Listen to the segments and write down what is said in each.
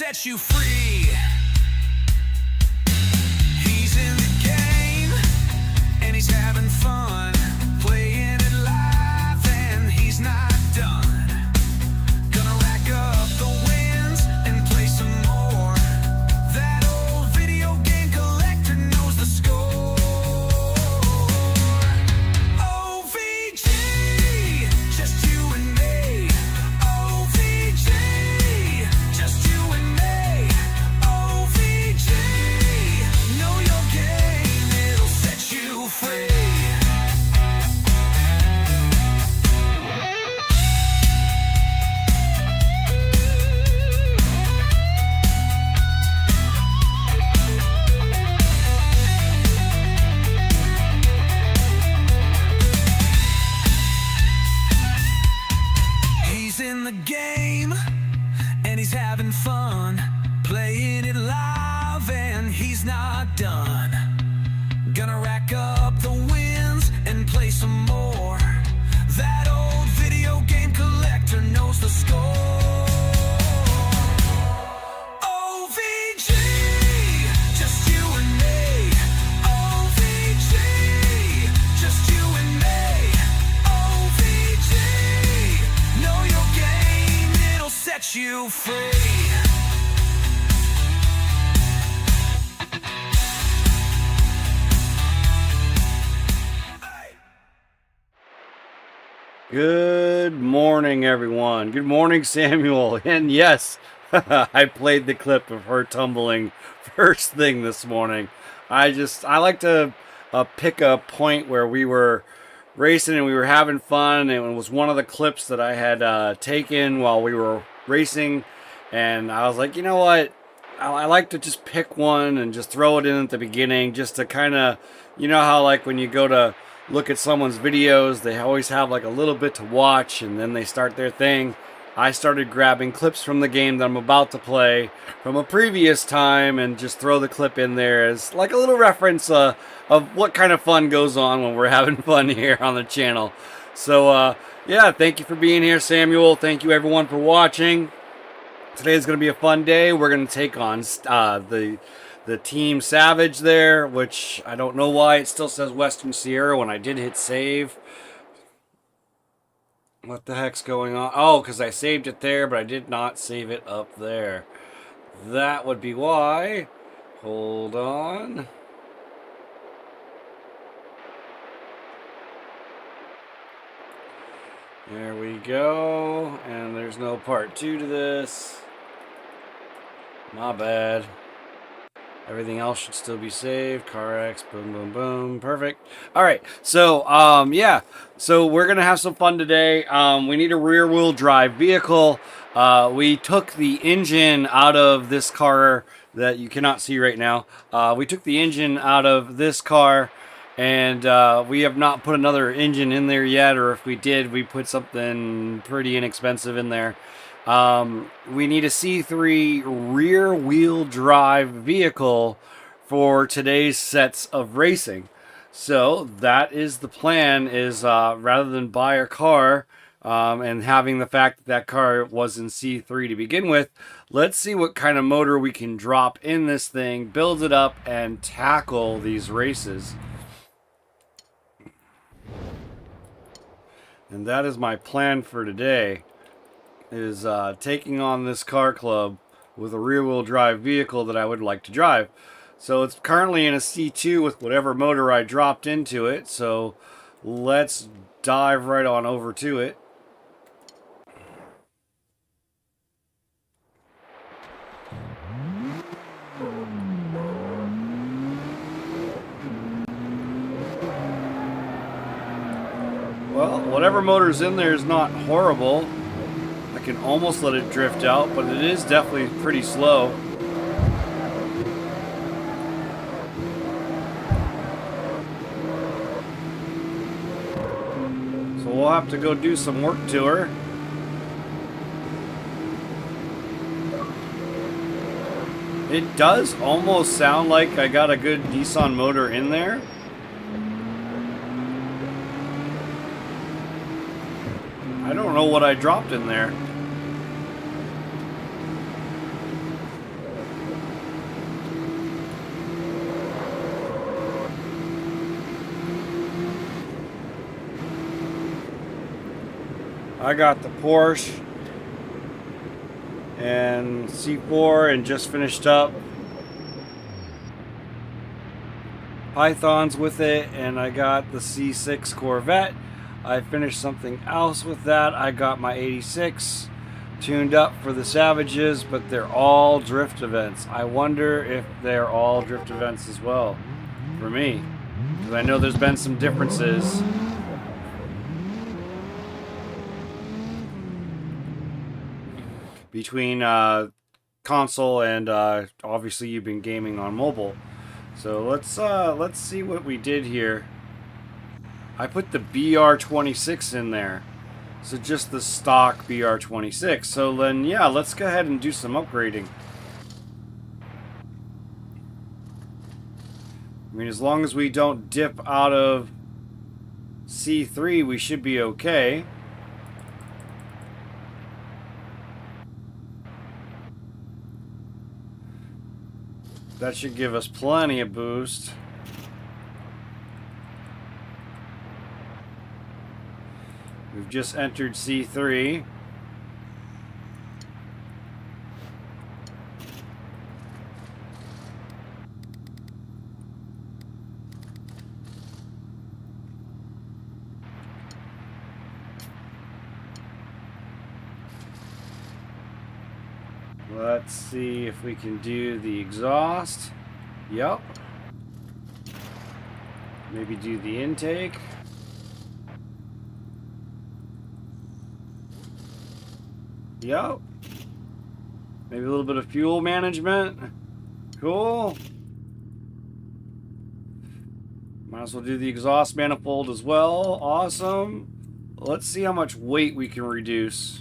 set you free. He's in the game, and he's having fun, playing it live, and he's not done. Gonna rack up the wins and play some more. That old video game collector knows the score. OVG, just you and me. OVG, just you and me. OVG, know your game, it'll set you free. He's in the game, and he's having fun, playing it live, and he's not done. Gonna rack up the wins and play some more. That old video game collector knows the score. OVG, just you and me. OVG, just you and me. OVG, know your game, it'll set you free. Good morning, everyone. Good morning, Samuel. And yes, I played the clip of her tumbling first thing this morning. I like to pick a point where we were racing and we were having fun, and it was one of the clips that I had taken while we were racing, and I was like, you know what? I like to just pick one and just throw it in at the beginning, just to kind of, you know how like when you go to look at someone's videos, they always have like a little bit to watch and then they start their thing. I started grabbing clips from the game that I'm about to play from a previous time and just throw the clip in there as like a little reference of what kind of fun goes on when we're having fun here on the channel. So yeah, thank you for being here, Samuel. Thank you everyone for watching. Today is going to be a fun day. We're going to take on the Team Savage there, which I don't know why it still says Western Sierra when I did hit save. What the heck's going on? Oh, because I saved it there, but I did not save it up there. That would be why. Hold on. There we go. And there's no part 2 to this. My bad. Everything else should still be saved. CarX, boom, boom, boom. Perfect. All right. So, yeah. So we're going to have some fun today. We need a rear-wheel drive vehicle. We took the engine out of this car that you cannot see right now. We took the engine out of this car, and we have not put another engine in there yet, or if we did, we put something pretty inexpensive in there. We need a C3 rear wheel drive vehicle for today's sets of racing. So that is the plan, is rather than buy a car and having the fact that that car was in C3 to begin with, let's see what kind of motor we can drop in this thing, build it up, and tackle these races. And that is my plan for today. Is taking on this car club with a rear-wheel drive vehicle that I would like to drive. So it's currently in a C2 with whatever motor I dropped into it. So let's dive right on over to it. Well, whatever motor's in there is not horrible. I can almost let it drift out, but it is definitely pretty slow. So we'll have to go do some work to her. It does almost sound like I got a good Nissan motor in there. I don't know what I dropped in there. I got the Porsche and C4 and just finished up Pythons with it, and I got the C6 Corvette. I finished something else with that. I got my 86 tuned up for the Savages, but they're all drift events. I wonder if they're all drift events as well for me, because I know there's been some differences. Between console and obviously you've been gaming on mobile. So let's see what we did here. I put the BR26 in there, so just the stock BR26. So then yeah, let's go ahead and do some upgrading. I mean, as long as we don't dip out of C3, we should be okay. That should give us plenty of boost. We've just entered C3. Let's see if we can do the exhaust. Yup. Maybe do the intake. Yup. Maybe a little bit of fuel management. Cool. Might as well do the exhaust manifold as well. Awesome. Let's see how much weight we can reduce.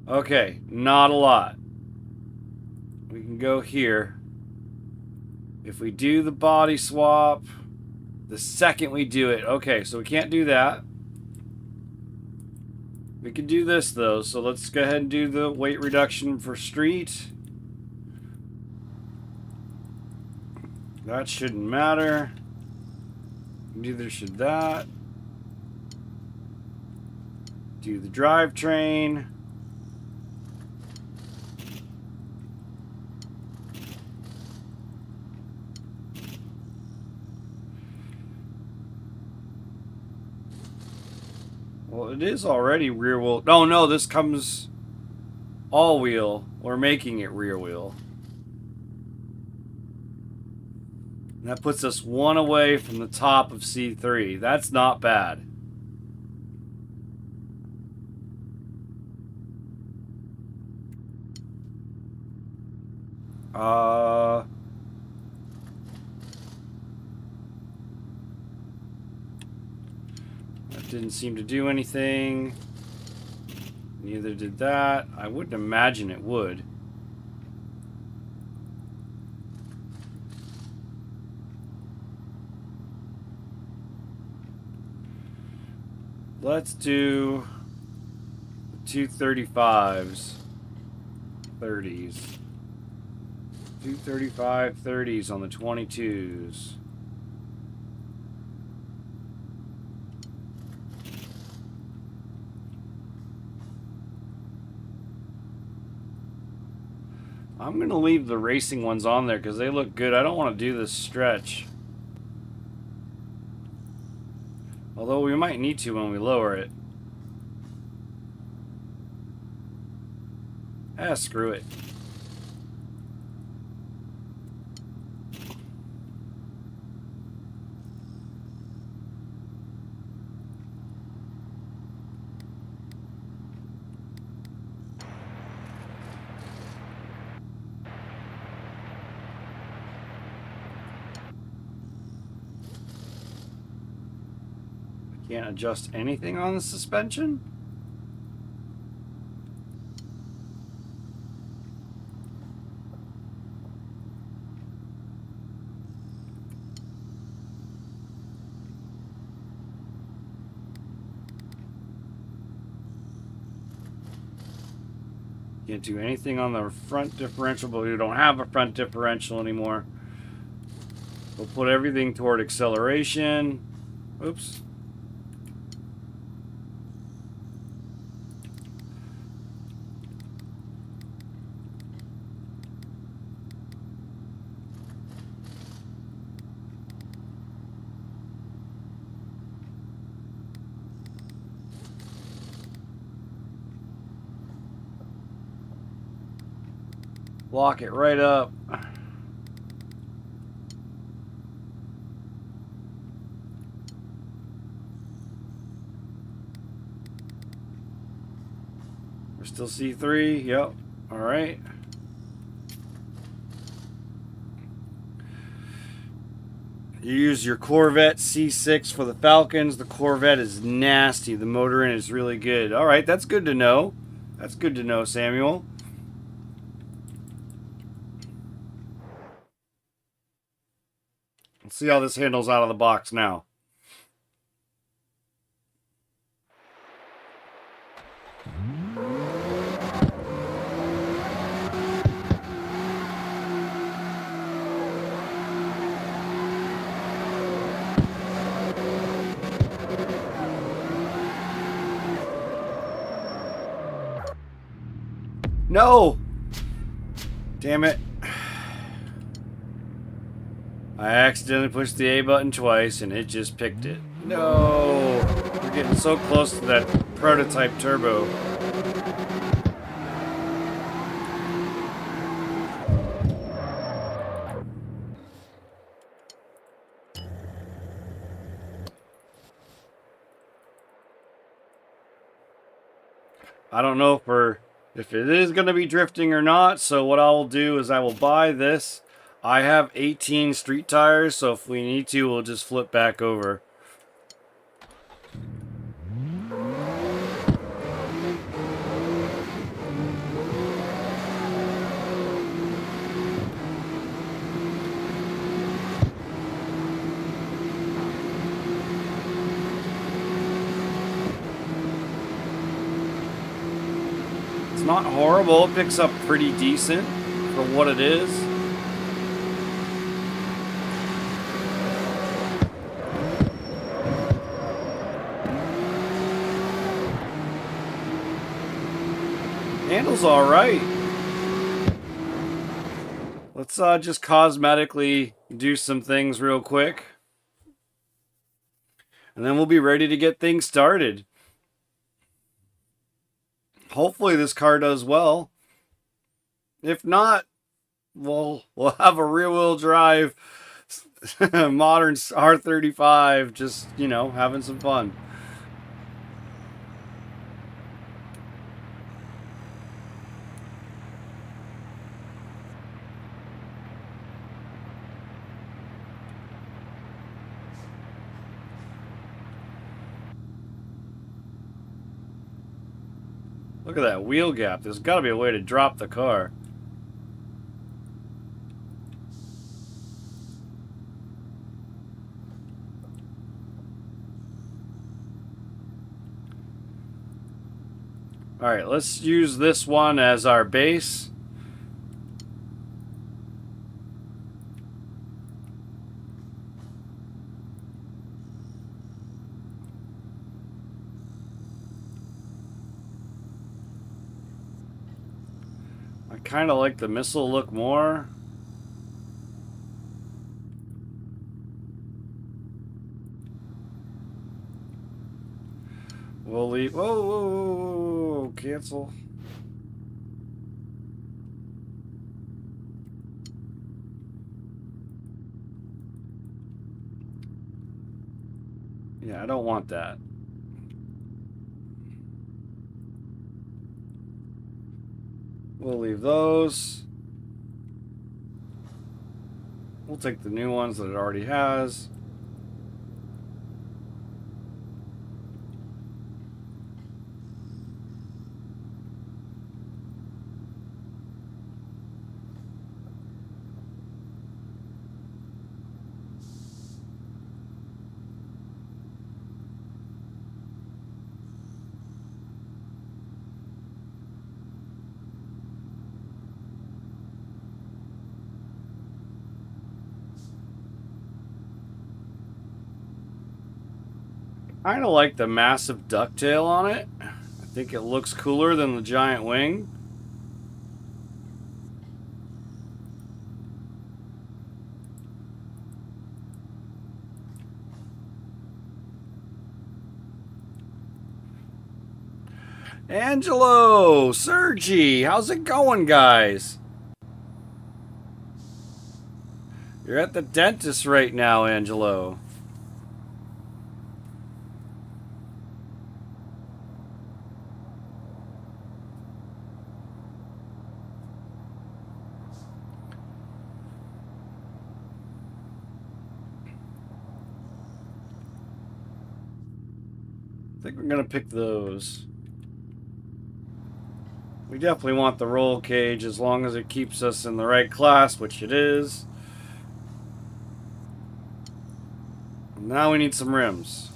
Okay, not a lot. We can go here. If we do the body swap, the second we do it. Okay, so we can't do that. We can do this though, so let's go ahead and do the weight reduction for street. That shouldn't matter. Neither should that. Do the drivetrain. Well, it is already rear wheel. Oh no, this comes all wheel. We're making it rear wheel. And that puts us one away from the top of C3. That's not bad. That didn't seem to do anything. Neither did that. I wouldn't imagine it would. Let's do 235s, 30s. 235 30s on the 22s. I'm going to leave the racing ones on there because they look good. I don't want to do this stretch. Although we might need to when we lower it. Ah, screw it. Can't adjust anything on the suspension? Can't do anything on the front differential, but we don't have a front differential anymore. We'll put everything toward acceleration. Oops. Lock it right up. We're still C3. Yep. All right. You use your Corvette C6 for the Falcons. The Corvette is nasty. The motor in is really good. All right, that's good to know. That's good to know, Samuel. Let's see how this handles out of the box now. No! Damn it. I accidentally pushed the A button twice and it just picked it. No! We're getting so close to that prototype turbo. I don't know if it is going to be drifting or not, so what I will do is I will buy this. I have 18 street tires, so if we need to, we'll just flip back over. It's not horrible. It picks up pretty decent for what it is. Handles all right. Let's just cosmetically do some things real quick. And then we'll be ready to get things started. Hopefully this car does well. If not, we'll have a rear-wheel drive modern R35, just, you know, having some fun. Look at that wheel gap. There's got to be a way to drop the car. Alright, let's use this one as our base. I kind of like the missile look more. We'll leave. Whoa, whoa, whoa, whoa, whoa, cancel. Yeah, I don't want that. We'll leave those. We'll take the new ones that it already has. Kind of like the massive ducktail on it. I think it looks cooler than the giant wing. Angelo, Sergi, how's it going, guys? You're at the dentist right now, Angelo. I think we're gonna pick those. We definitely want the roll cage as long as it keeps us in the right class, which it is. Now we need some rims.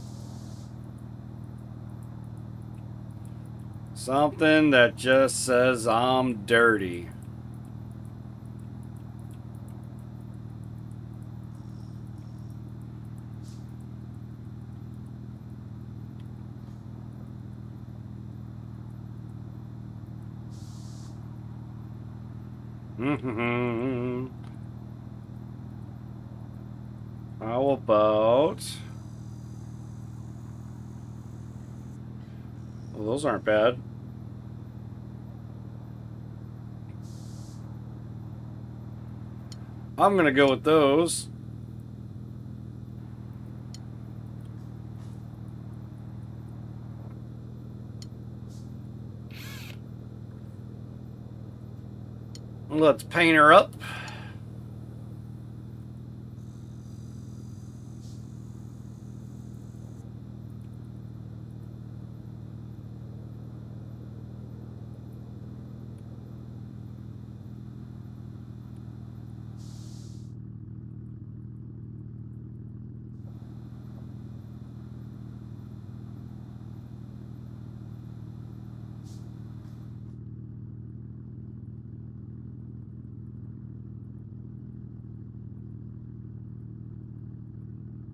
Something that just says I'm dirty. How about... Well, those aren't bad. I'm gonna go with those. Let's paint her up.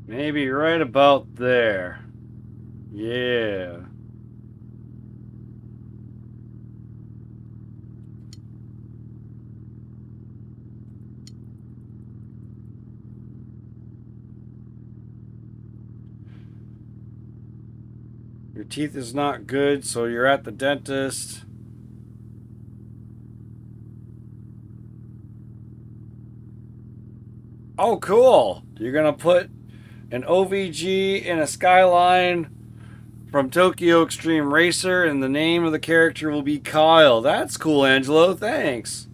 Maybe right about there. Yeah. Your teeth is not good, so you're at the dentist. Oh, cool. You're gonna put an OVG in a Skyline from Tokyo Extreme Racer, and the name of the character will be Kyle. That's cool, Angelo. Thanks.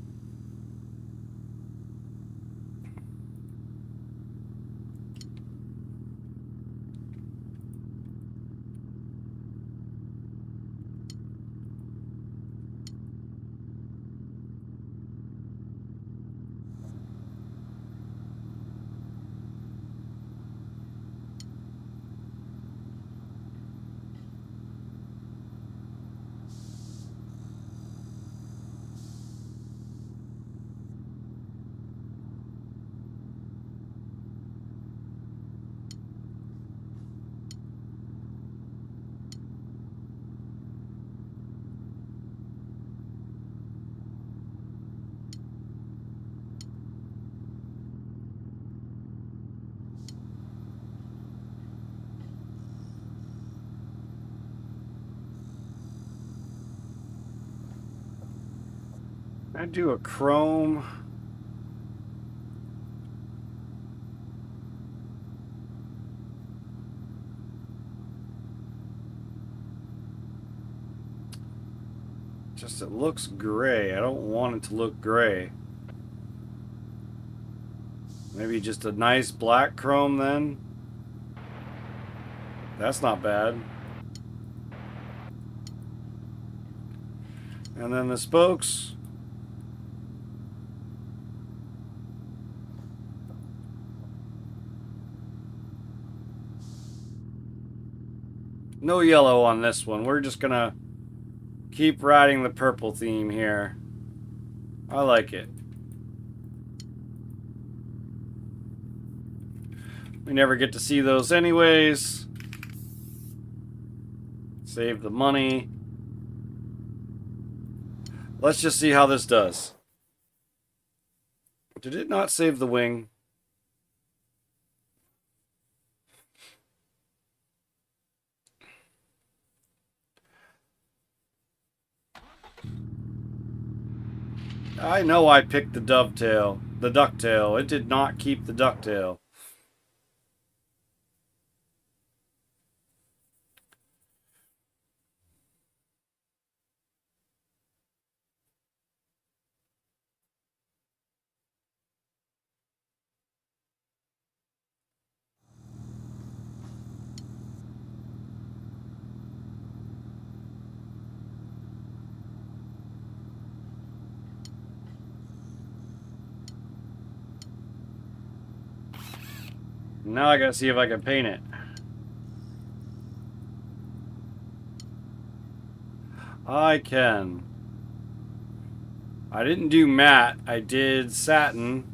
I do a chrome. Just it looks gray. I don't want it to look gray. Maybe just a nice black chrome then. That's not bad. And then the spokes. No yellow on this one. We're just gonna keep riding the purple theme here. I like it. We never get to see those anyways. Save the money. Let's just see how this does. Did it not save the wing? I know I picked the dovetail. the ducktail. It did not keep the ducktail. Now I gotta see if I can paint it. I can. I didn't do matte. I did satin.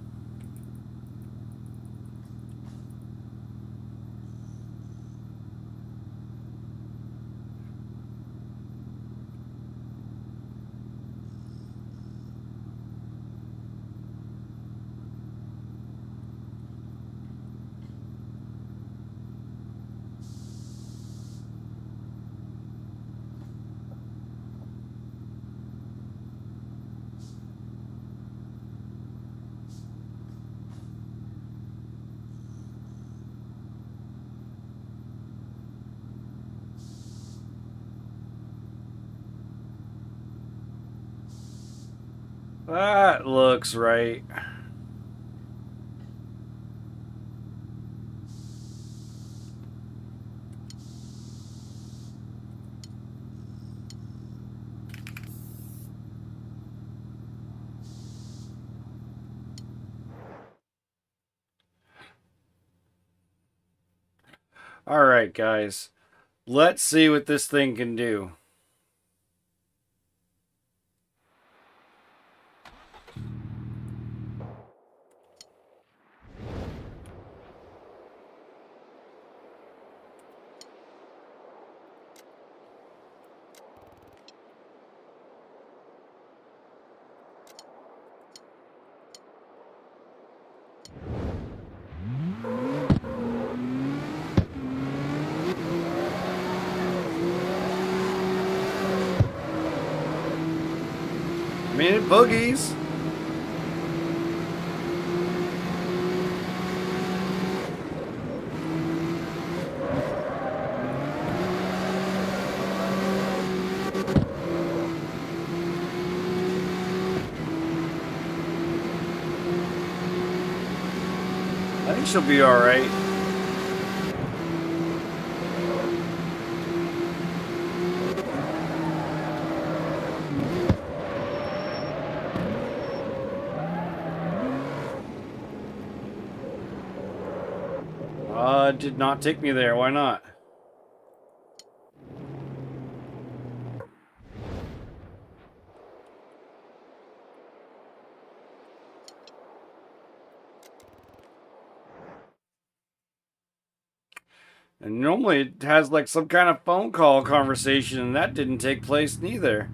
That looks right. Alright, guys. Let's see what this thing can do. I mean, it boogies. I think she'll be alright. It did not take me there. Why not? And normally it has like some kind of phone call conversation, and that didn't take place neither.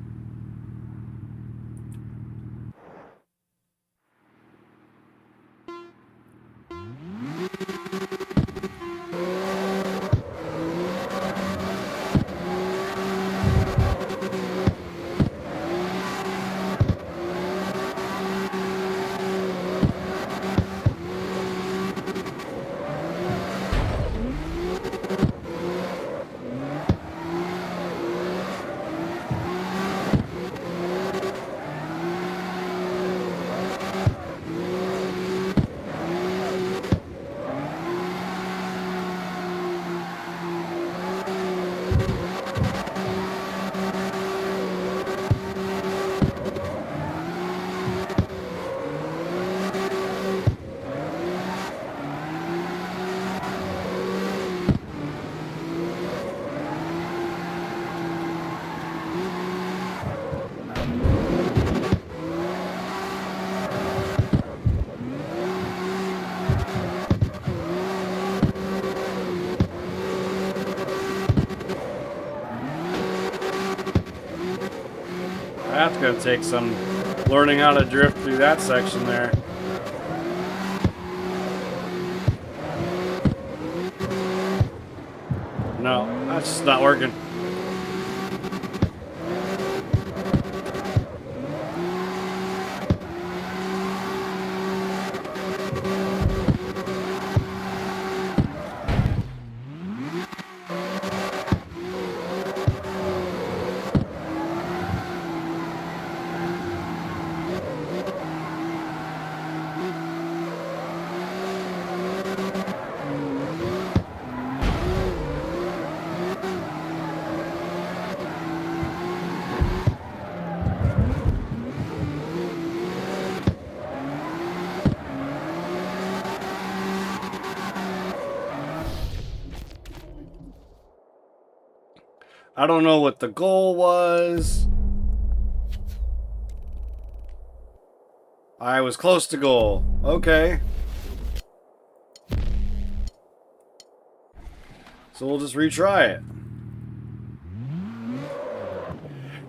That's going to take some learning how to drift through that section there. No, that's just not working. I don't know what the goal was. I was close to goal. Okay. So we'll just retry it.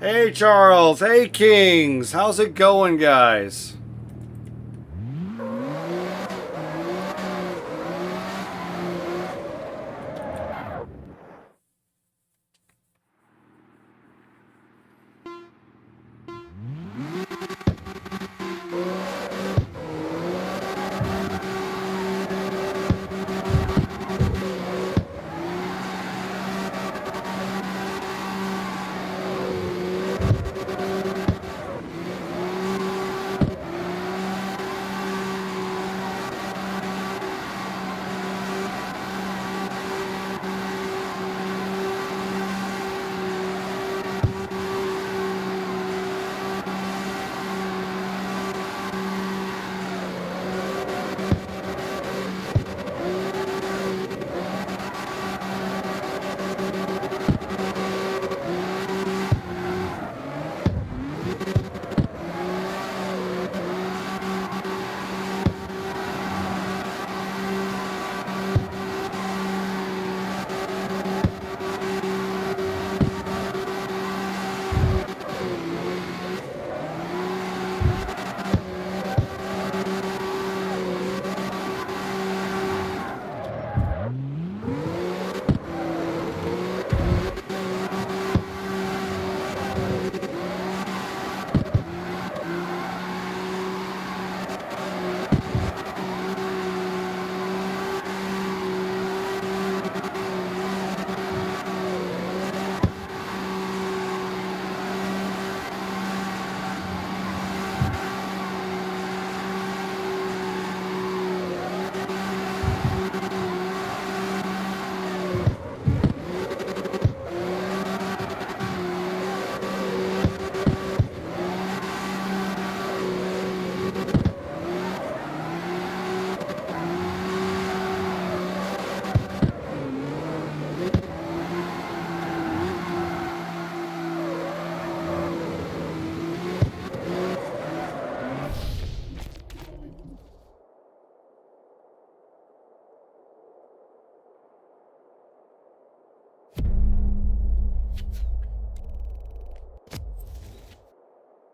Hey, Charles. Hey, Kings. How's it going, guys?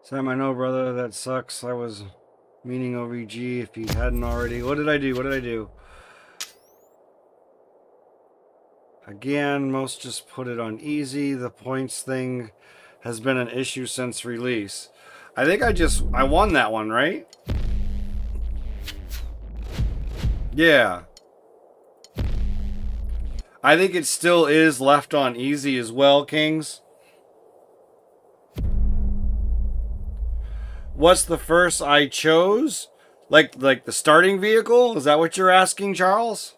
Sam, I know, brother, that sucks. I was meaning OVG if you hadn't already. What did I do? What did I do? Again, most just put it on easy. The points thing has been an issue since release. I think I won that one, right? Yeah. I think it still is left on easy as well, Kings. What's the first I chose? Like the starting vehicle? Is that what you're asking, Charles?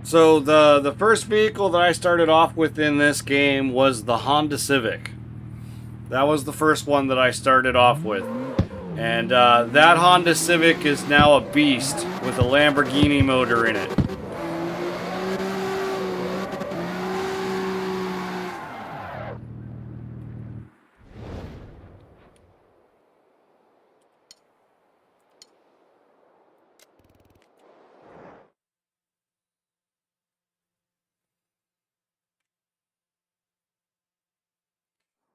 So the first vehicle that I started off with in this game was the Honda Civic. That was the first one that I started off with. And that Honda Civic is now a beast with a Lamborghini motor in it.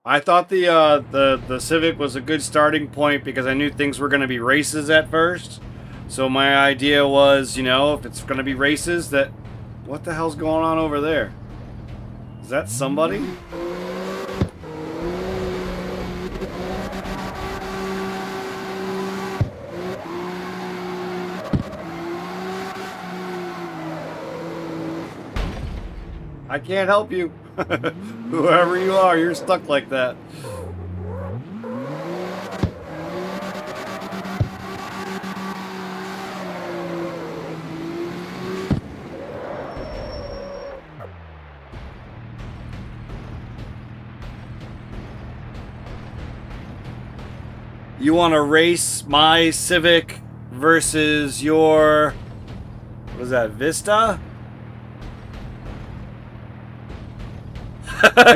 I thought the Civic was a good starting point because I knew things were going to be races at first. So my idea was, you know, if it's going to be races, that what the hell's going on over there? Is that somebody? I can't help you. Whoever you are, you're stuck like that. You want to race my Civic versus your, what is that, Vista?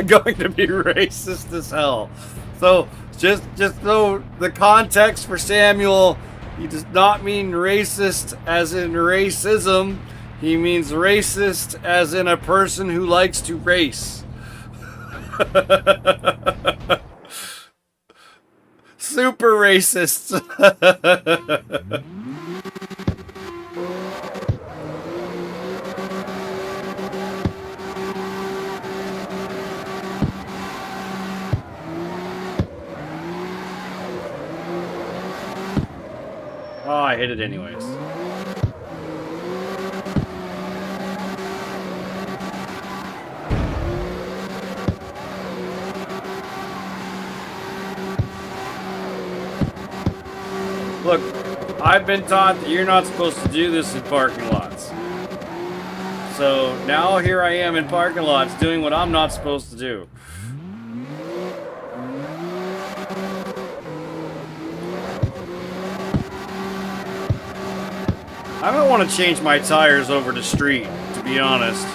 Going to be racist as hell. So just so the context for Samuel, he does not mean racist as in racism. He means racist as in a person who likes to race. Super racist. Oh, I hit it anyways. Look, I've been taught that you're not supposed to do this in parking lots. So now here I am in parking lots doing what I'm not supposed to do. I don't want to change my tires over to street, to be honest.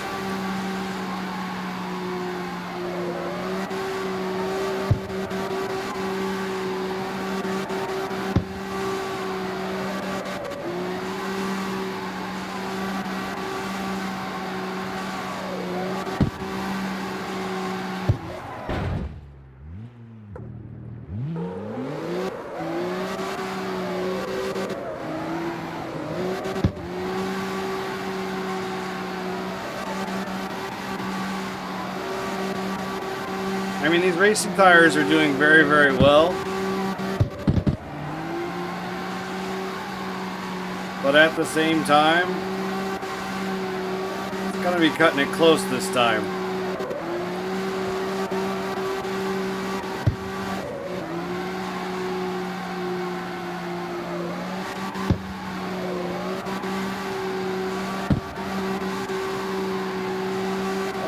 I mean, these racing tires are doing very, very well. But at the same time, it's gonna be cutting it close this time.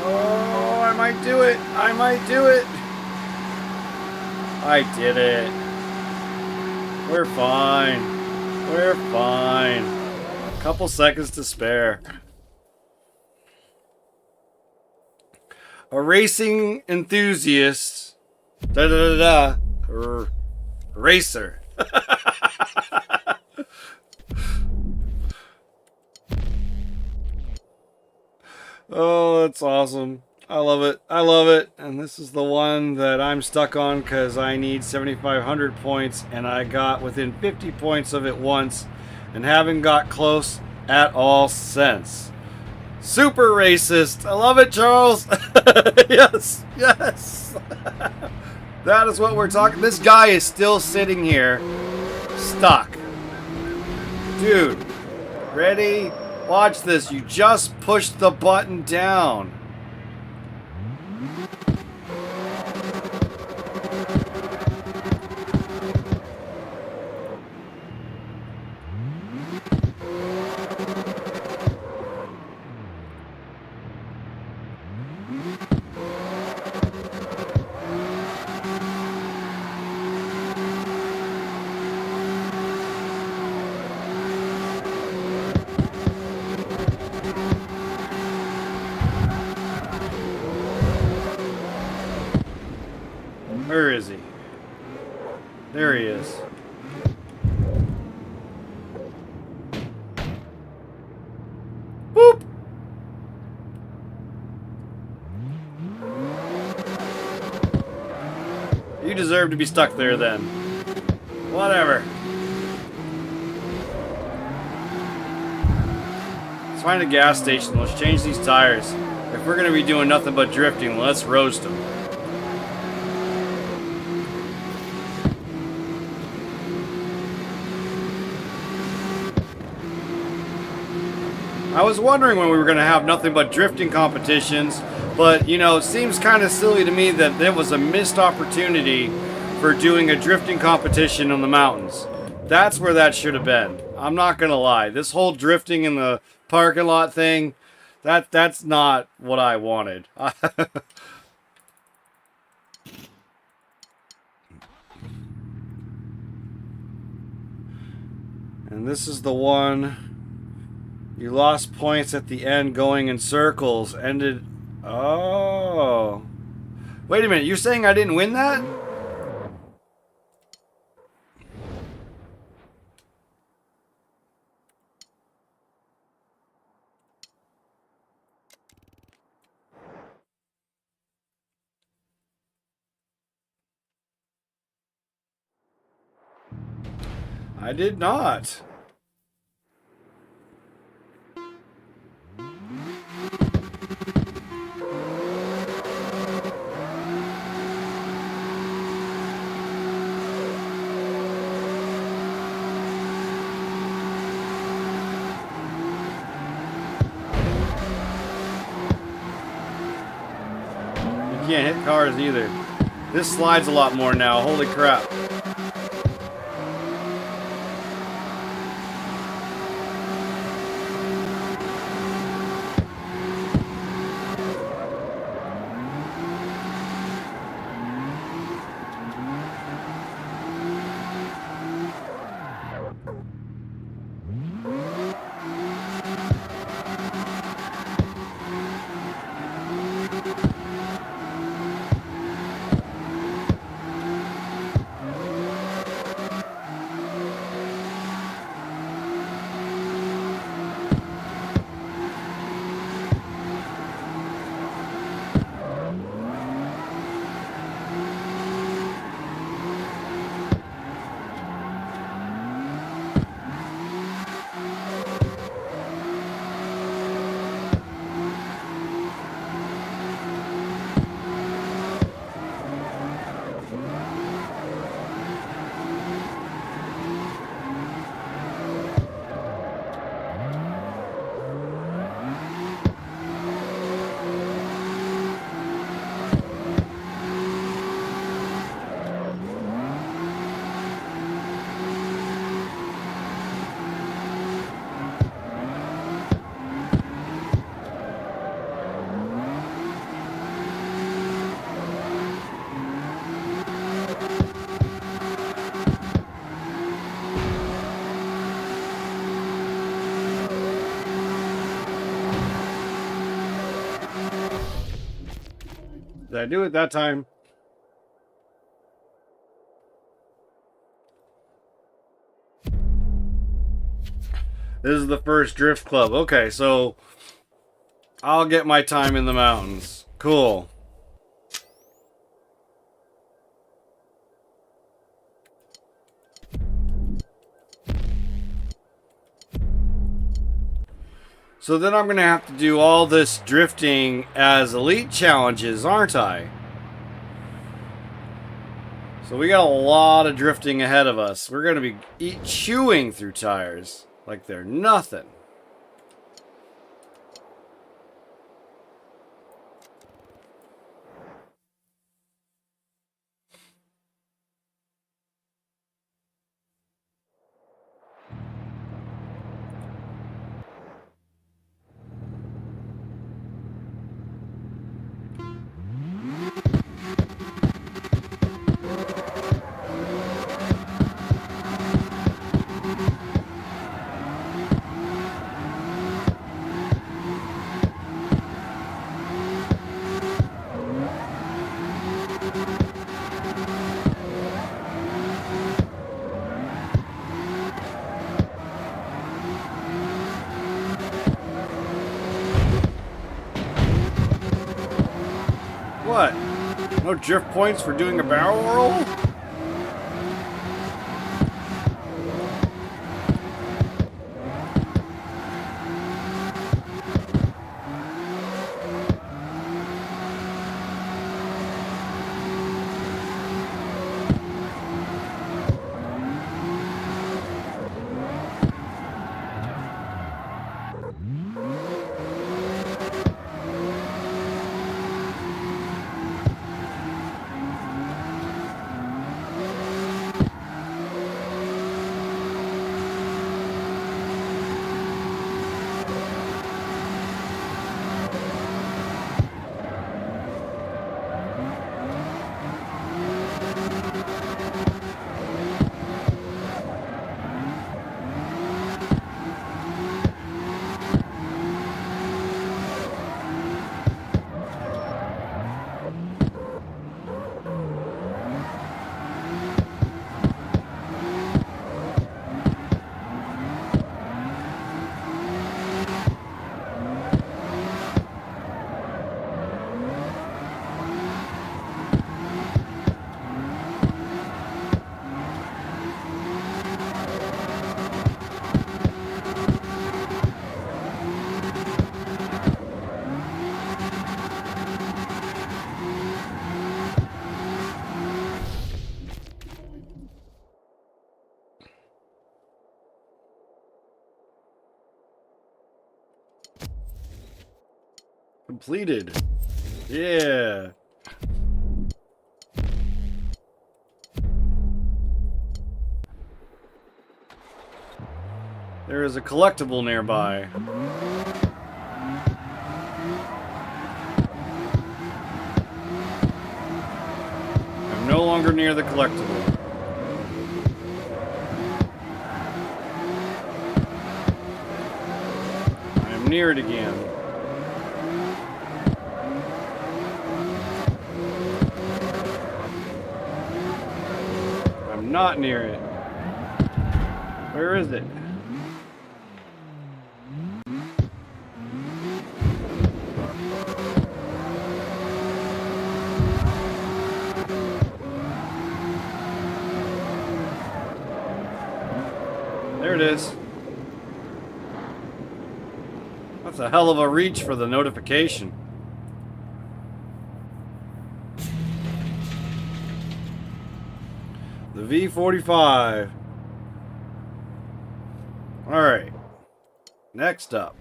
Oh, I might do it. I might do it. I did it. We're fine. We're fine. Couple seconds to spare. A racing enthusiast. Da da da da. Racer. Oh, that's awesome. I love it. I love it. And this is the one that I'm stuck on because I need 7,500 points and I got within 50 points of it once and haven't got close at all since. Super racist. I love it, Charles. Yes. Yes. That is what we're talking. This guy is still sitting here stuck. Dude, ready? Watch this. You just pushed the button down. Where is he? There he is. Boop! You deserve to be stuck there then. Whatever. Let's find a gas station. Let's change these tires. If we're gonna be doing nothing but drifting, let's roast them. I was wondering when we were going to have nothing but drifting competitions, but, you know, it seems kind of silly to me that there was a missed opportunity for doing a drifting competition on the mountains. That's where that should have been. I'm not going to lie. This whole drifting in the parking lot thing, that's not what I wanted. And this is the one you lost points at the end going in circles. Ended. Oh. Wait a minute. You're saying I didn't win that? I did not. You can't hit cars either. This slides a lot more now. Holy crap. Did I do it that time? This is the first drift club. Okay, so I'll get my time in the mountains. Cool. So then I'm going to have to do all this drifting as elite challenges, aren't I? So we got a lot of drifting ahead of us. We're going to be chewing through tires like they're nothing. What? No drift points for doing a barrel roll? Completed. Yeah. There is a collectible nearby. I'm no longer near the collectible. I am near it again. I'm not near it. Where is it? There it is. That's a hell of a reach for the notification. The V45. Alright. Next up.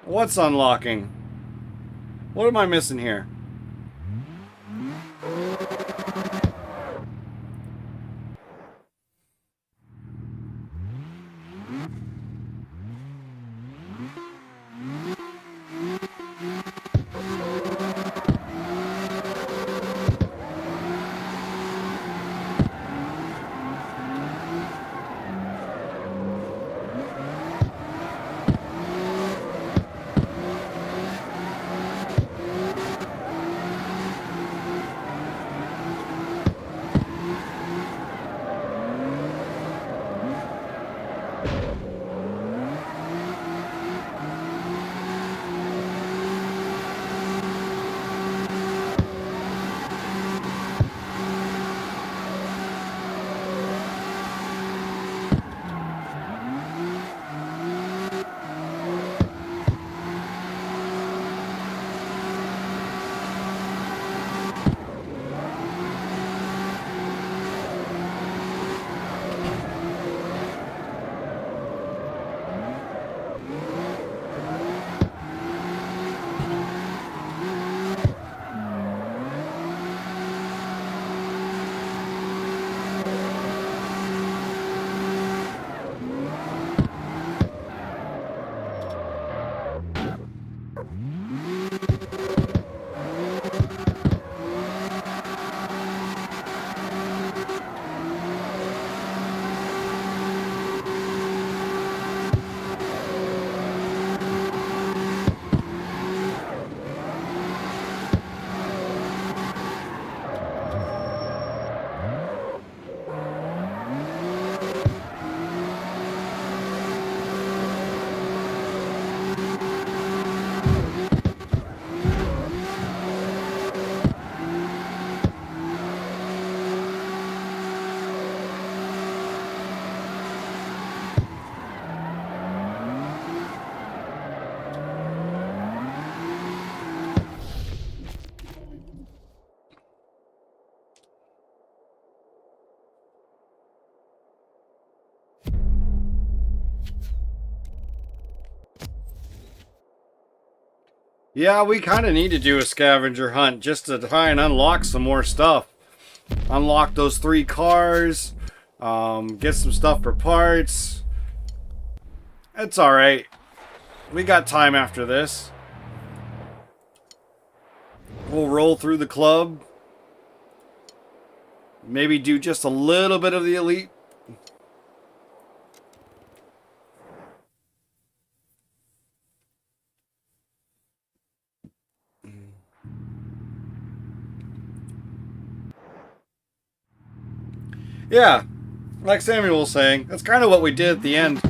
What's unlocking? What am I missing here? Yeah, we kind of need to do a scavenger hunt just to try and unlock some more stuff. Unlock those 3 cars. Get some stuff for parts. It's alright. We got time after this. We'll roll through the club. Maybe do just a little bit of the elite. Yeah, like Samuel was saying, that's kind of what we did at the end.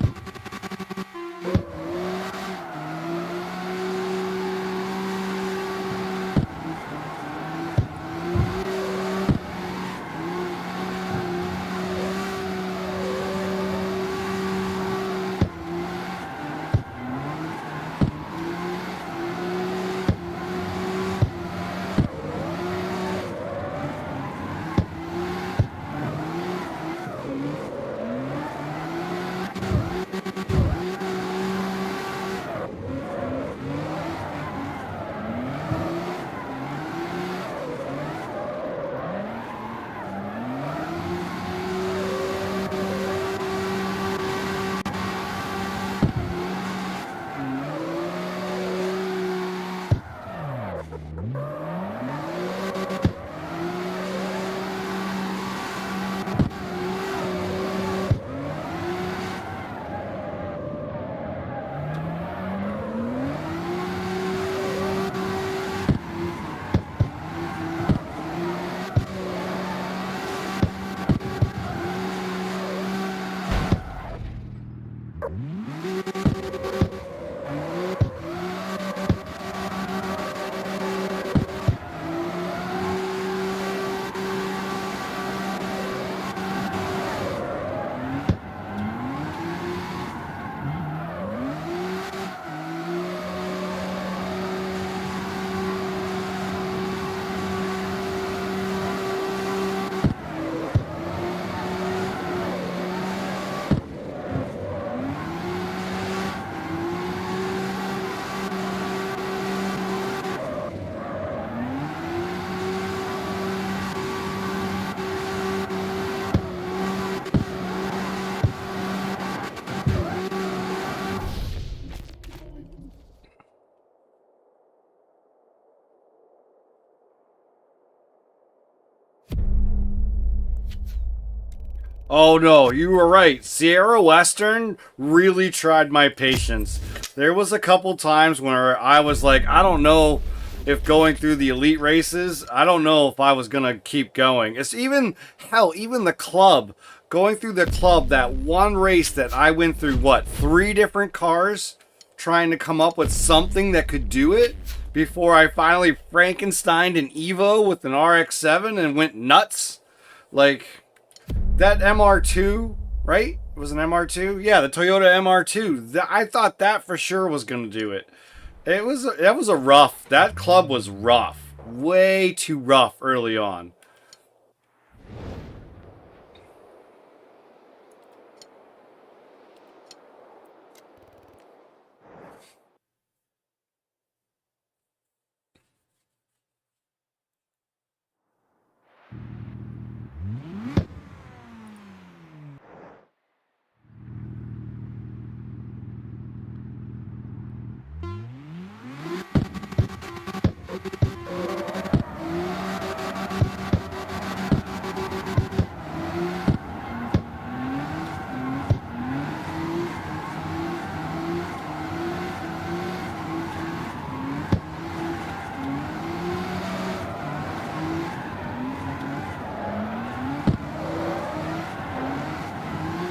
Oh no, you were right. Sierra Western really tried my patience. There was a couple times where I was like, I don't know if going through the elite races, I don't know if I was gonna keep going. It's even hell, even the club. Going through the club, that one race that I went through, what, 3 different cars trying to come up with something that could do it before I finally Frankensteined an Evo with an RX-7 and went nuts. Like, that MR2, right? It was an MR2? Yeah, the Toyota MR2. I thought that for sure was going to do it. That was a rough. That club was rough. Way too rough early on.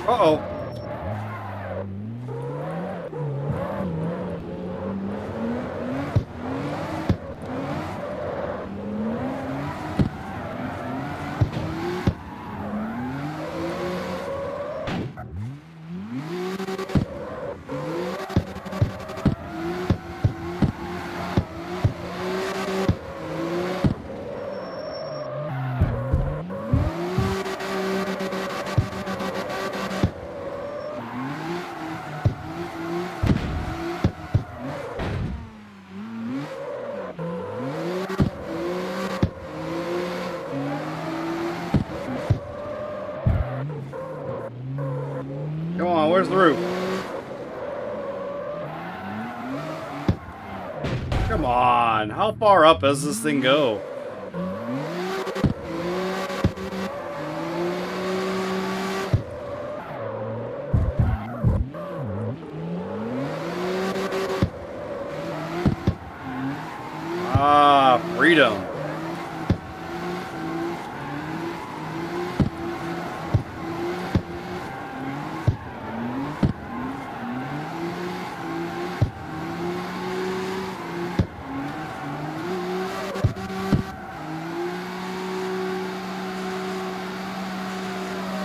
Uh-oh. Come on, where's the roof? Come on, how far up does this thing go? Ah, freedom.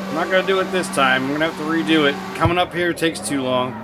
I'm not gonna do it this time. I'm gonna have to redo it. Coming up here takes too long.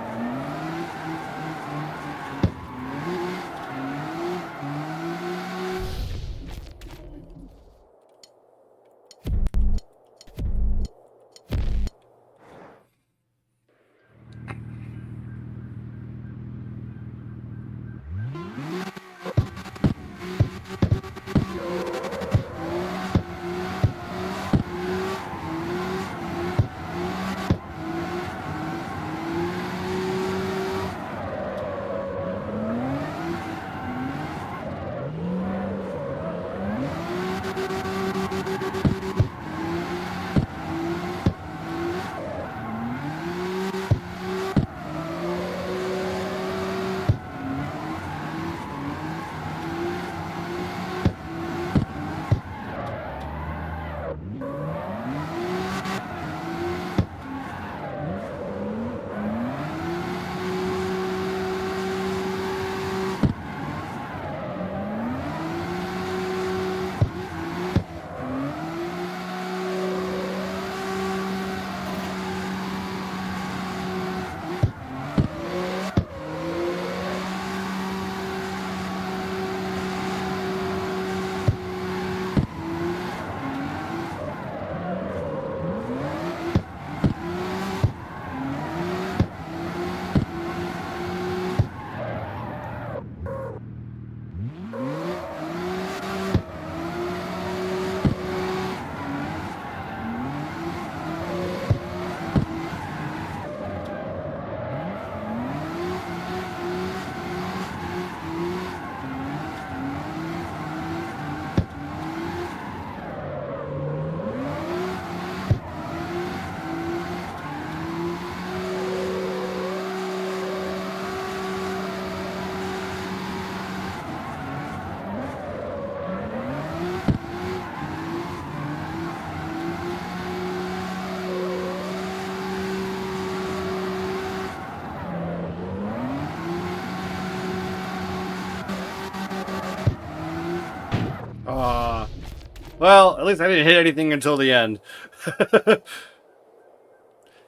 Well, at least I didn't hit anything until the end.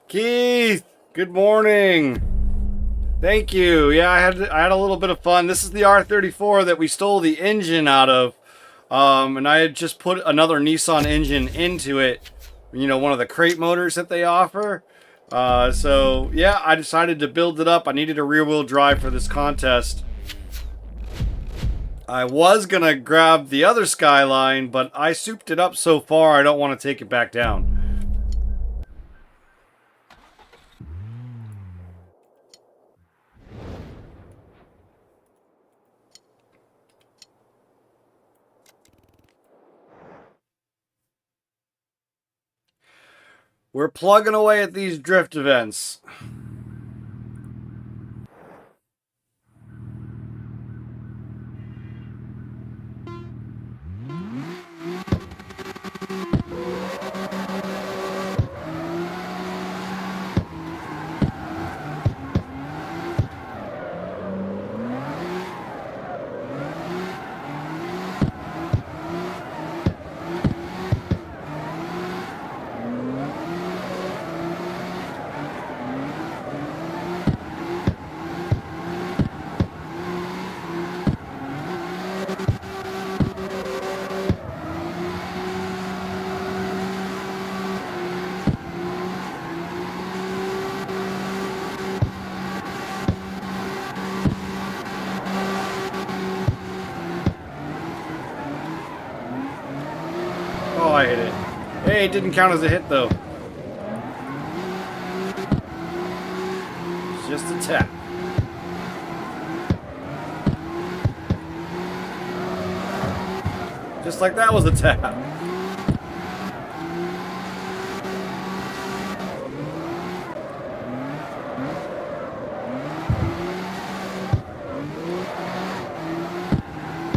Keith, good morning. Thank you. Yeah, I had a little bit of fun. This is the R34 that we stole the engine out of. And I had just put another Nissan engine into it. You know, one of the crate motors that they offer. So, yeah, I decided to build it up. I needed a rear-wheel drive for this contest. I was going to grab the other Skyline, but I souped it up so far, I don't want to take it back down. We're plugging away at these drift events. Oh, I hit it. Hey, it didn't count as a hit, though. It's just a tap. Just like that was a tap.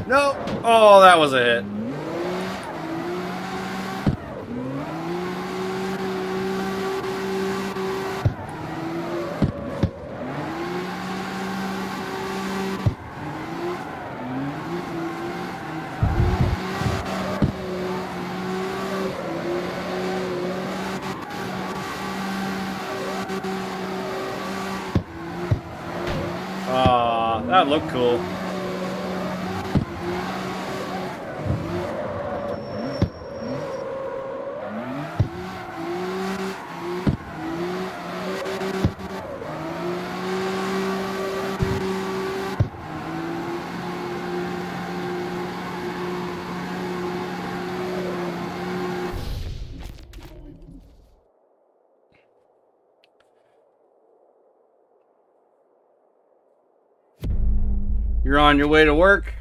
No. Oh, that was a hit. That looked cool. You're on your way to work?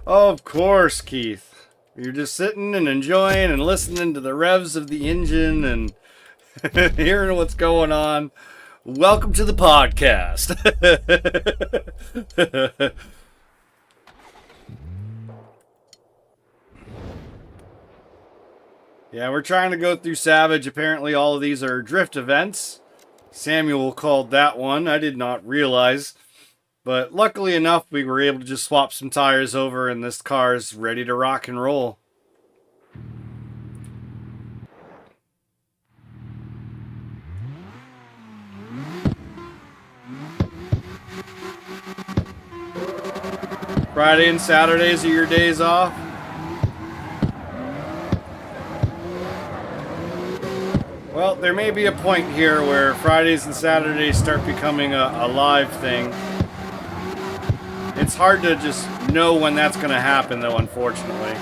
Of course, Keith. You're just sitting and enjoying and listening to the revs of the engine and hearing what's going on. Welcome to the podcast. Yeah, we're trying to go through Savage. Apparently all of these are drift events. Samuel called that one. I did not realize. But luckily enough, we were able to just swap some tires over and this car's ready to rock and roll. Friday and Saturdays are your days off? Well, there may be a point here where Fridays and Saturdays start becoming a live thing. It's hard to just know when that's going to happen, though, unfortunately.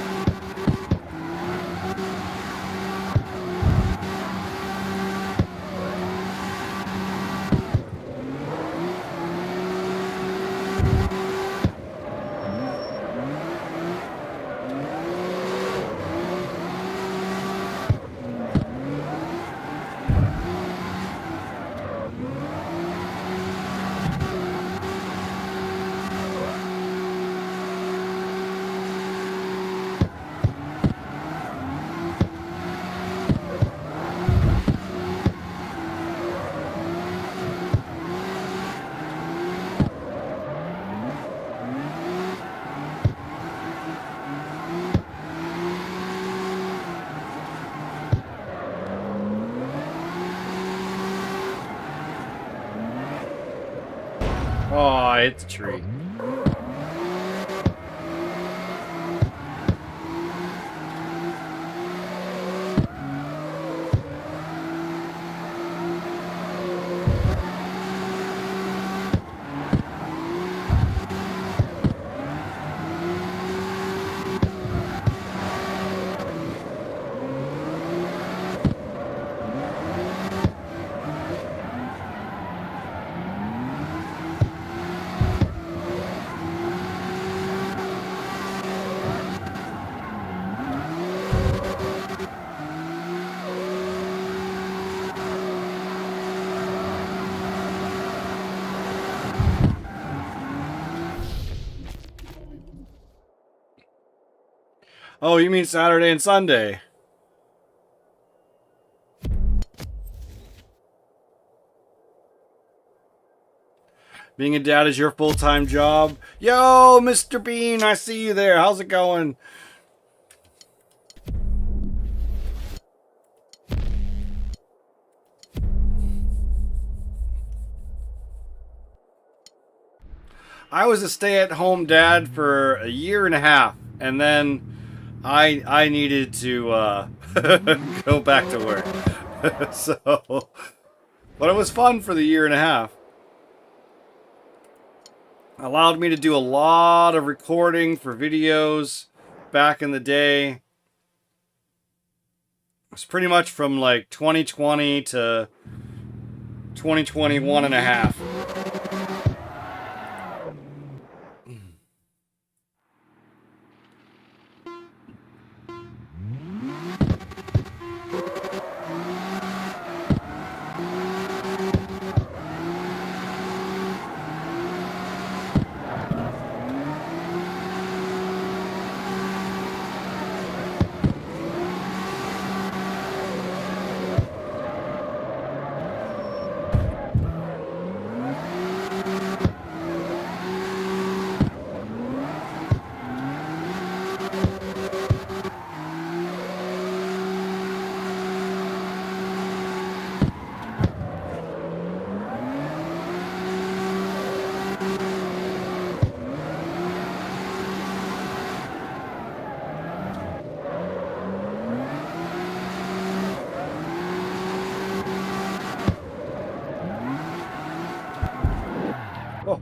I hit the tree. Oh, you mean Saturday and Sunday? Being a dad is your full-time job? Yo, Mr. Bean, I see you there. How's it going? I was a stay-at-home dad for a year and a half, and then I needed to go back to work. So, but it was fun for the year and a half. Allowed me to do a lot of recording for videos back in the day. It was pretty much from like 2020 to 2021 and a half.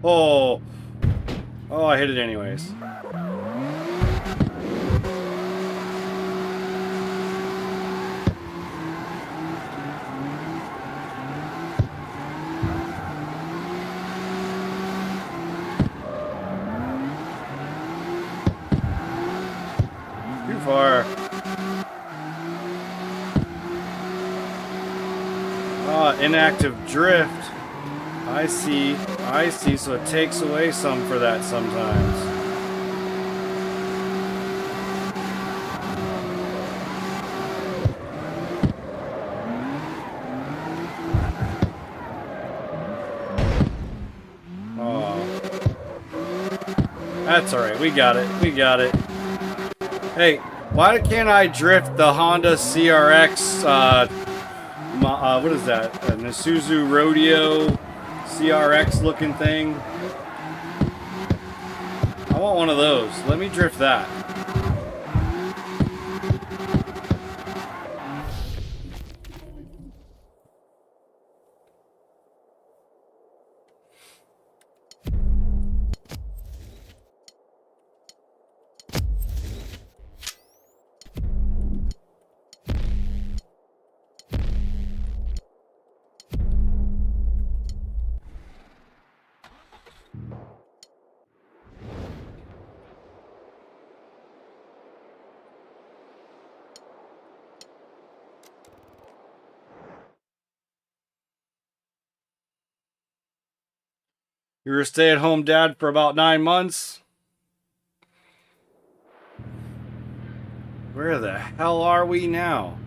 Oh, oh, I hit it anyways. Too far. Ah, inactive drift. I see, so it takes away some for that sometimes. Oh. That's alright, we got it. Hey, why can't I drift the Honda CRX, what is that? An Isuzu Rodeo CRX looking thing? I want one of those. Let me drift that. You were a stay-at-home dad for about 9 months? Where the hell are we now?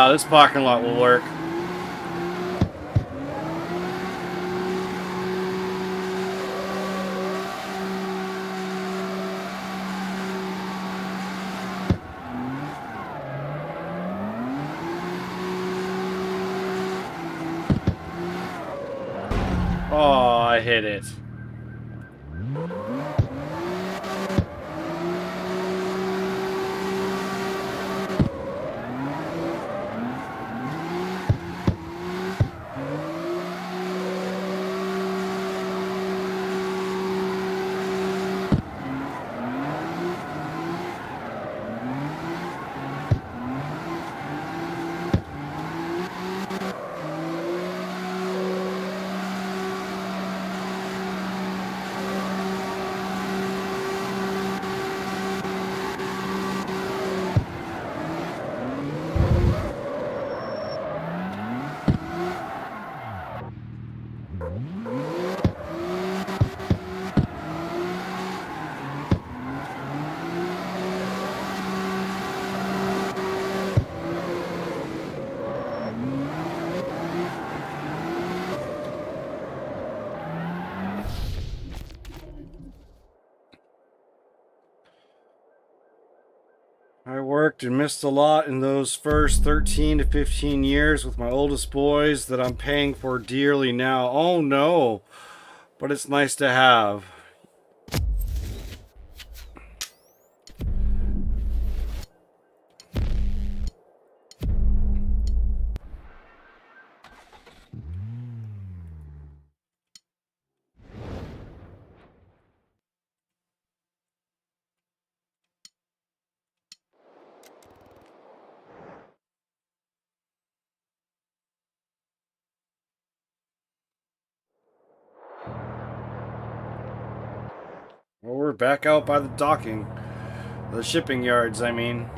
Yeah, this parking lot will work. Oh, I hit it. I worked and missed a lot in those first 13 to 15 years with my oldest boys that I'm paying for dearly now. Oh no, but it's nice to have. Well, we're back out by the docking. The shipping yards, I mean.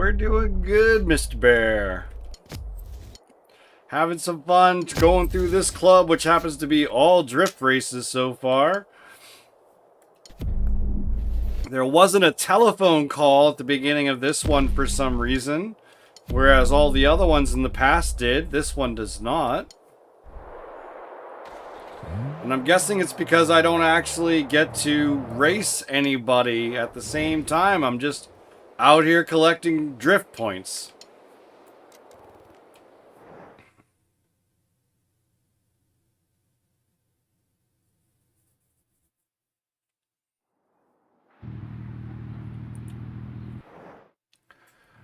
We're doing good, Mr. Bear. Having some fun going through this club, which happens to be all drift races so far. There wasn't a telephone call at the beginning of this one for some reason, whereas all the other ones in the past did. This one does not. And I'm guessing it's because I don't actually get to race anybody at the same time. I'm just out here collecting drift points.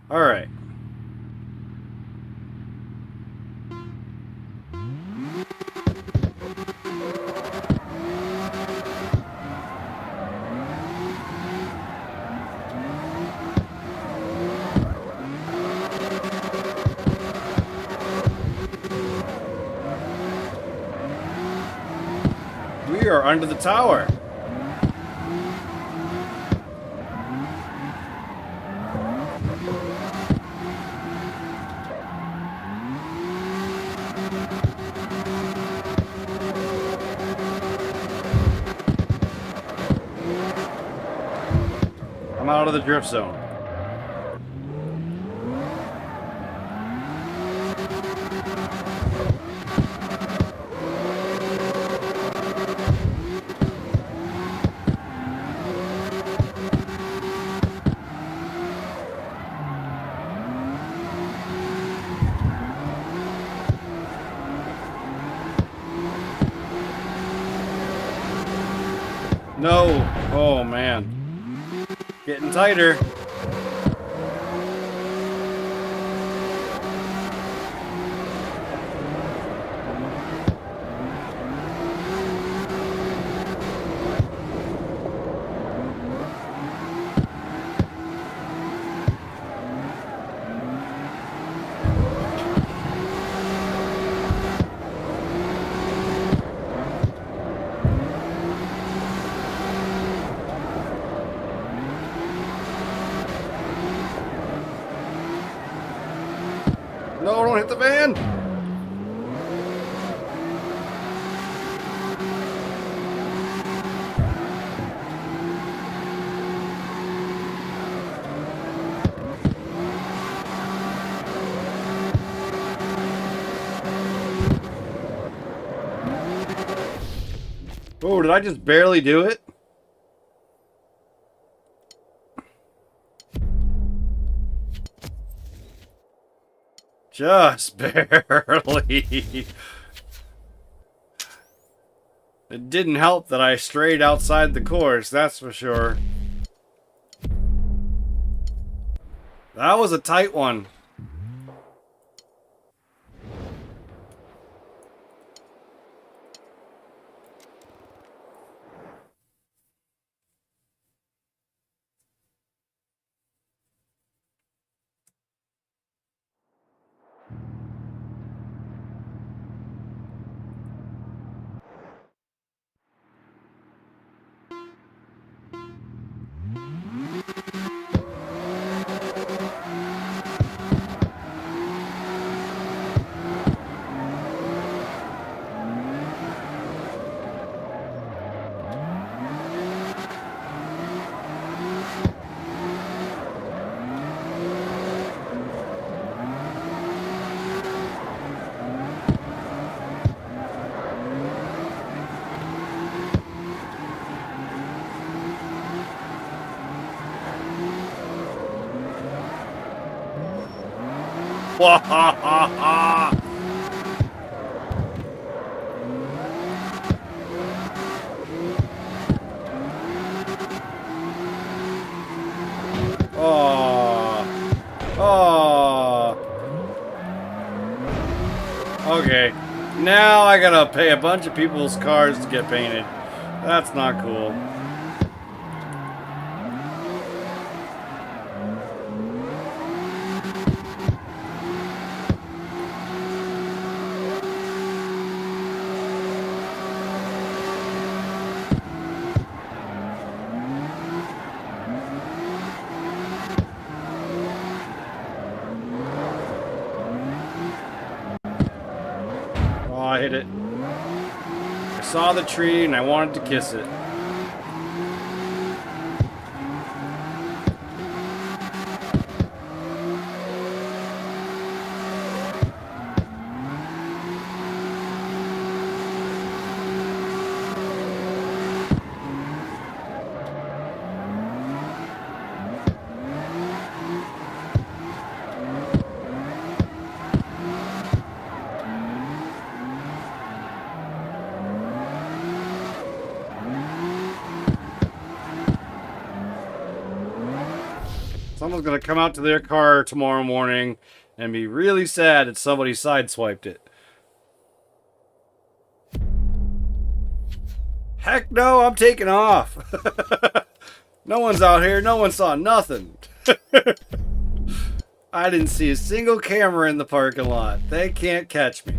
All right. We are under the tower. I'm out of the drift zone. No. Oh, man. Getting tighter. No, don't hit the van. Oh, did I just barely do it? Just barely. It didn't help that I strayed outside the course, that's for sure. That was a tight one. Wahahaha! Oh. Oh. Okay. Now I gotta pay a bunch of people's cars to get painted. That's not cool. Oh, I hit it. I saw the tree and I wanted to kiss it. Someone's gonna come out to their car tomorrow morning and be really sad that somebody sideswiped it. Heck no, I'm taking off. No one's out here. No one saw nothing. I didn't see a single camera in the parking lot. They can't catch me.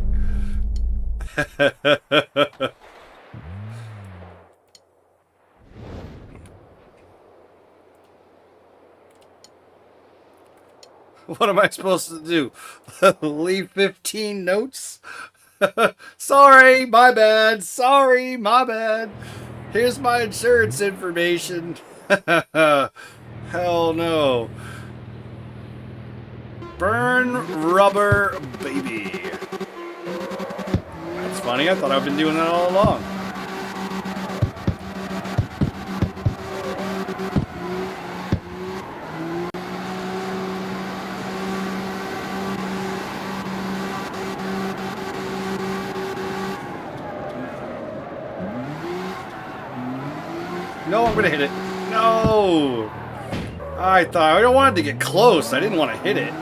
What am I supposed to do? Leave 15 notes? Sorry, my bad. Sorry, my bad. Here's my insurance information. Hell no. Burn rubber baby. That's funny. I thought I've been doing that all along. No, I'm gonna hit it. No! I don't want it to get close. I didn't want to hit it.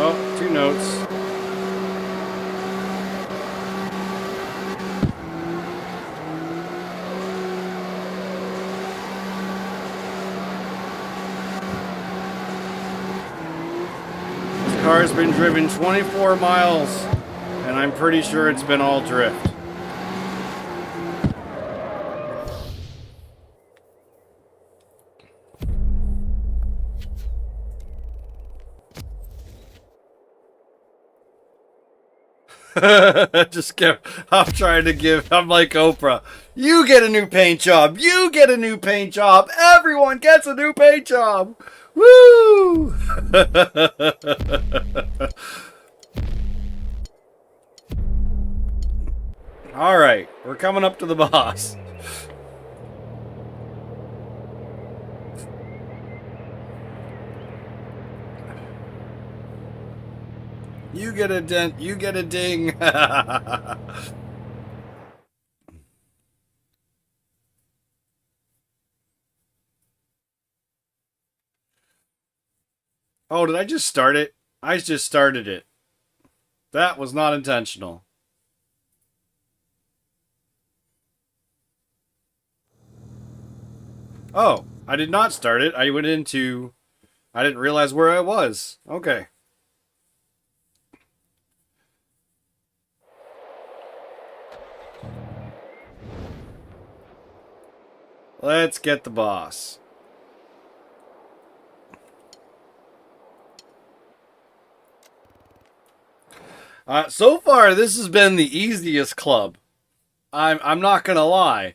Oh, 2 notes. This car's been driven 24 miles, and I'm pretty sure it's been all drift. I'm like Oprah. You get a new paint job. You get a new paint job. Everyone gets a new paint job. Woo! All right, we're coming up to the boss. You get a dent, you get a ding. Oh, did I just start it? I just started it. That was not intentional. Oh, I did not start it. I didn't realize where I was. Okay. Let's get the boss. So far, this has been the easiest club. I'm not gonna lie.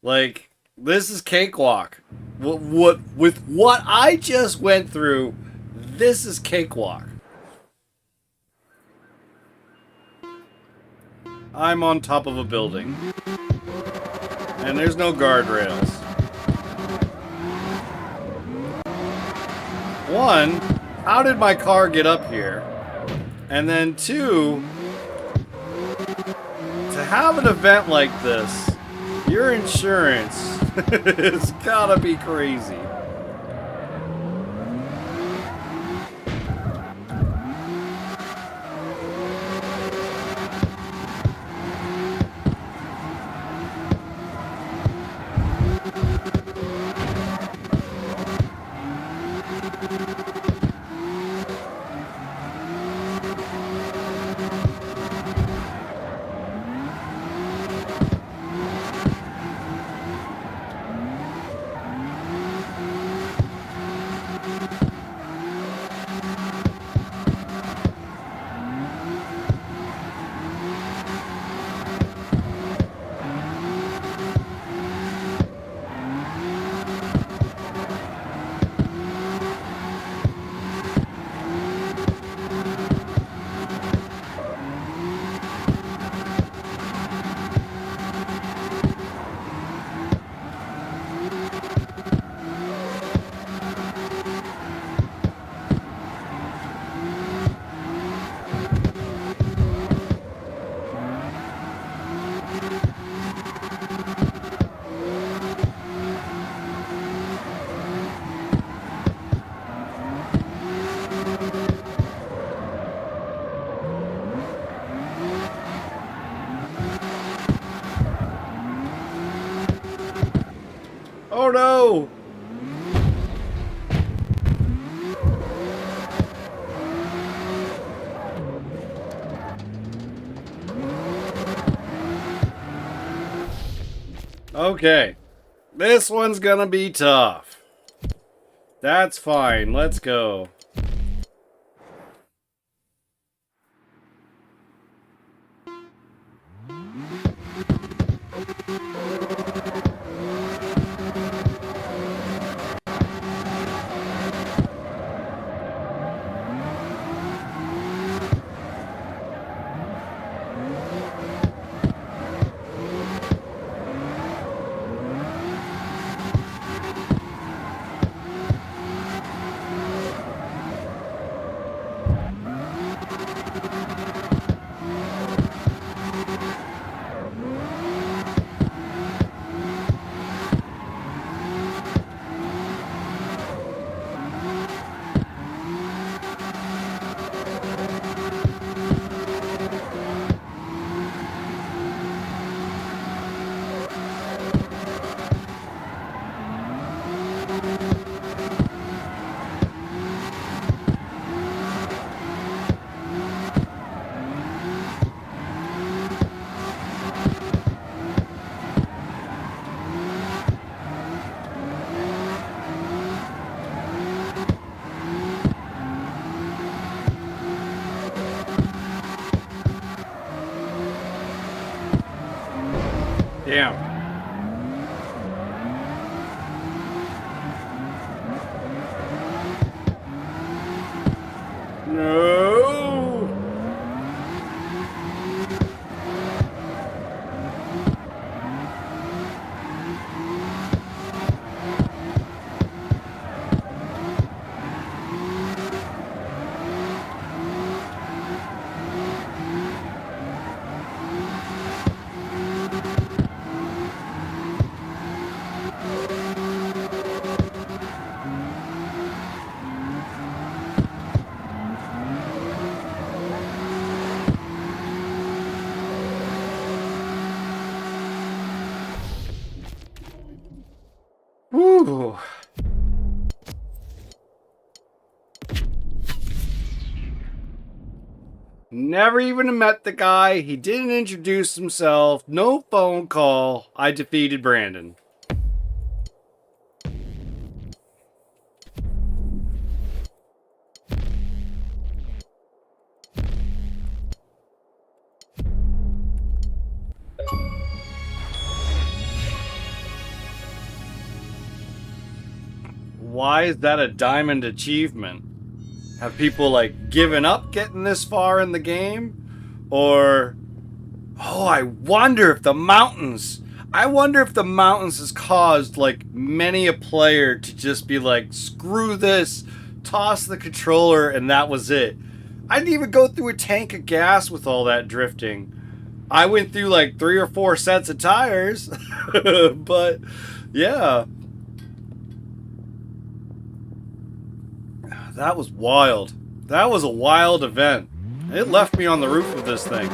Like, this is cakewalk. With what I just went through, this is cakewalk. I'm on top of a building. And there's no guardrails. One, how did my car get up here? And then 2, to have an event like this, your insurance has gotta be crazy. Oh no! Okay. This one's gonna be tough. That's fine. Let's go. Damn. No. Whew. Never even met the guy. He didn't introduce himself. No phone call. I defeated Brandon. Why is that a diamond achievement? Have people like given up getting this far in the game? Or, oh, I wonder if the mountains has caused like many a player to just be like, screw this, toss the controller, and that was it. I didn't even go through a tank of gas with all that drifting. I went through like 3 or 4 sets of tires. But yeah. That was wild. That was a wild event. It left me on the roof of this thing.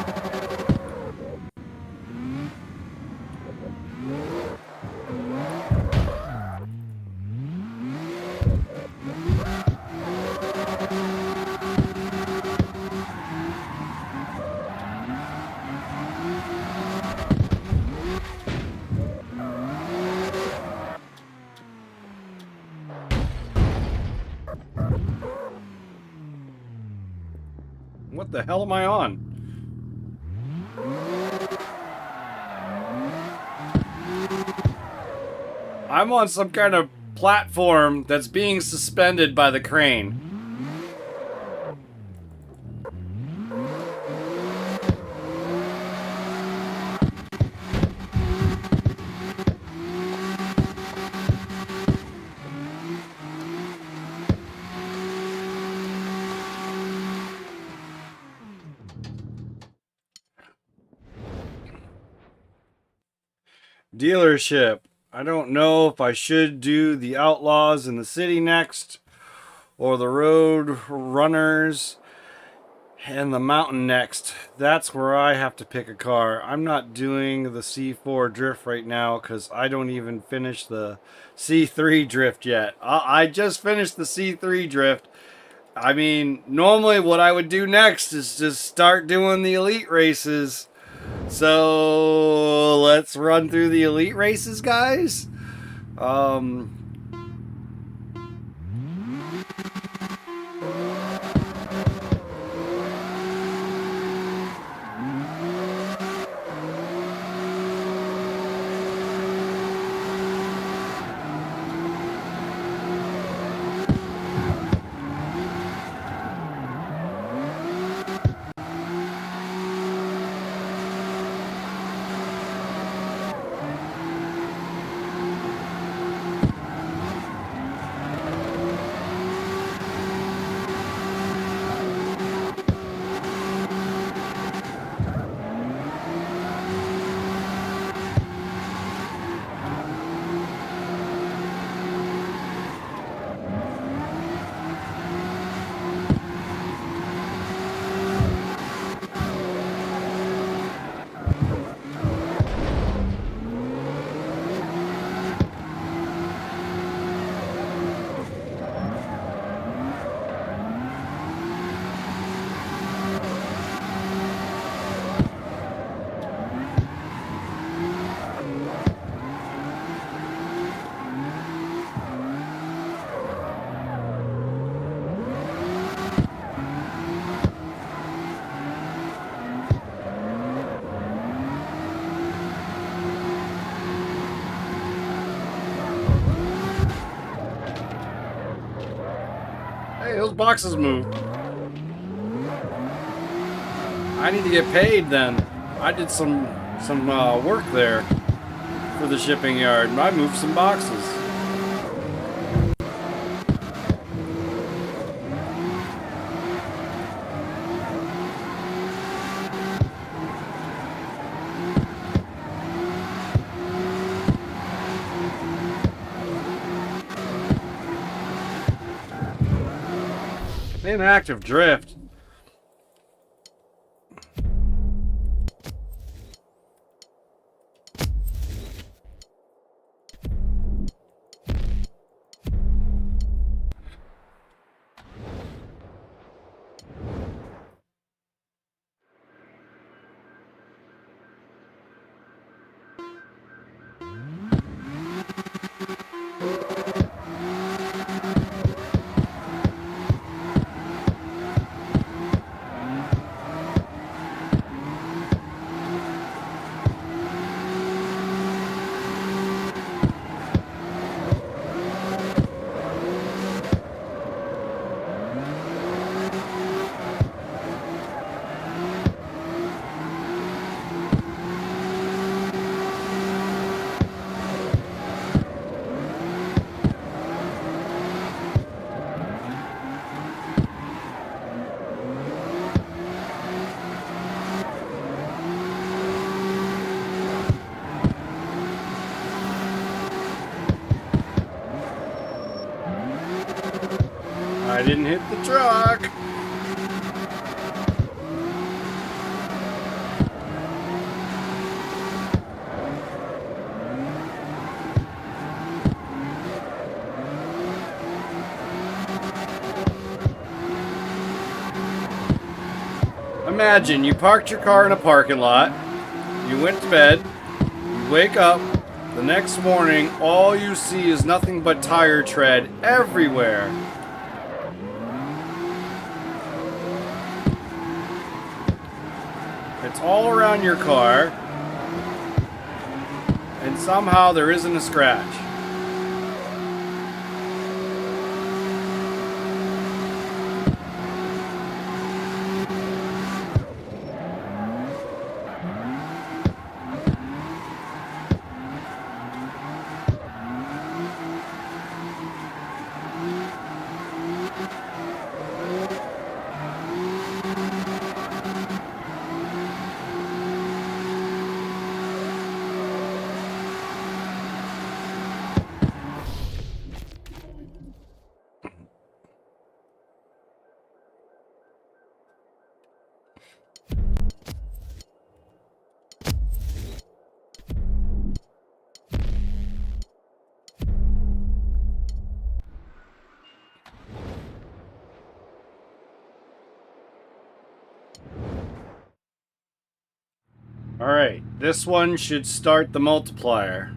What the hell am I on? I'm on some kind of platform that's being suspended by the crane. Dealership. I don't know if I should do the Outlaws in the City next or the Road Runners. And the mountain next. That's where I have to pick a car. I'm not doing the C4 drift right now because I don't even finish the C3 drift yet. I just finished the C3 drift. I mean, normally what I would do next is just start doing the elite races. So let's run through the elite races, guys. Hey, those boxes move. I need to get paid then. I did some work there for the shipping yard. I moved some boxes. Inactive drift. I didn't hit the truck. Imagine you parked your car in a parking lot, you went to bed, you wake up, the next morning all you see is nothing but tire tread everywhere. It's all around your car, and somehow there isn't a scratch. Alright, this one should start the multiplier.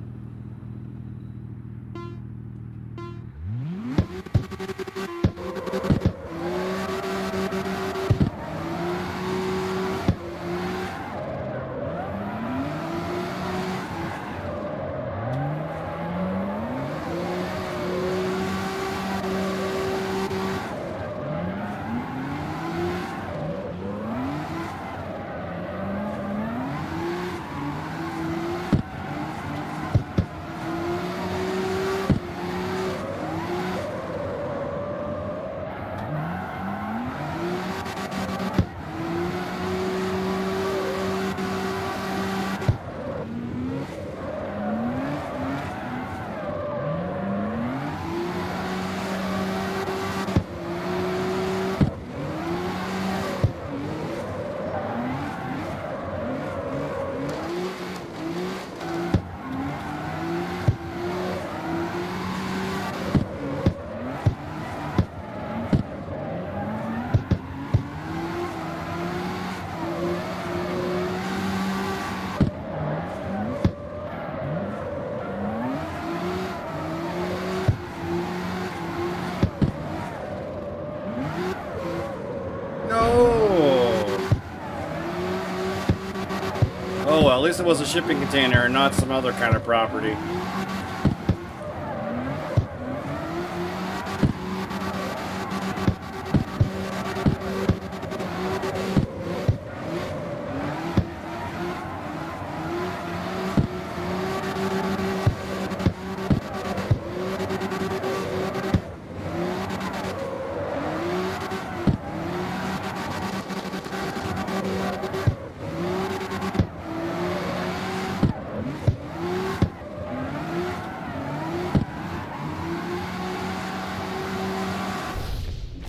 Oh well, at least it was a shipping container and not some other kind of property.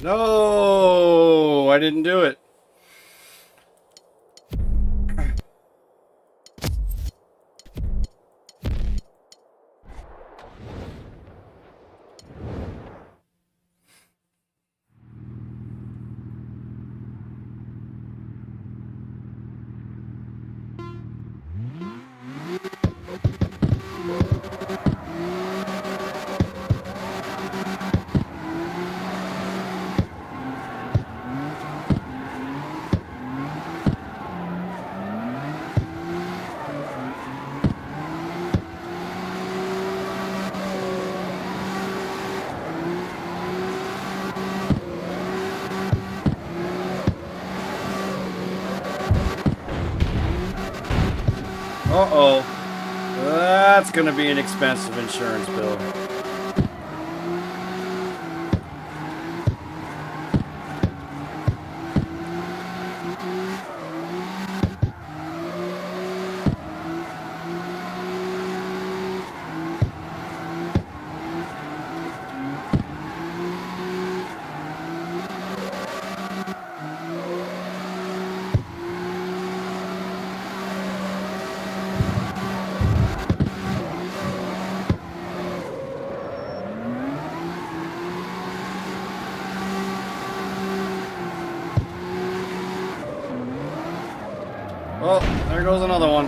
No, I didn't do it. Uh-oh. That's gonna be an expensive insurance bill. Oh, there goes another one.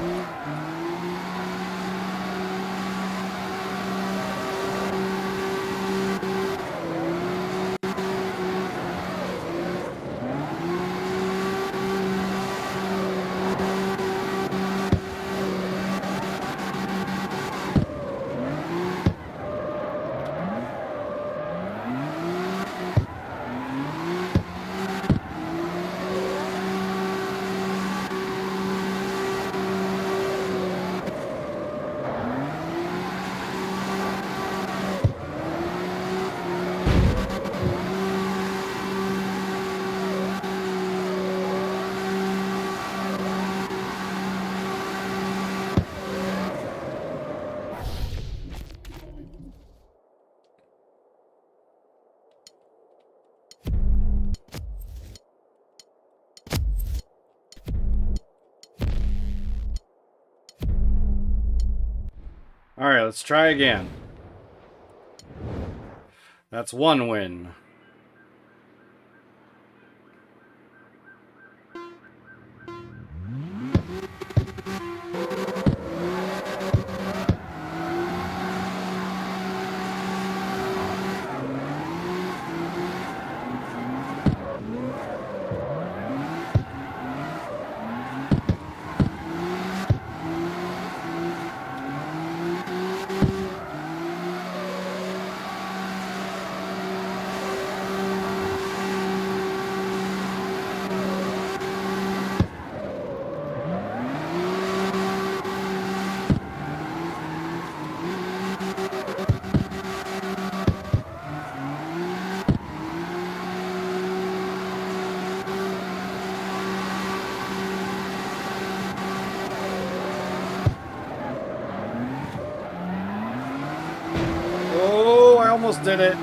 Alright, let's try again. That's one win. almost did it.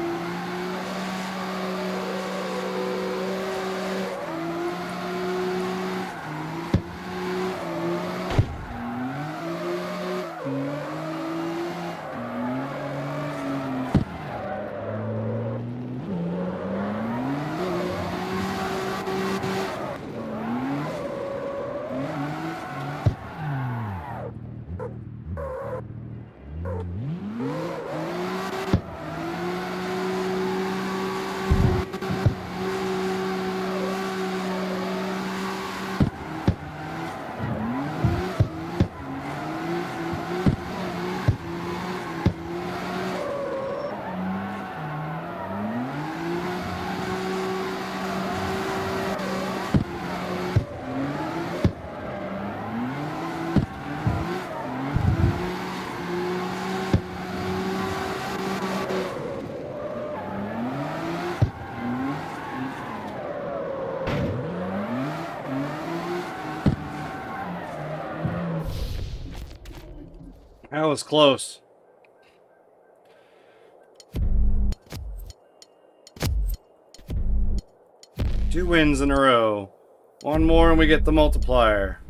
That was close. Two wins in a row. One more and we get the multiplier.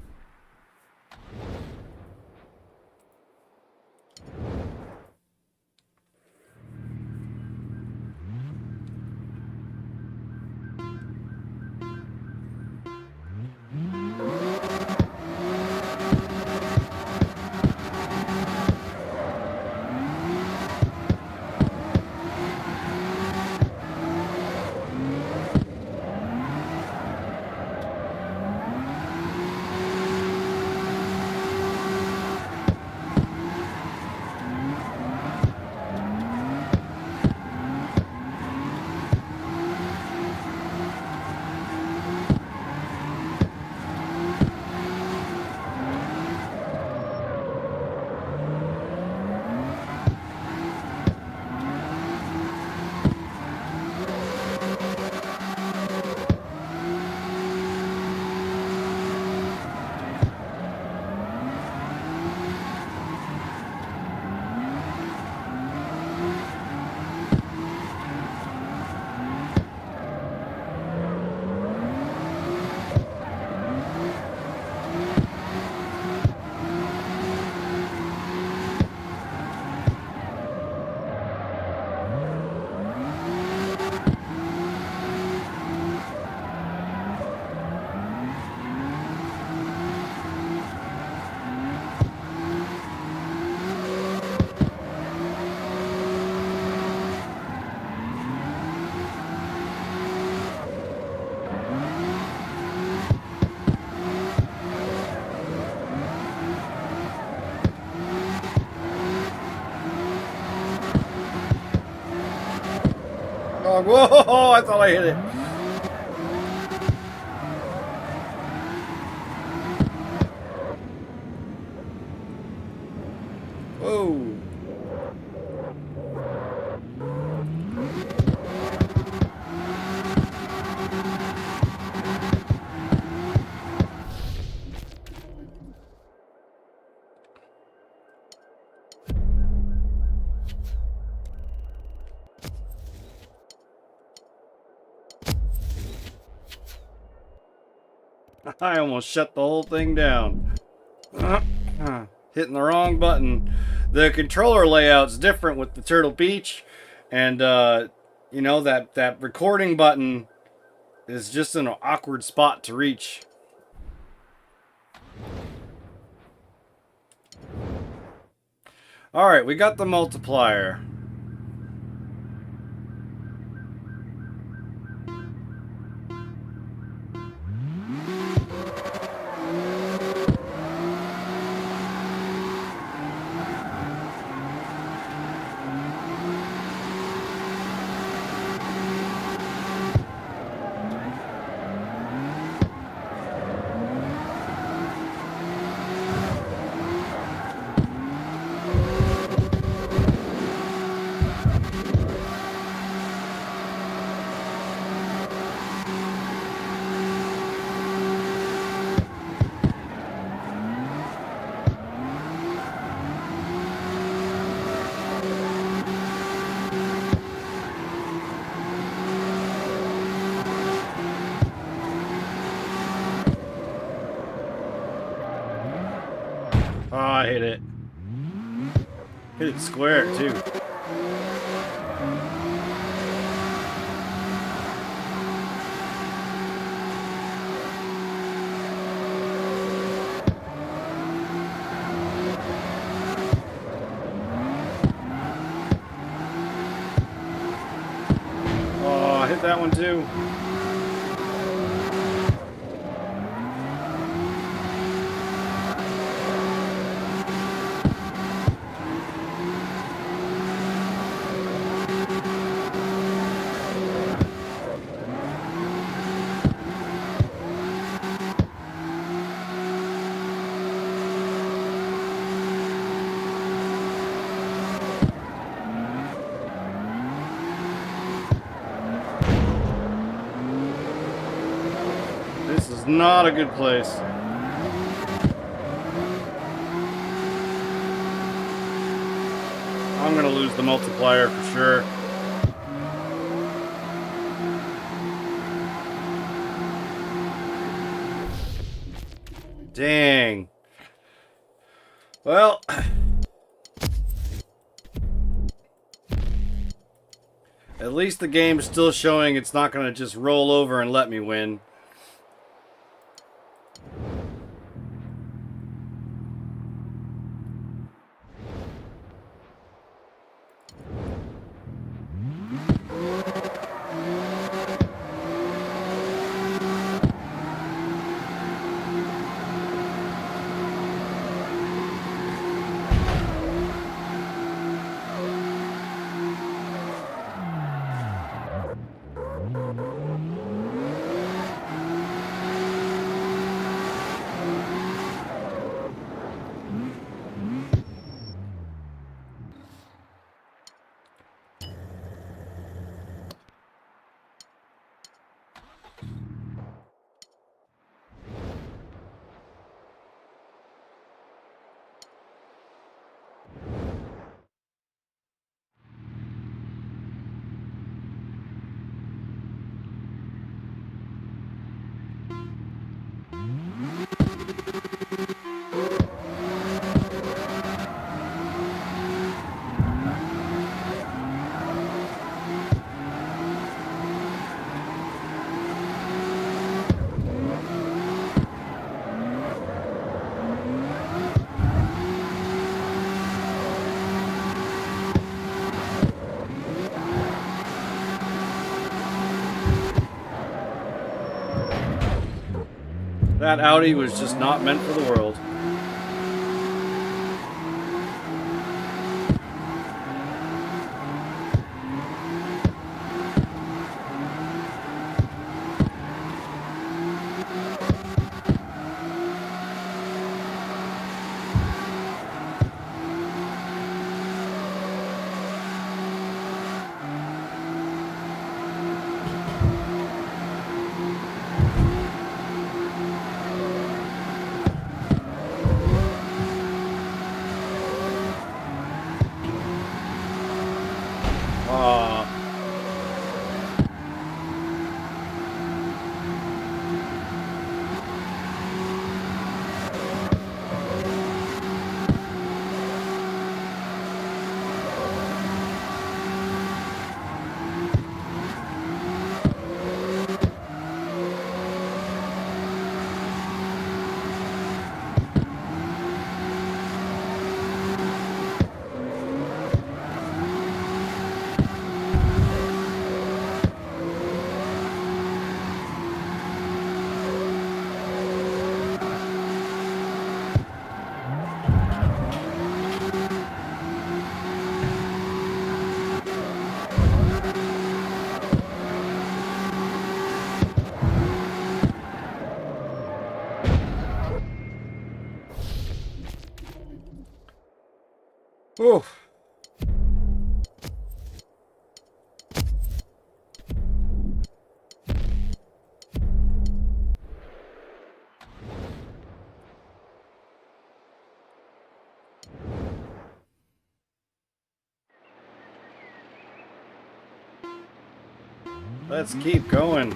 Oh, whoa, I thought I hit it. Whoa. I almost shut the whole thing down. Hitting the wrong button. The controller layout's different with the Turtle Beach, and you know, that recording button is just an awkward spot to reach. All right, we got the multiplier. Oh, I hit it. Hit it square, too. Oh, I hit that one, too. This is not a good place. I'm gonna lose the multiplier for sure. Dang. Well, at least the game's still showing it's not gonna just roll over and let me win. That Audi was just not meant for the world. Ooh. Let's keep going.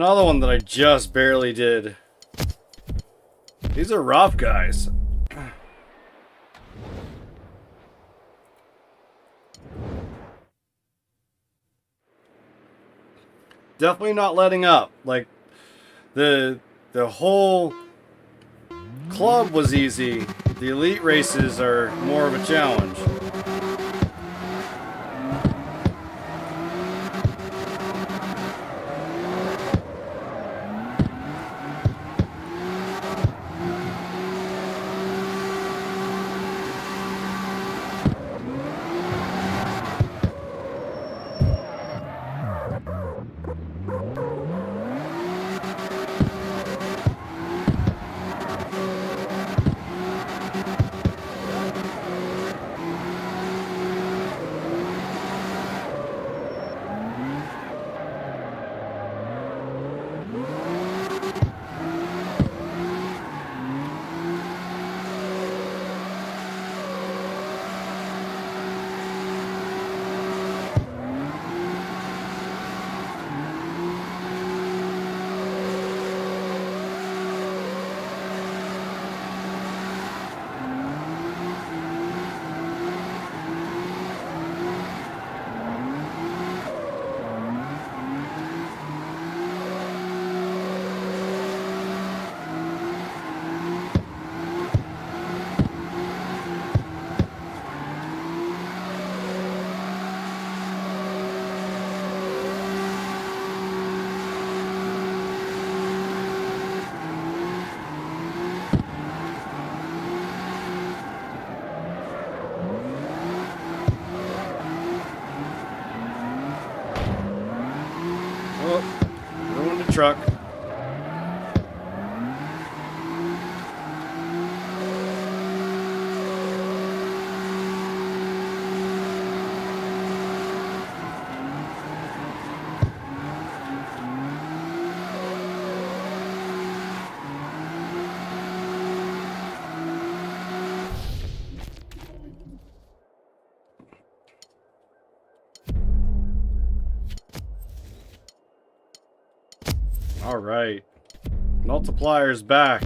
another one that I just barely did. These are rough, guys. Definitely not letting up. Like, the whole club was easy. The elite races are more of a challenge. Ruined the truck. All right. Multiplier's back.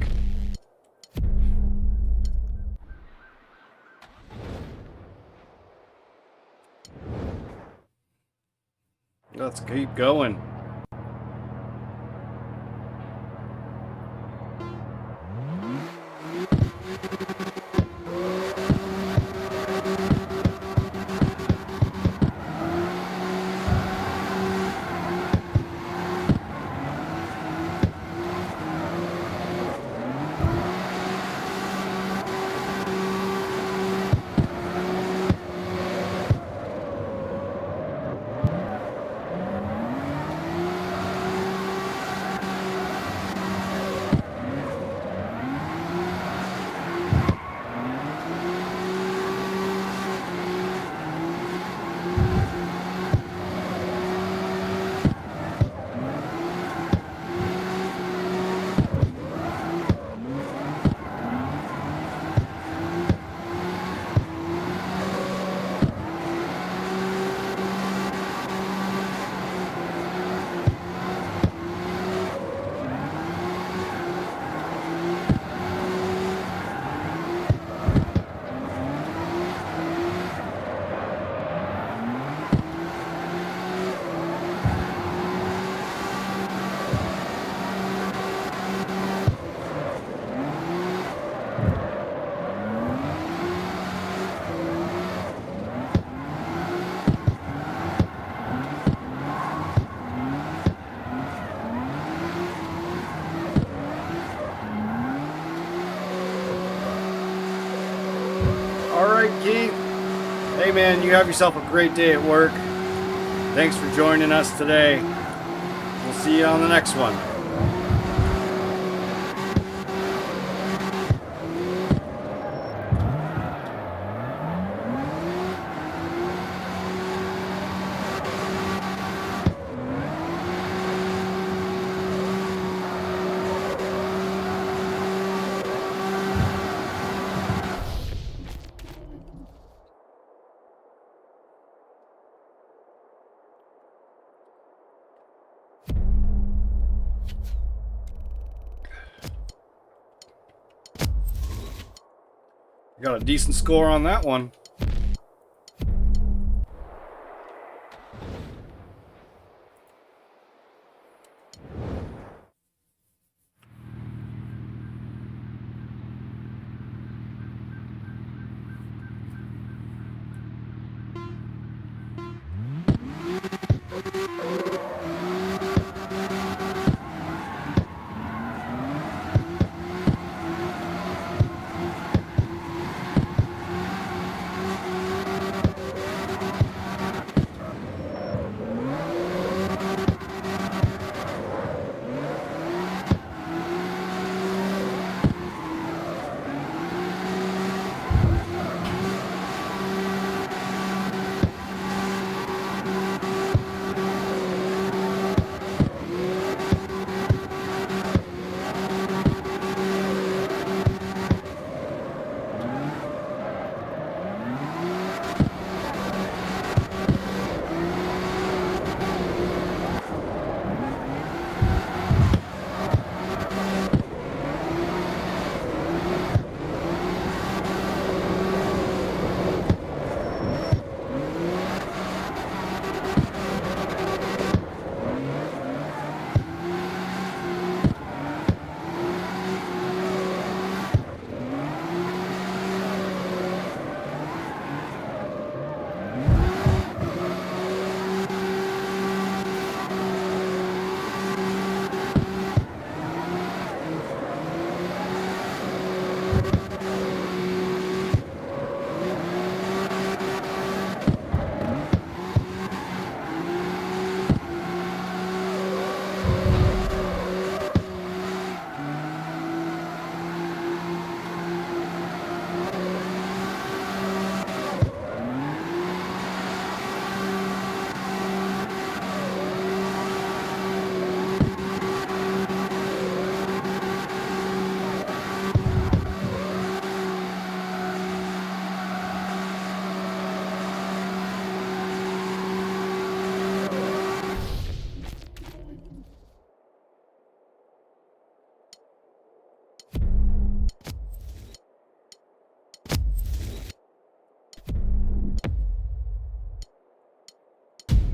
Let's keep going. All right, Keith. Hey, man, you have yourself a great day at work. Thanks for joining us today. We'll see you on the next one. Got a decent score on that one.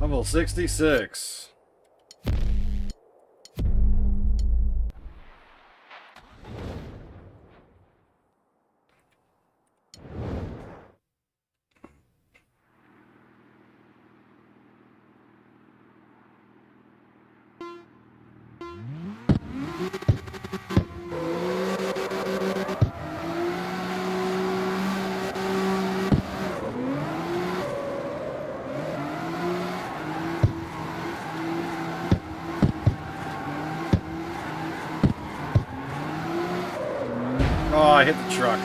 Level 66. Oh, I hit the truck.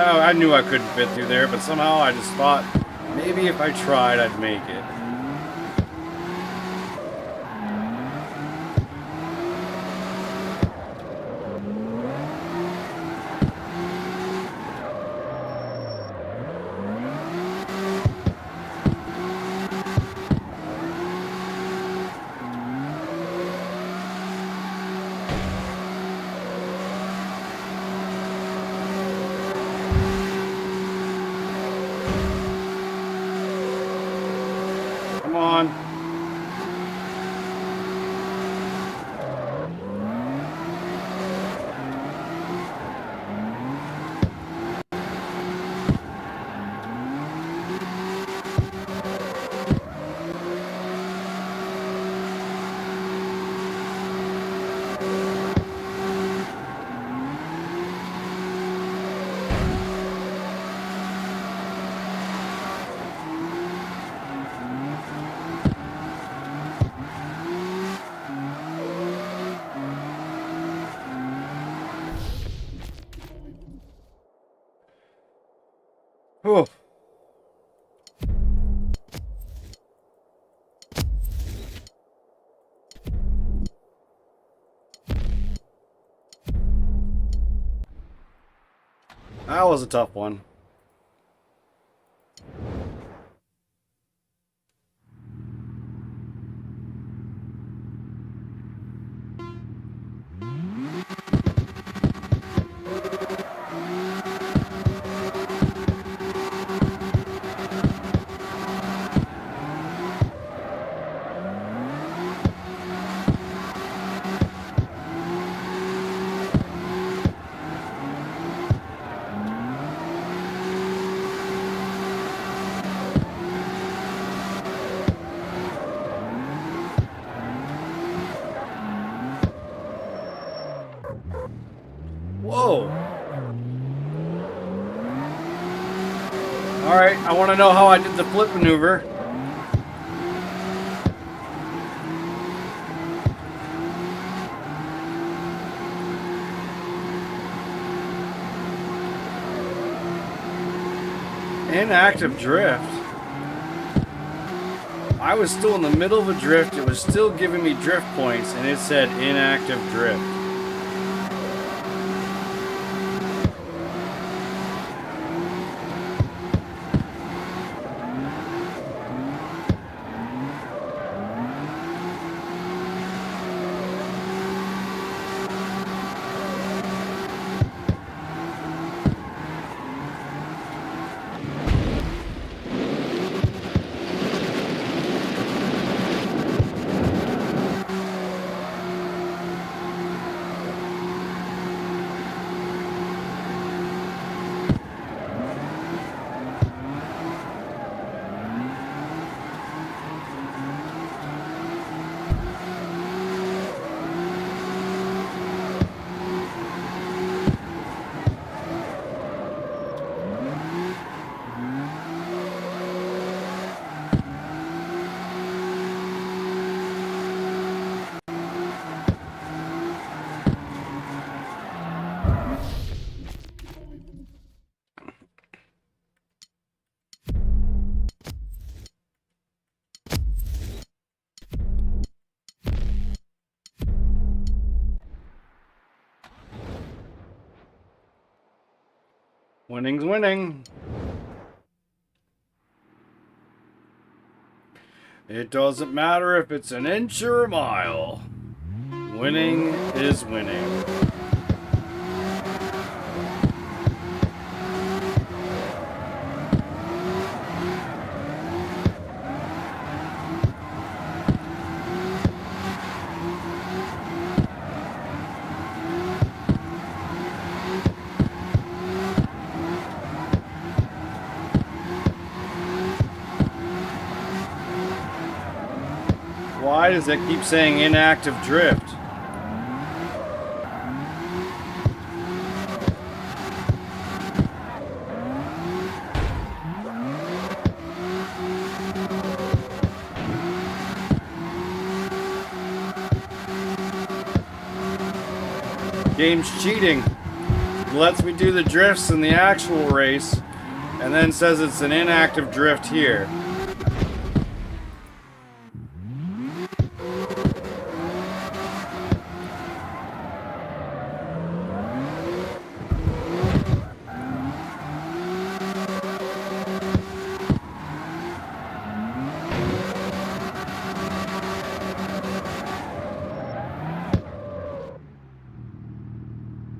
Oh, I knew I couldn't fit through there, but somehow I just thought maybe if I tried, I'd make it. Whew. That was a tough one. Whoa. All right, I want to know how I did the flip maneuver. Inactive drift. I was still in the middle of a drift. It was still giving me drift points, and it said inactive drift. Winning's winning. It doesn't matter if it's an inch or a mile. Winning is winning. Why does it keep saying inactive drift? Game's cheating. It lets me do the drifts in the actual race and then says it's an inactive drift here.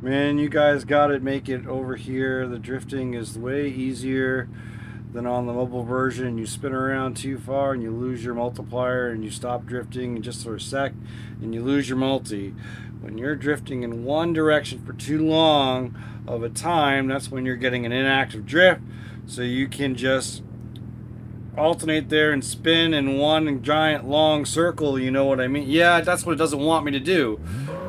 Man, you guys got it. Make it over here. The drifting is way easier than on the mobile version. You spin around too far and you lose your multiplier, and you stop drifting just for a sec and you lose your multi. When you're drifting in one direction for too long of a time, that's when you're getting an inactive drift. So you can just alternate there and spin in one giant long circle. You know what I mean? Yeah, that's what it doesn't want me to do,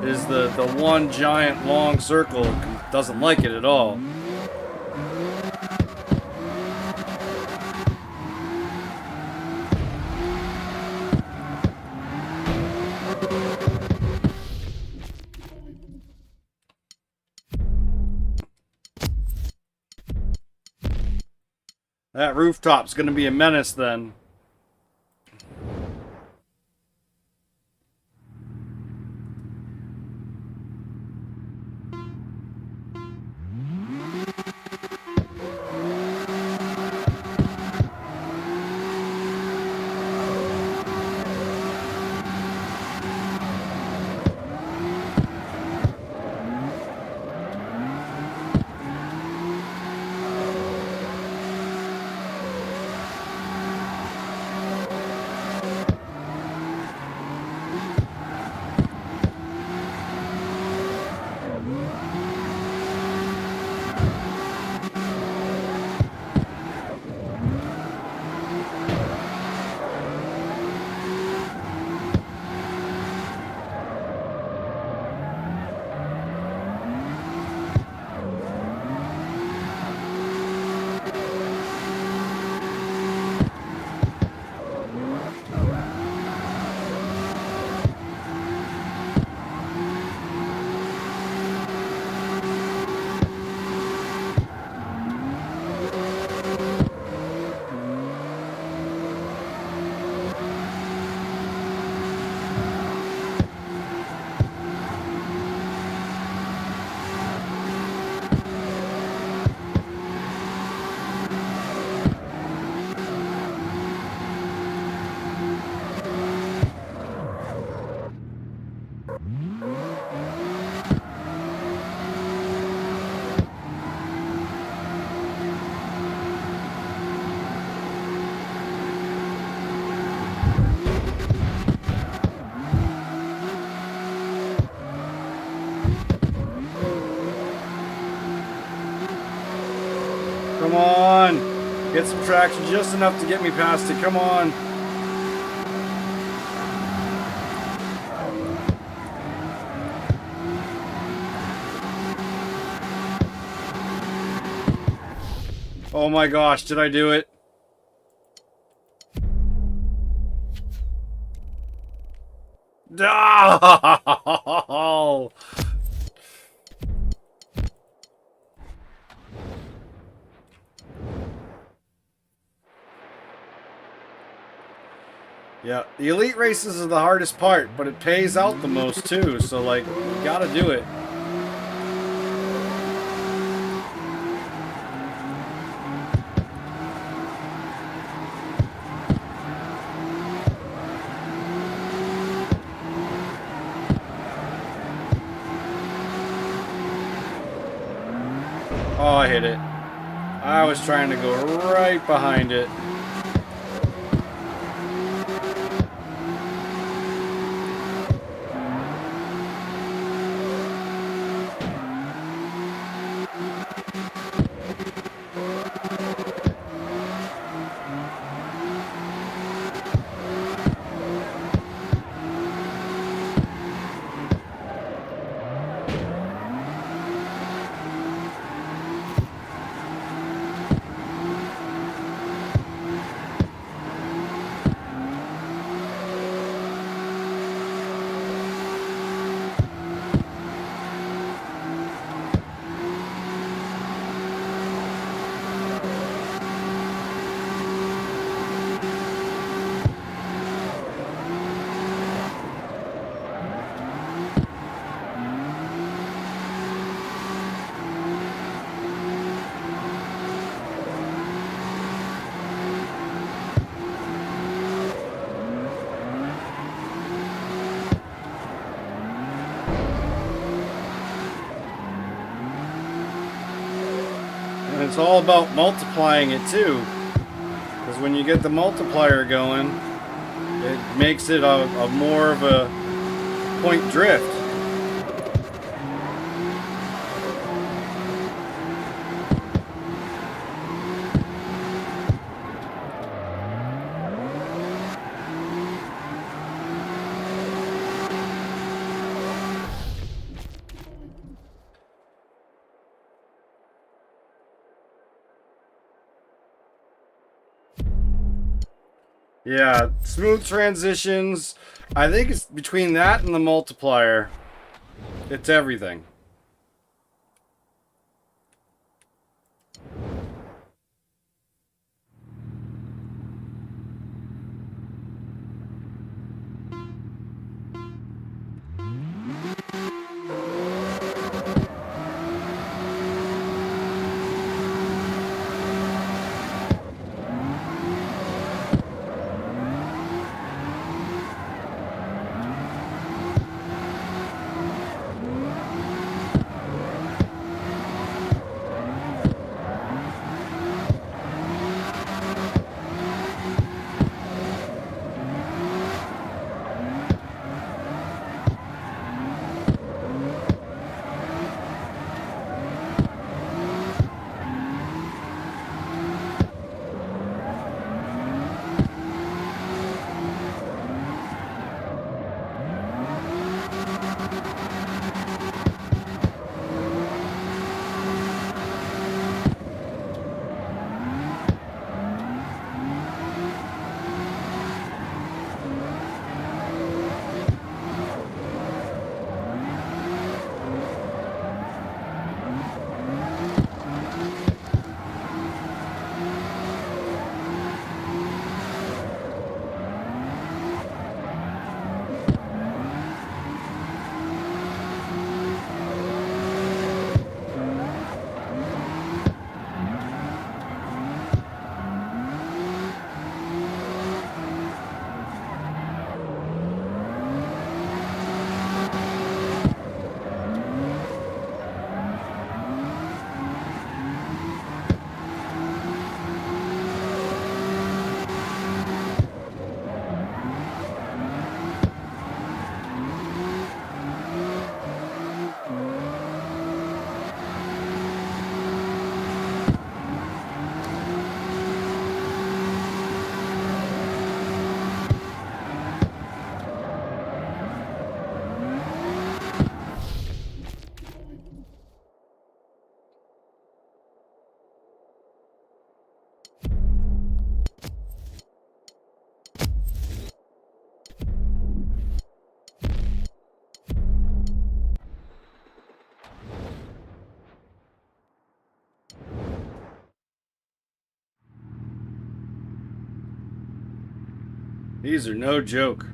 is the one giant long circle. Doesn't like it at all. That rooftop's going to be a menace then. Come on. Get some traction just enough to get me past it. Come on. Oh my gosh, did I do it? Oh! Yeah, the elite races is the hardest part, but it pays out the most too, so like, you gotta do it. Oh, I hit it. I was trying to go right behind it. And it's all about multiplying it too. Because when you get the multiplier going, it makes it a more of a point drift. Yeah, smooth transitions. I think it's between that and the multiplier. It's everything. These are no joke.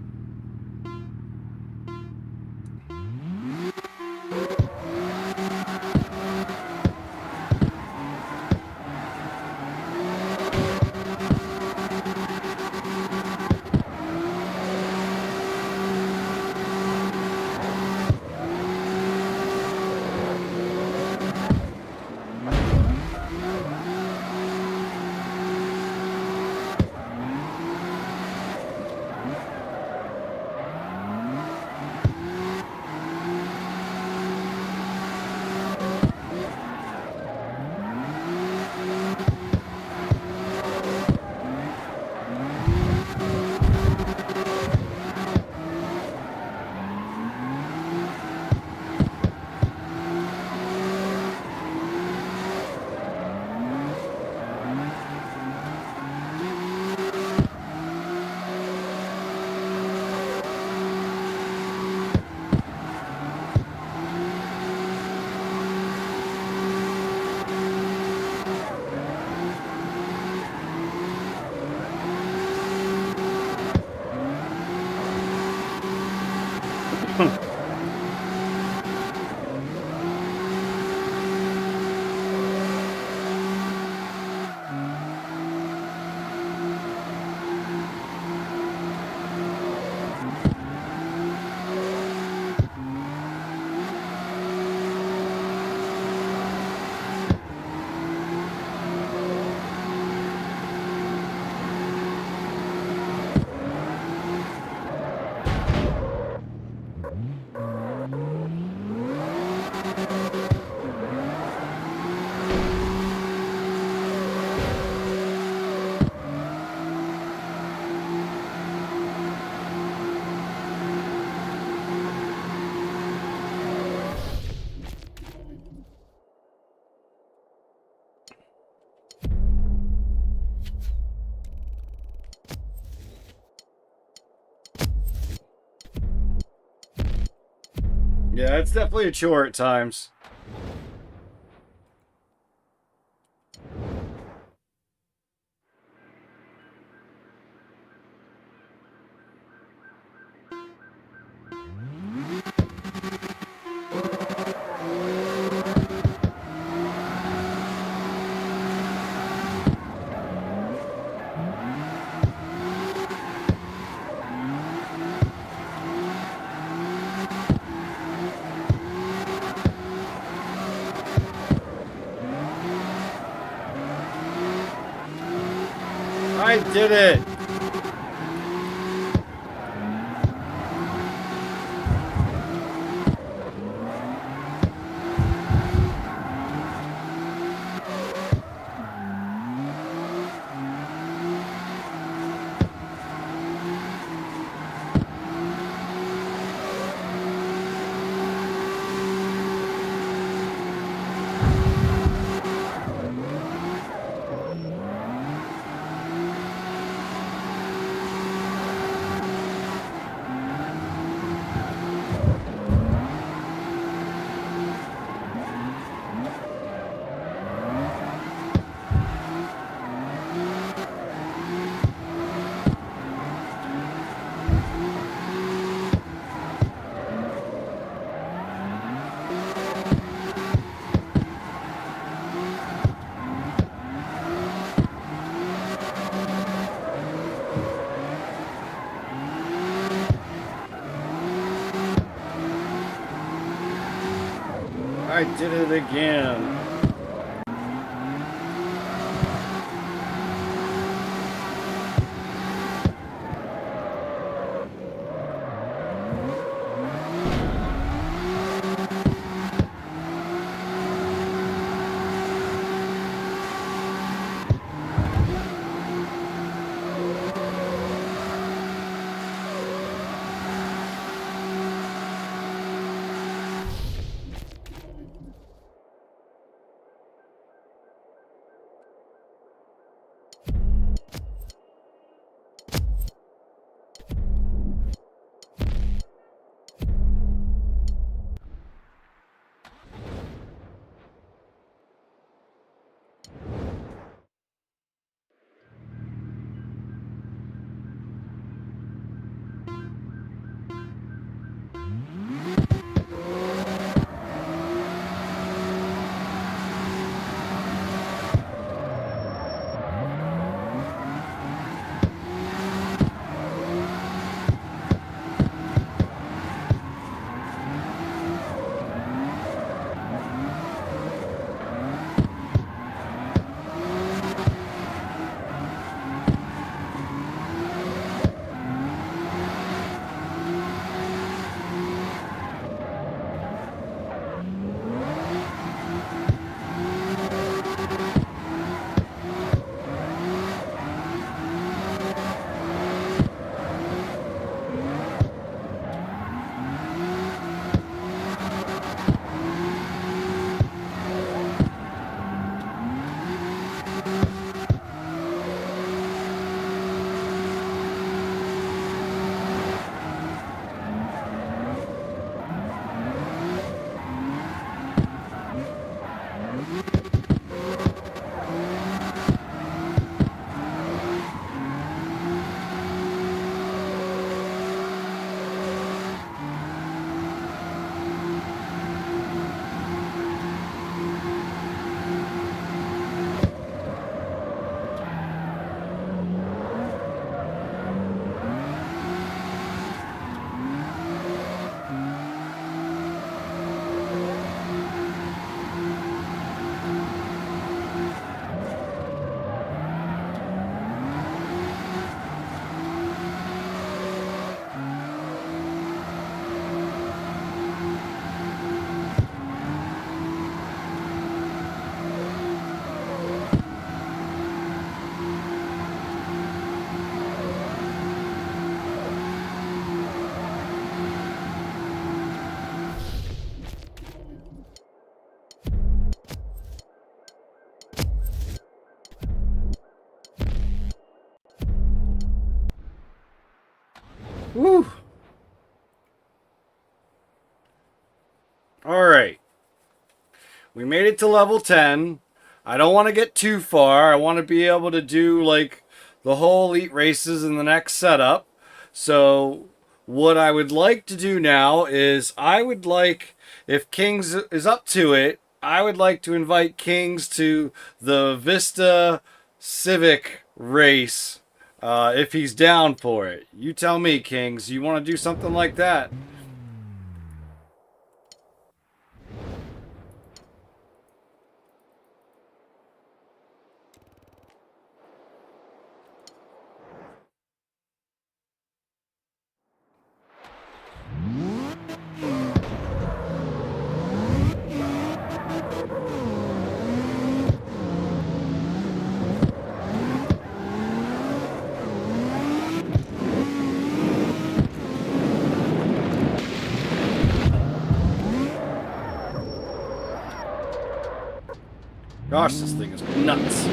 Yeah, it's definitely a chore at times. I did it! I did it again. Woo. Alright. We made it to level 10. I don't want to get too far. I want to be able to do like the whole elite races in the next setup. So what I would like to do now is I would like, if Kings is up to it, I would like to invite Kings to the Vista Civic race if he's down for it. You tell me, Kings. You want to do something like that? Gosh, this thing is nuts.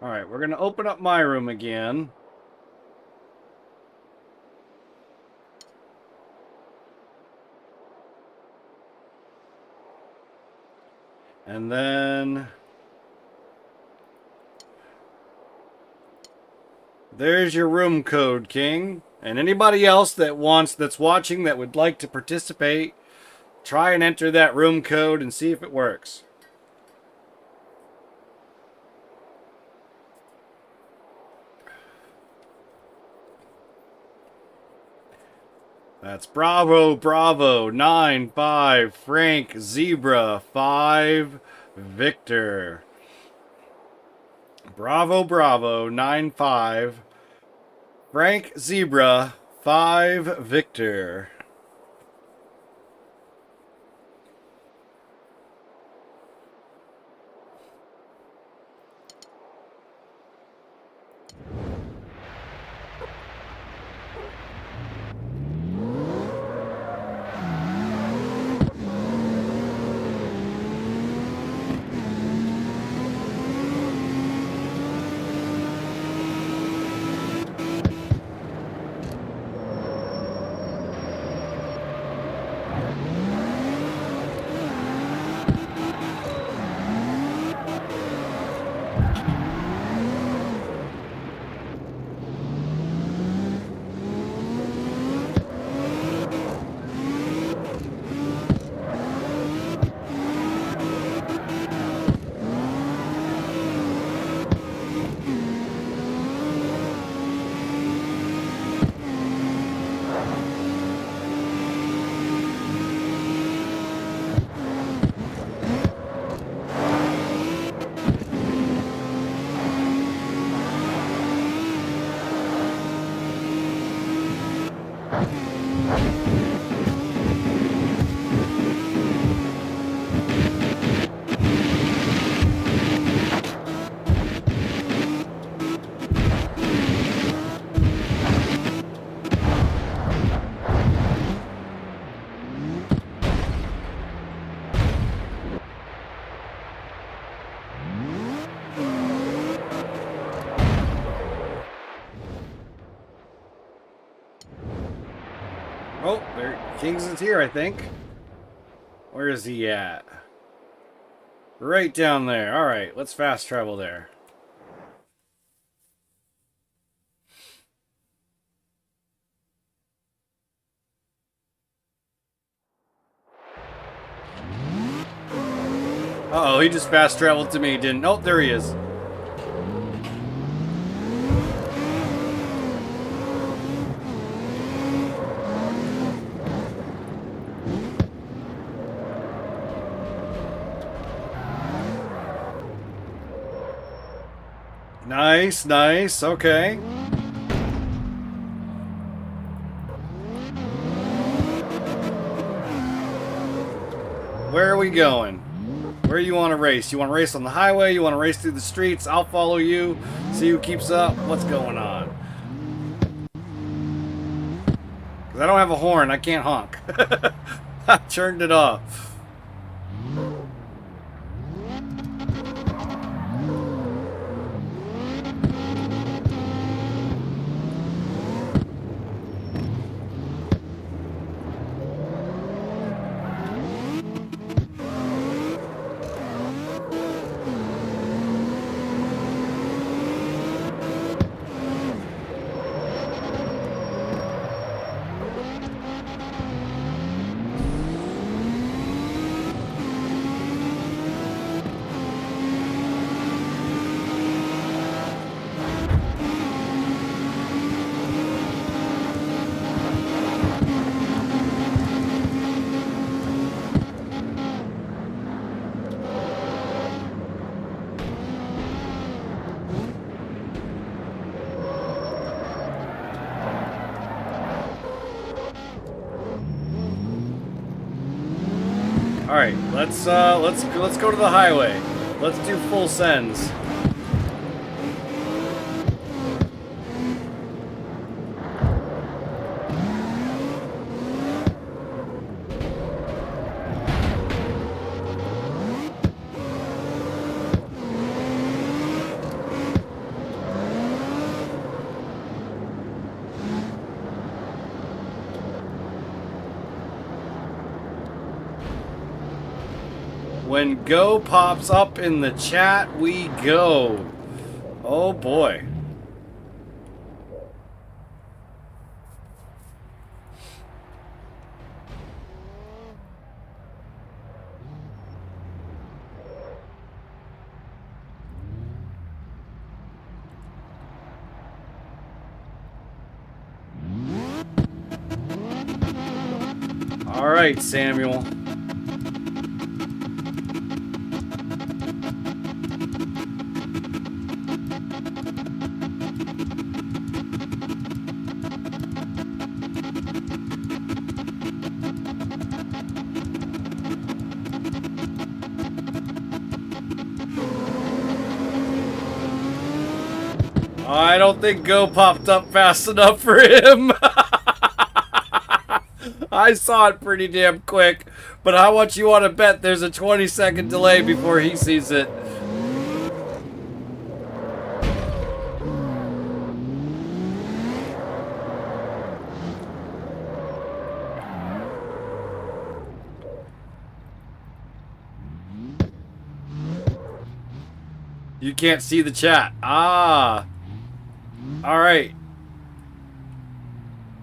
Alright, we're going to open up my room again. And then there's your room code, King. And anybody else that's watching that would like to participate, try and enter that room code and see if it works. That's Bravo, Bravo, 9-5, Frank, Zebra, 5, Victor. Bravo, Bravo, 9-5, Frank, Zebra, 5, Victor. Oh, there, Kings is here, I think. Where is he at? Right down there. All right, let's fast travel there. Uh-oh, he just fast traveled to me, didn't... Oh, there he is. Nice, nice, okay. Where are we going? Where you want to race? You want to race on the highway? You want to race through the streets? I'll follow you. See who keeps up. What's going on? Because I don't have a horn. I can't honk. I turned it off. All right, let's go to the highway. Let's do full sends. When go pops up in the chat, we go. Oh boy. All right, Samuel. I don't think Go popped up fast enough for him. I saw it pretty damn quick, but how much you want to bet there's a 20-second delay before he sees it? You can't see the chat. Ah. All right.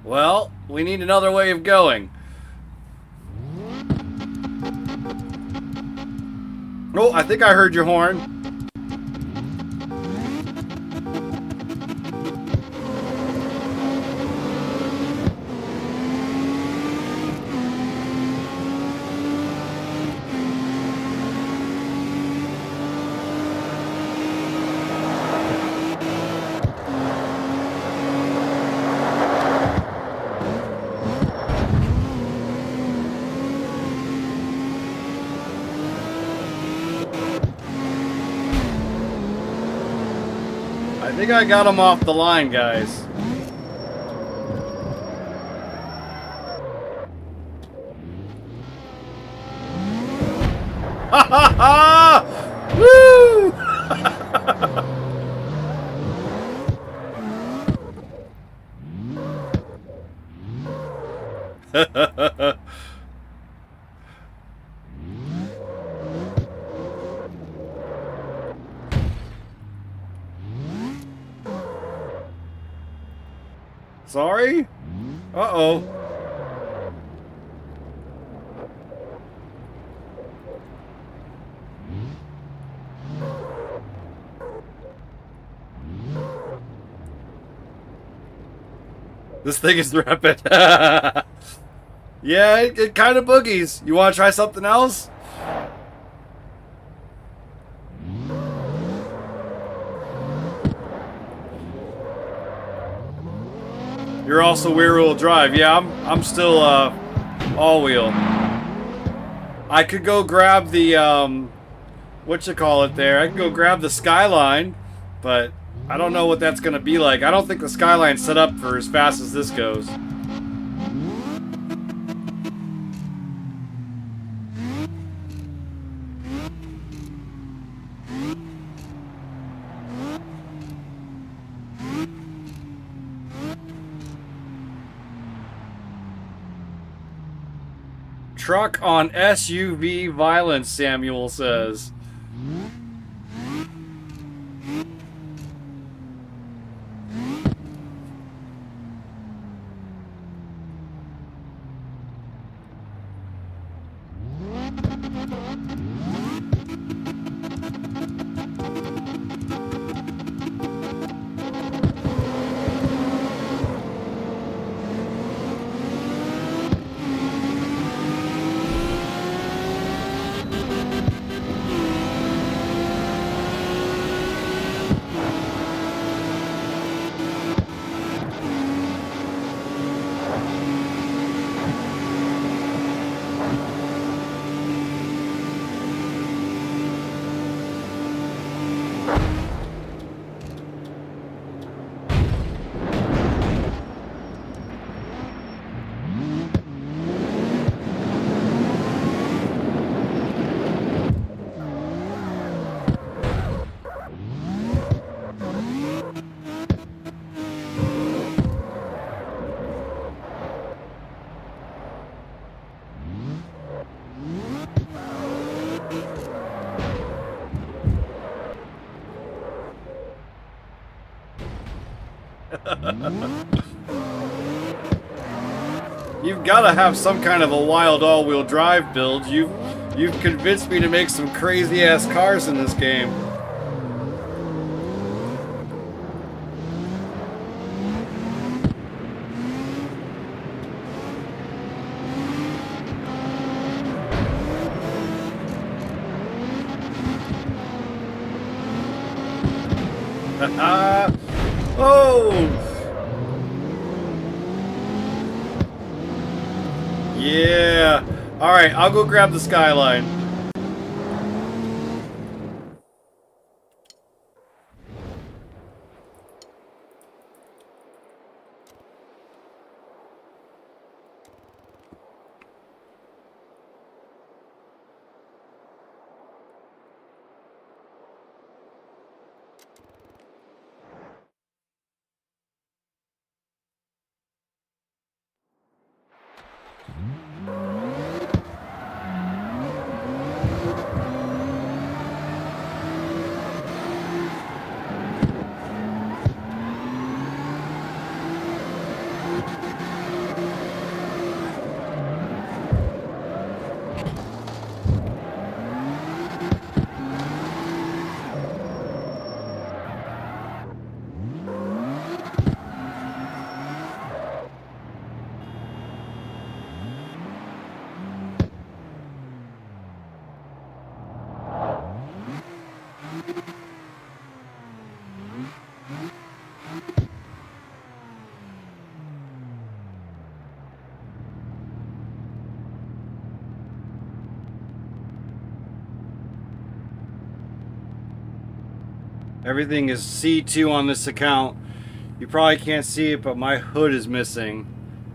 Well, we need another way of going. Oh, I think I heard your horn. I think I got him off the line, guys. Ha ha ha! Woo! Sorry? Uh-oh. This thing is rapid. Yeah, it kind of boogies. You want to try something else? You're also rear-wheel drive. Yeah, I'm still all-wheel. I could go grab the what you call it there. I can go grab the Skyline, but I don't know what that's gonna be like. I don't think the Skyline's set up for as fast as this goes. Truck on SUV violence, Samuel says. You've got to have some kind of a wild all-wheel drive build. You've convinced me to make some crazy-ass cars in this game. Oh! Yeah. All right, I'll go grab the Skyline. Everything is C2 on this account. You probably can't see it, but my hood is missing.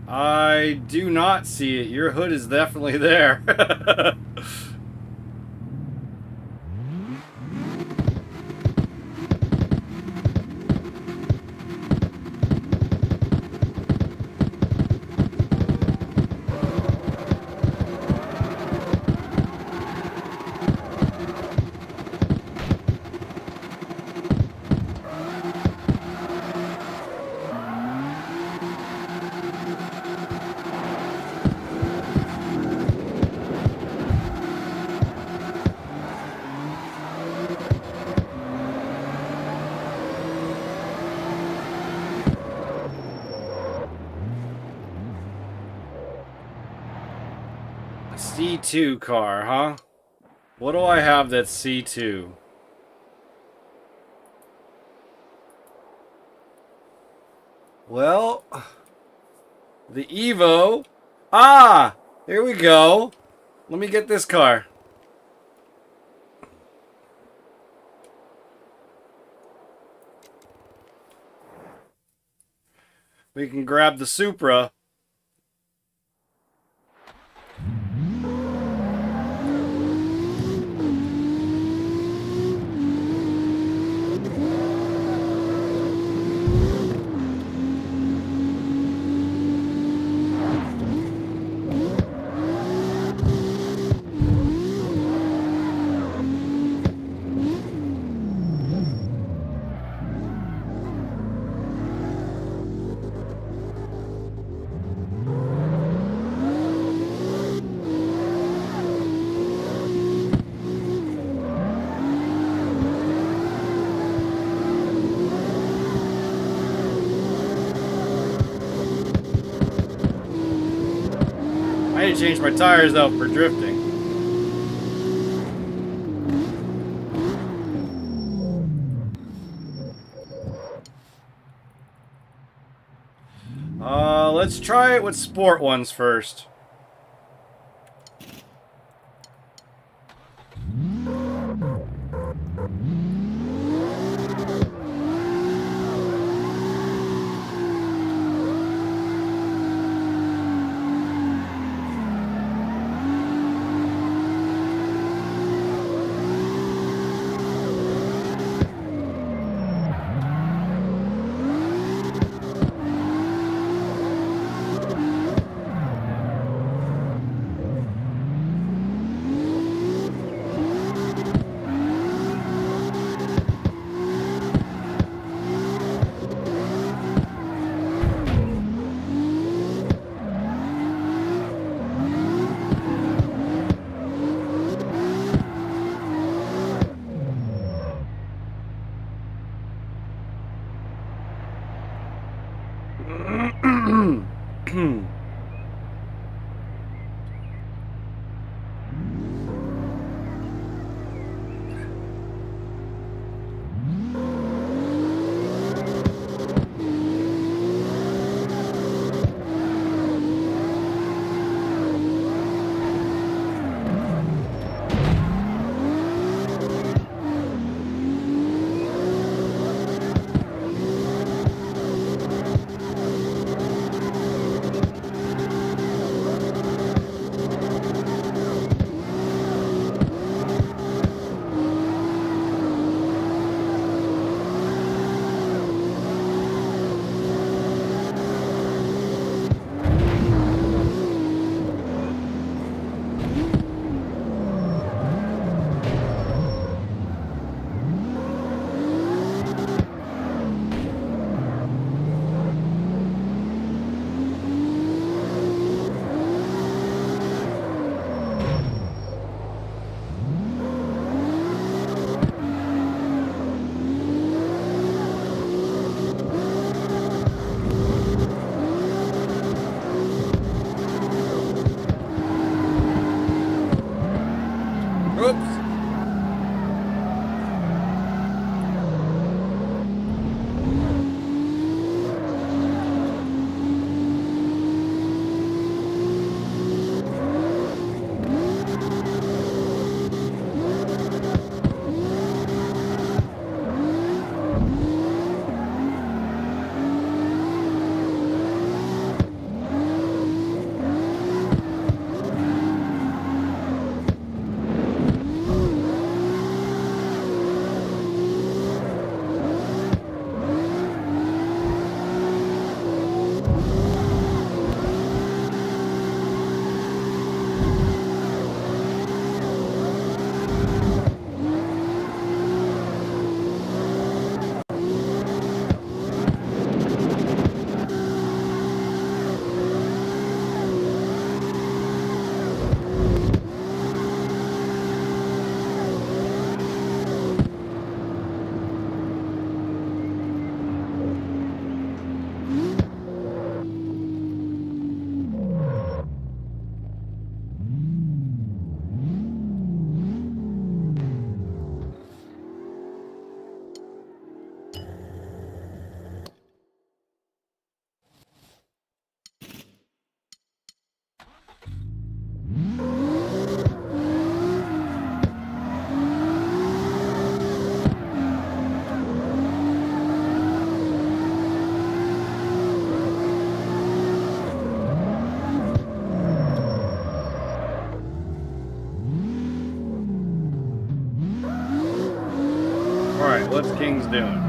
I do not see it. Your hood is definitely there. C2 car, huh? What do I have that's C2? Well, the Evo. Ah! Here we go. Let me get this car. We can grab the Supra. I need to change my tires though for drifting. Let's try it with sport ones first. King's doing.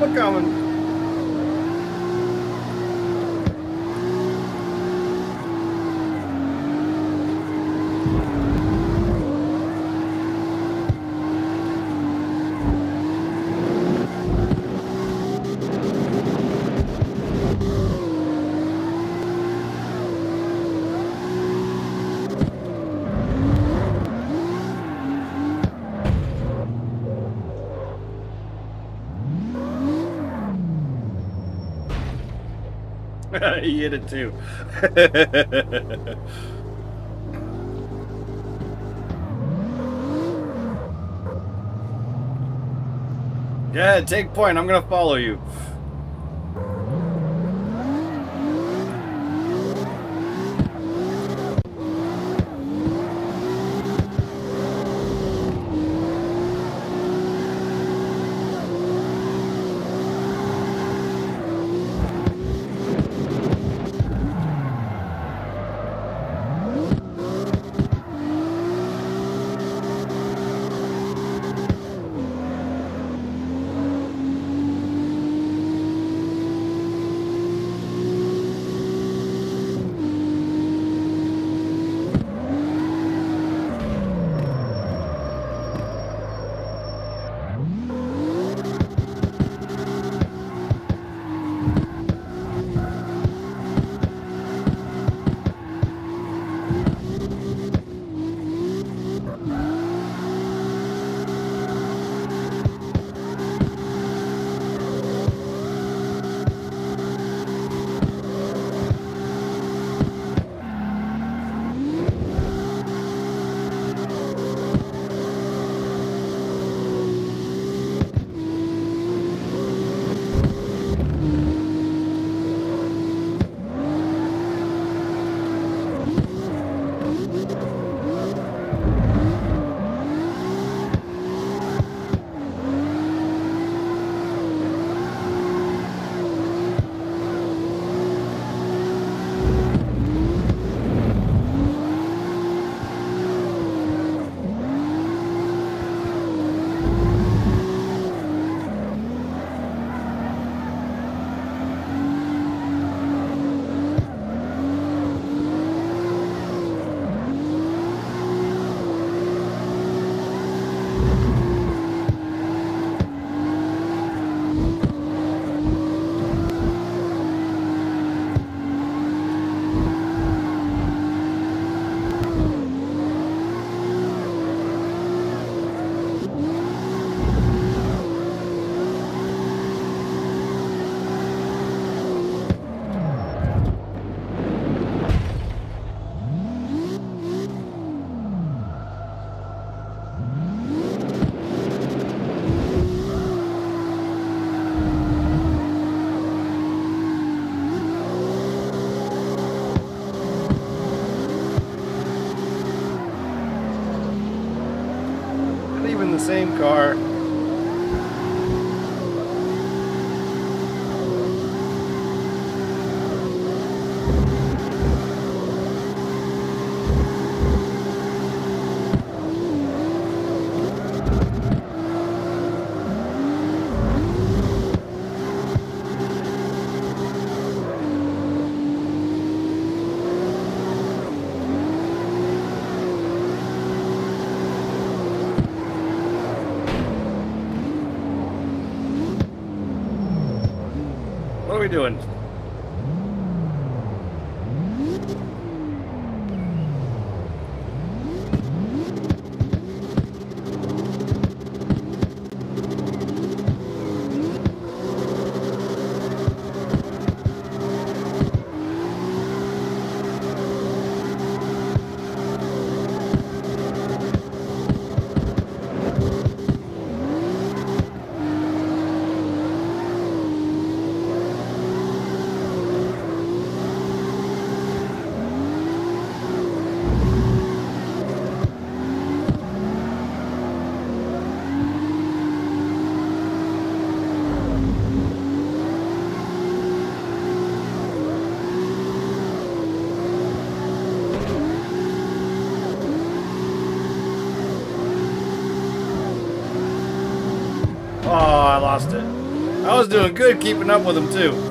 I'm coming. He hit it too. Yeah, take point. I'm gonna follow you. car. What are we doing? Oh, I lost it. I was doing good keeping up with him too.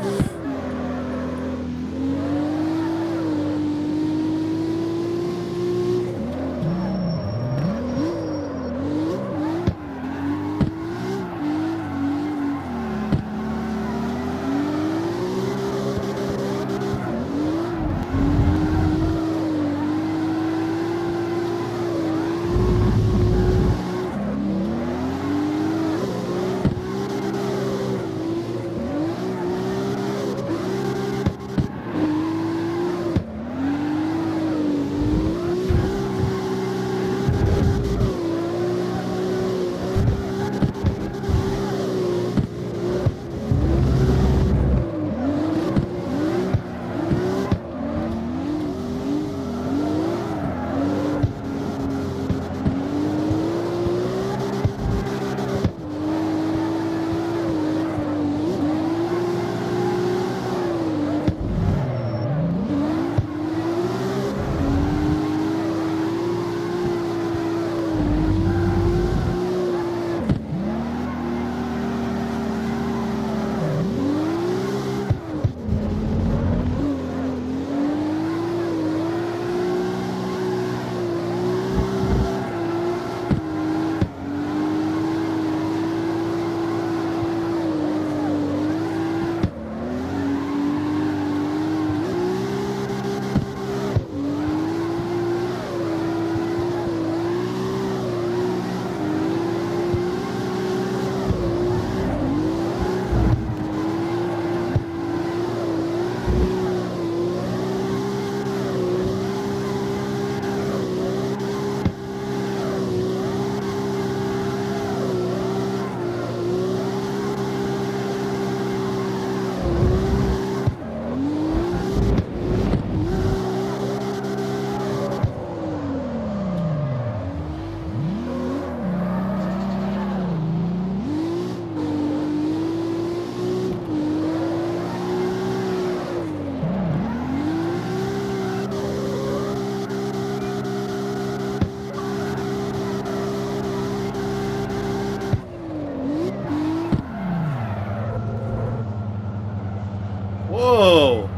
Whoa!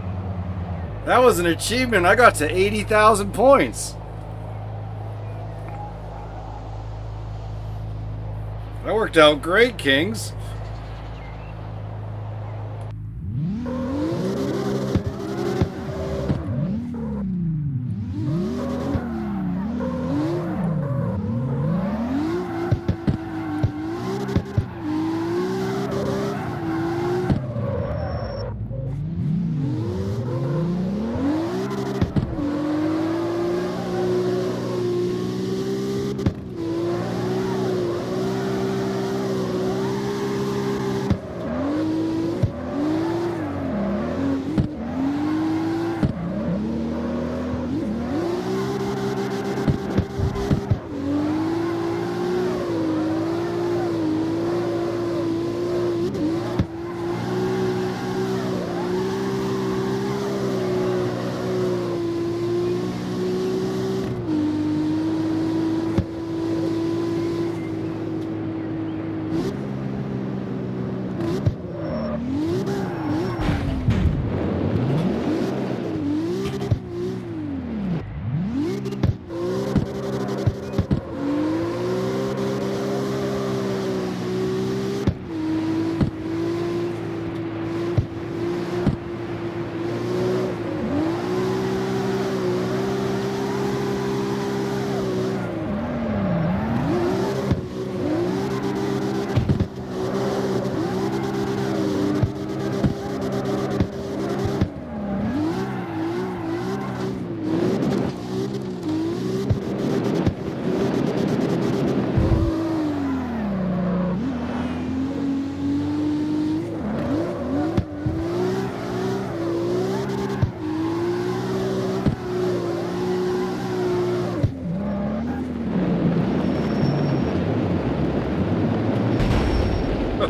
That was an achievement. I got to 80,000 points. That worked out great, Kings.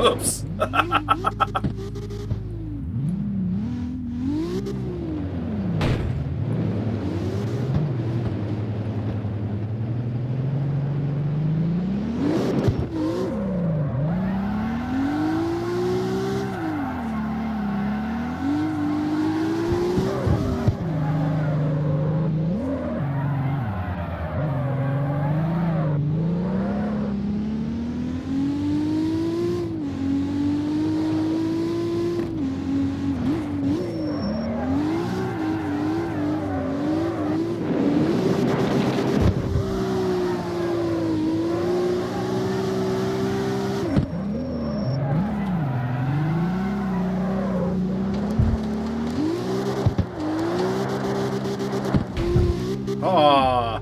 Oops. Aw.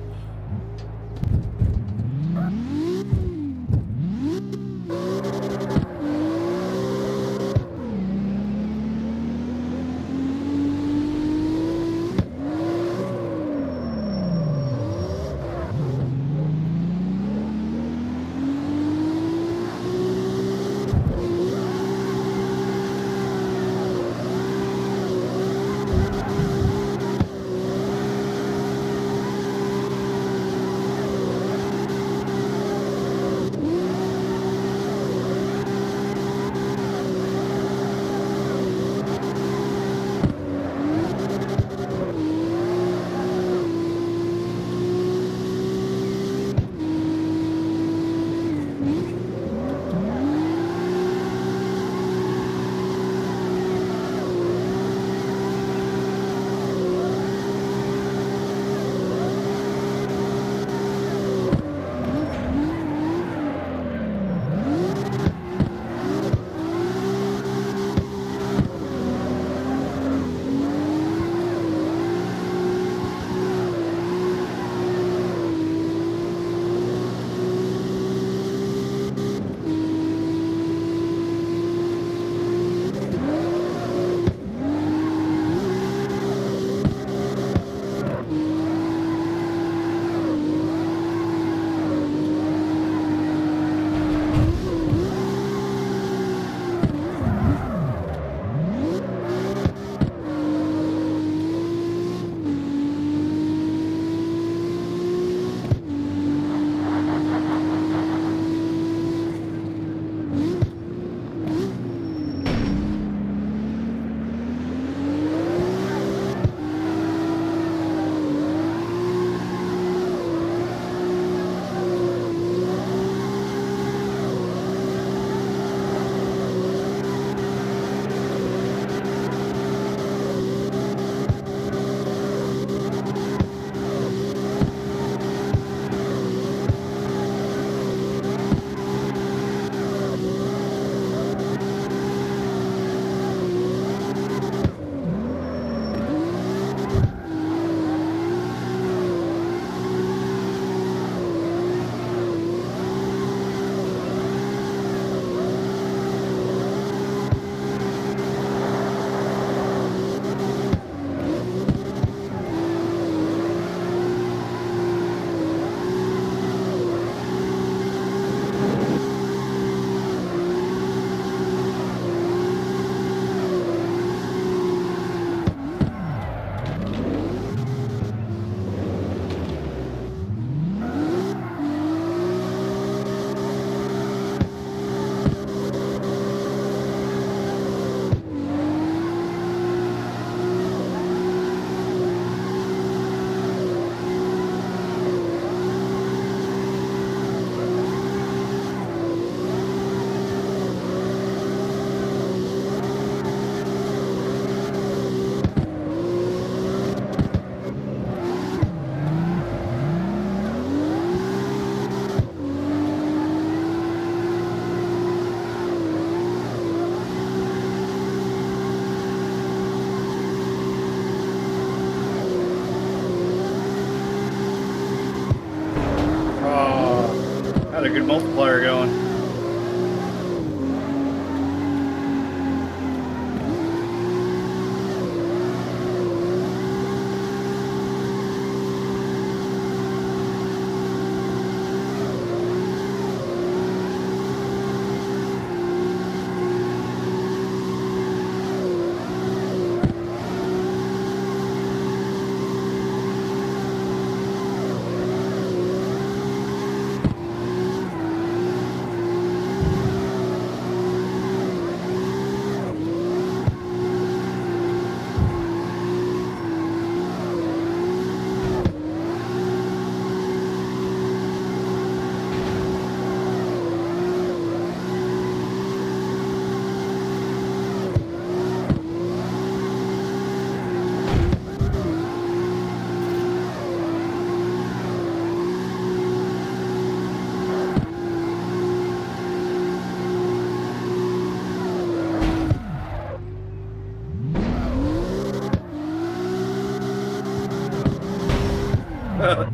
Had a good multiplier going.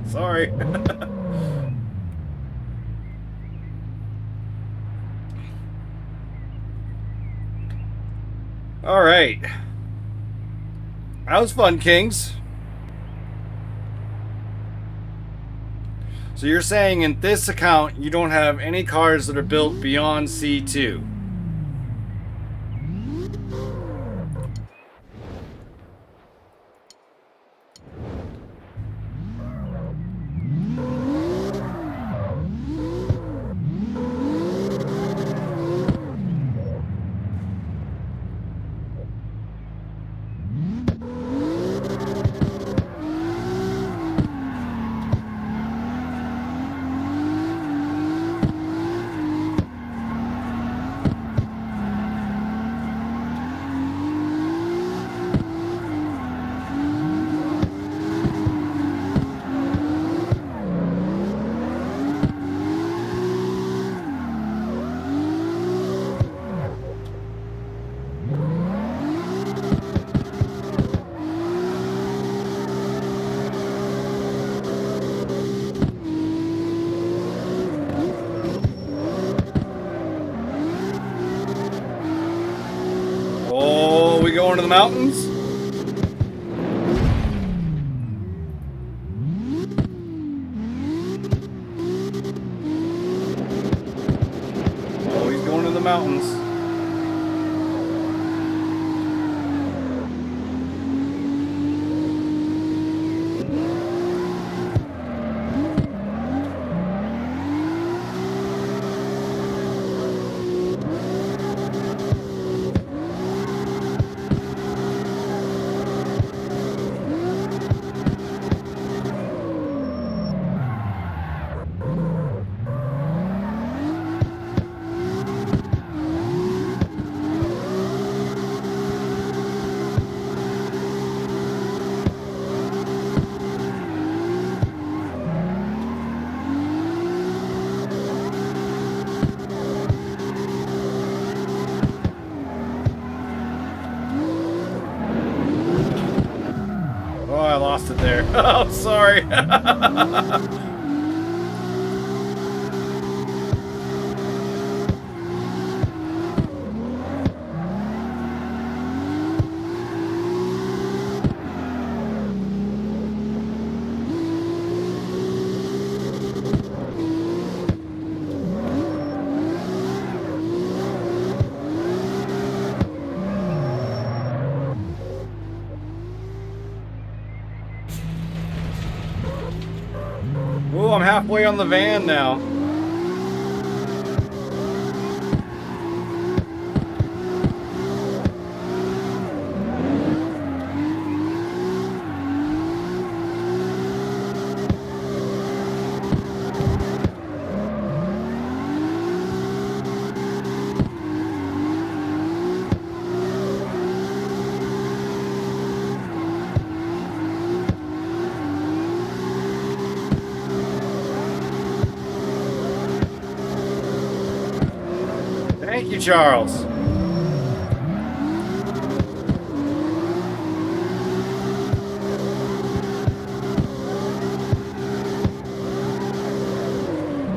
Sorry. All right. That was fun, Kings. So you're saying in this account you don't have any cars that are built beyond C2? Oh, we going to the mountains? Oh, he's going to the mountains. Oh, I lost it there. Oh, sorry. Ooh, I'm halfway on the van now. Thank you, Charles.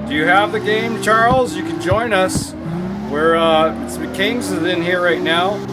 Do you have the game, Charles? You can join us. We're Kings is in here right now.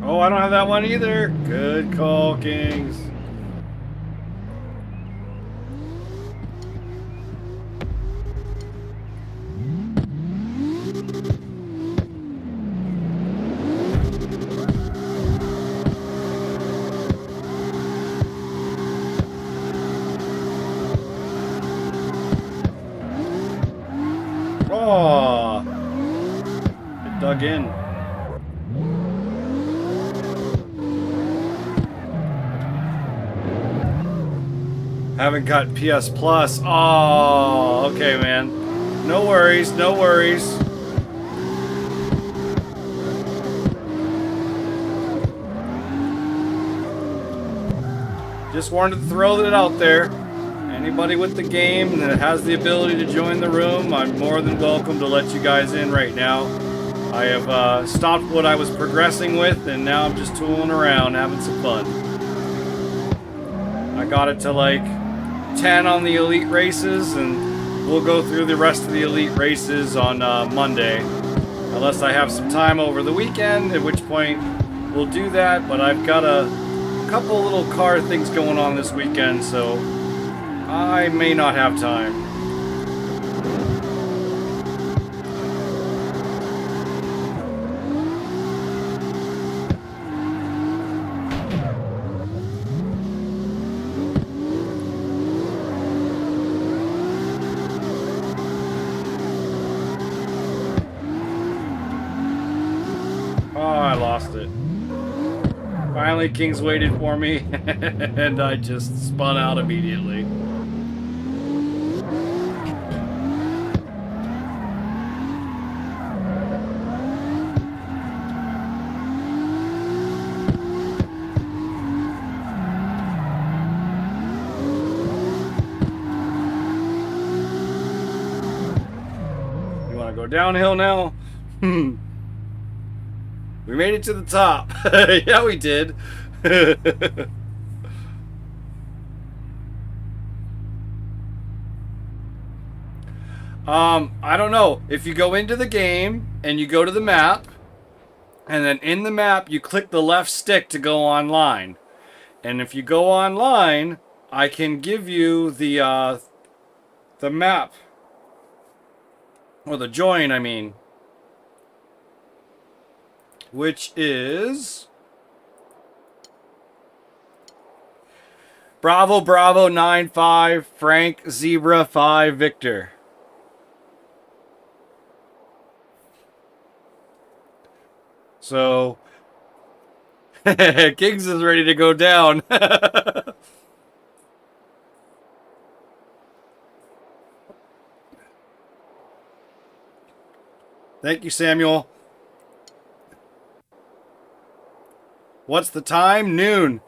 Oh, I don't have that one either. Good call, Kings. Oh, it dug in. Haven't got PS Plus. Oh, okay, man. No worries, no worries. Just wanted to throw that out there. Anybody with the game that has the ability to join the room, I'm more than welcome to let you guys in right now. I have stopped what I was progressing with, and now I'm just tooling around, having some fun. I got it to like 10 on the elite races, and we'll go through the rest of the elite races on Monday. Unless I have some time over the weekend, at which point we'll do that. But I've got a couple little car things going on this weekend, so I may not have time. Oh, I lost it. Finally, Kings waited for me, and I just spun out immediately. You want to go downhill now? We made it to the top. Yeah, we did. I don't know. If you go into the game and you go to the map, and then in the map you click the left stick to go online. And if you go online, I can give you the map. Or the join, I mean. Which is Bravo Bravo 9-5 Frank Zebra 5 Victor. So Kings is ready to go down. Thank you, Samuel. What's the time? Noon.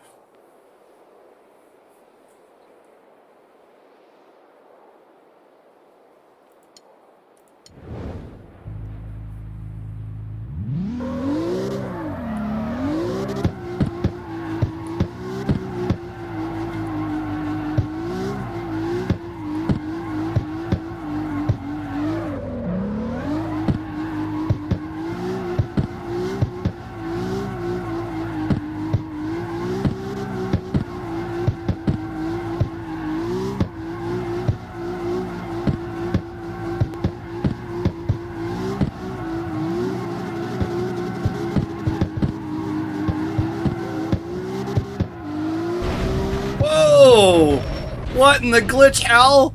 Whoa! What in the glitch hell?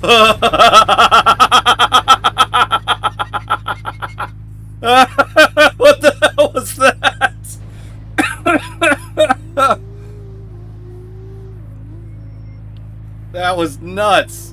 What the hell was that? That was nuts.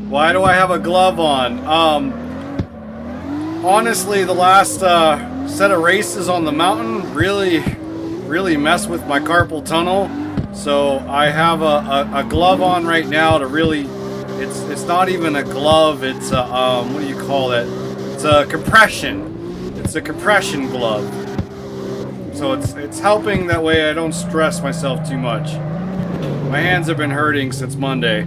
Why do I have a glove on? Honestly, the last set of races on the mountain really messed with my carpal tunnel. So I have a glove on right now to really, it's not even a glove, it's a, what do you call it? It's a compression. It's a compression glove. So it's helping that way I don't stress myself too much. My hands have been hurting since Monday.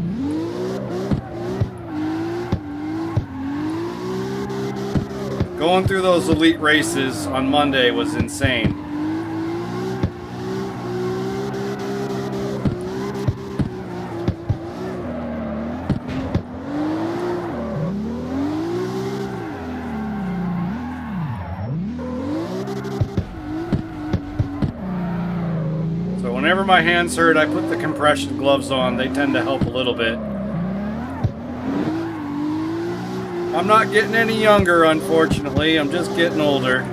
Going through those elite races on Monday was insane. So whenever my hands hurt, I put the compression gloves on. They tend to help a little bit. I'm not getting any younger, unfortunately. I'm just getting older.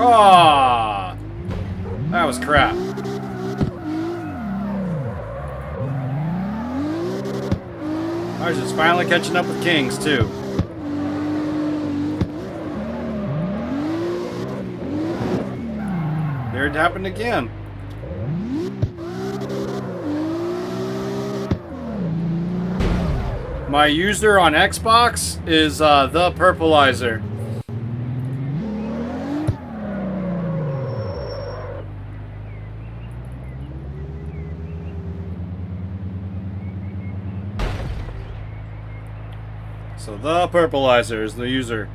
Ah, that was crap. I was just finally catching up with Kings, too. There it happened again. My user on Xbox is the Purpleizer. So the Purpleizer is the user.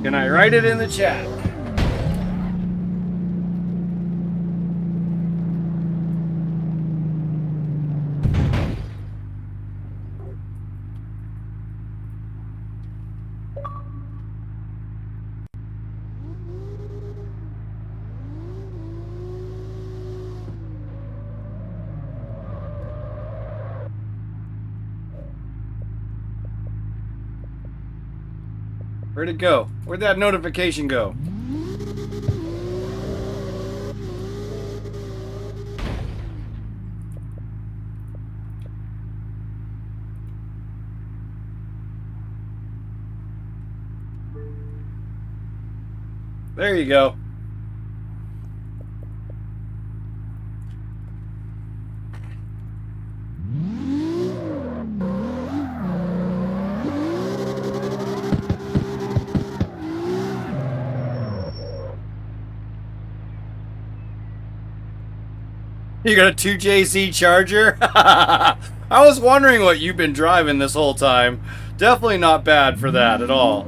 Can I write it in the chat? Where'd it go? Where'd that notification go? There you go. You got a 2JZ Charger? I was wondering what you've been driving this whole time. Definitely not bad for that at all.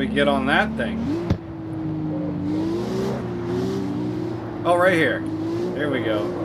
we get on that thing? Oh, right here. Here we go.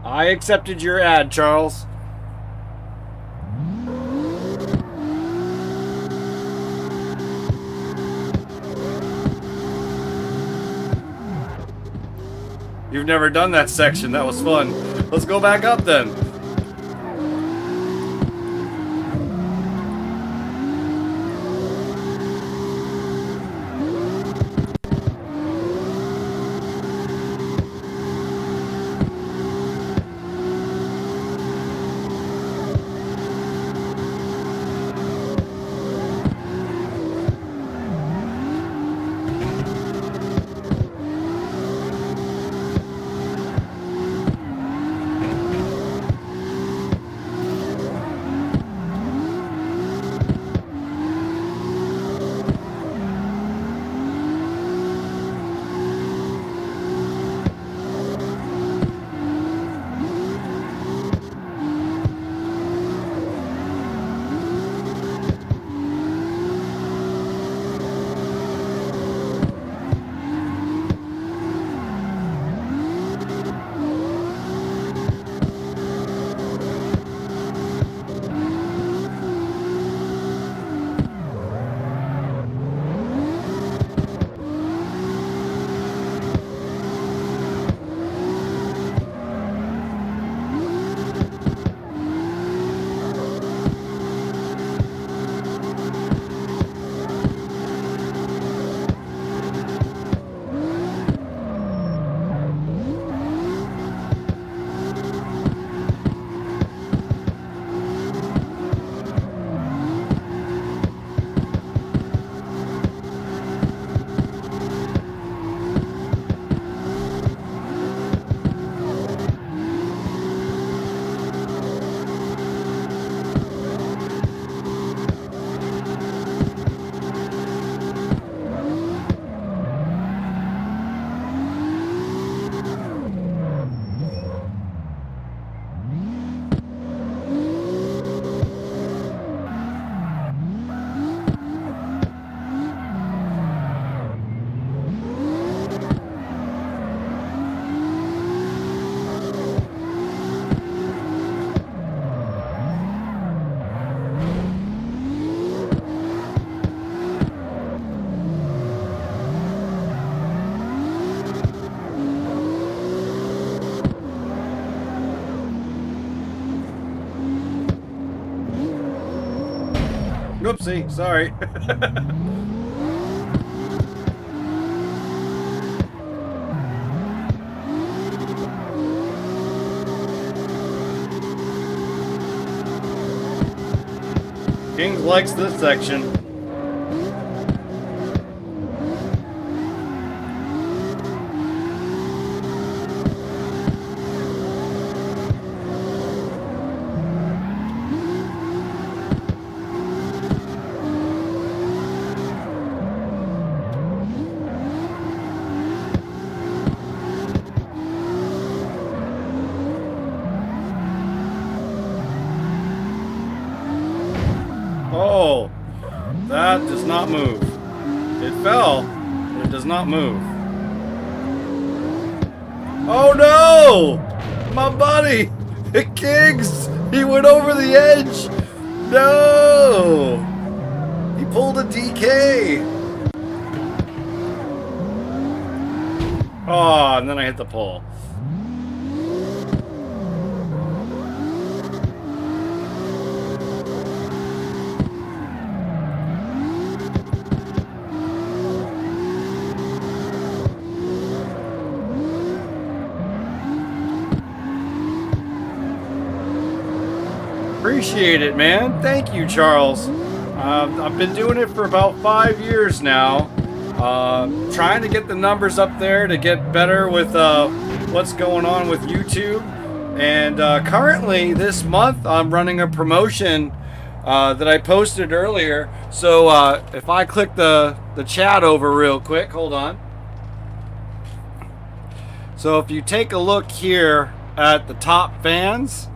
I accepted your ad, Charles. You've never done that section. That was fun. Let's go back up then. Whoopsie, sorry. King likes this section. That does not move. It fell, but it does not move. Oh no! My buddy! Kings! He went over the edge! No! He pulled a DK! Oh, and then I hit the pole. Appreciate it, man. Thank you, Charles. I've been doing it for about 5 years now. Trying to get the numbers up there to get better with what's going on with YouTube. And currently, this month, I'm running a promotion that I posted earlier. So if I click the chat over real quick, hold on. So if you take a look here at the top fans,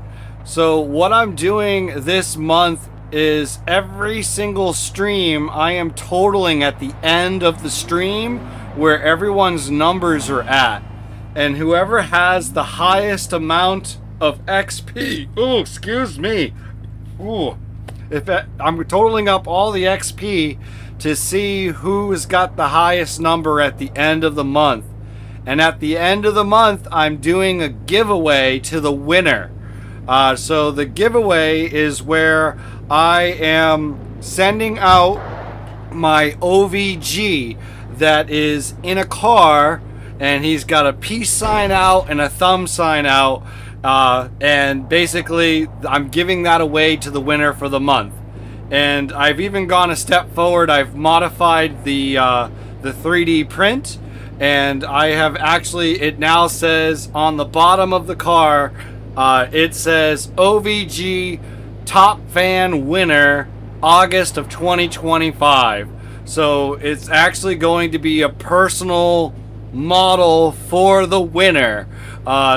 so what I'm doing this month is every single stream I am totaling at the end of the stream where everyone's numbers are at. And whoever has the highest amount of XP, oh, excuse me. Ooh. I'm totaling up all the XP to see who's got the highest number at the end of the month. And at the end of the month, I'm doing a giveaway to the winner. So the giveaway is where I am sending out my OVG that is in a car, and he's got a peace sign out and a thumb sign out, and basically I'm giving that away to the winner for the month. And I've even gone a step forward. I've modified the 3D print, and I have actually, it now says on the bottom of the car, it says OVG Top Fan Winner August of 2025. So it's actually going to be a personal model for the winner.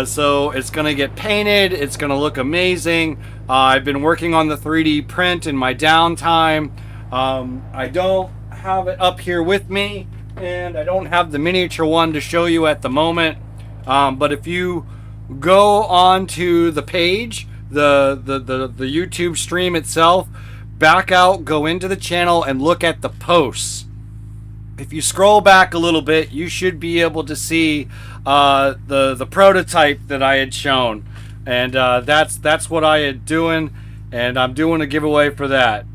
So it's going to get painted. It's going to look amazing. I've been working on the 3D print in my downtime. I don't have it up here with me, and I don't have the miniature one to show you at the moment. But if you go on to the page, the YouTube stream itself, back out, go into the channel and look at the posts. If you scroll back a little bit, you should be able to see the prototype that I had shown, and that's what I had doing, and I'm doing a giveaway for that.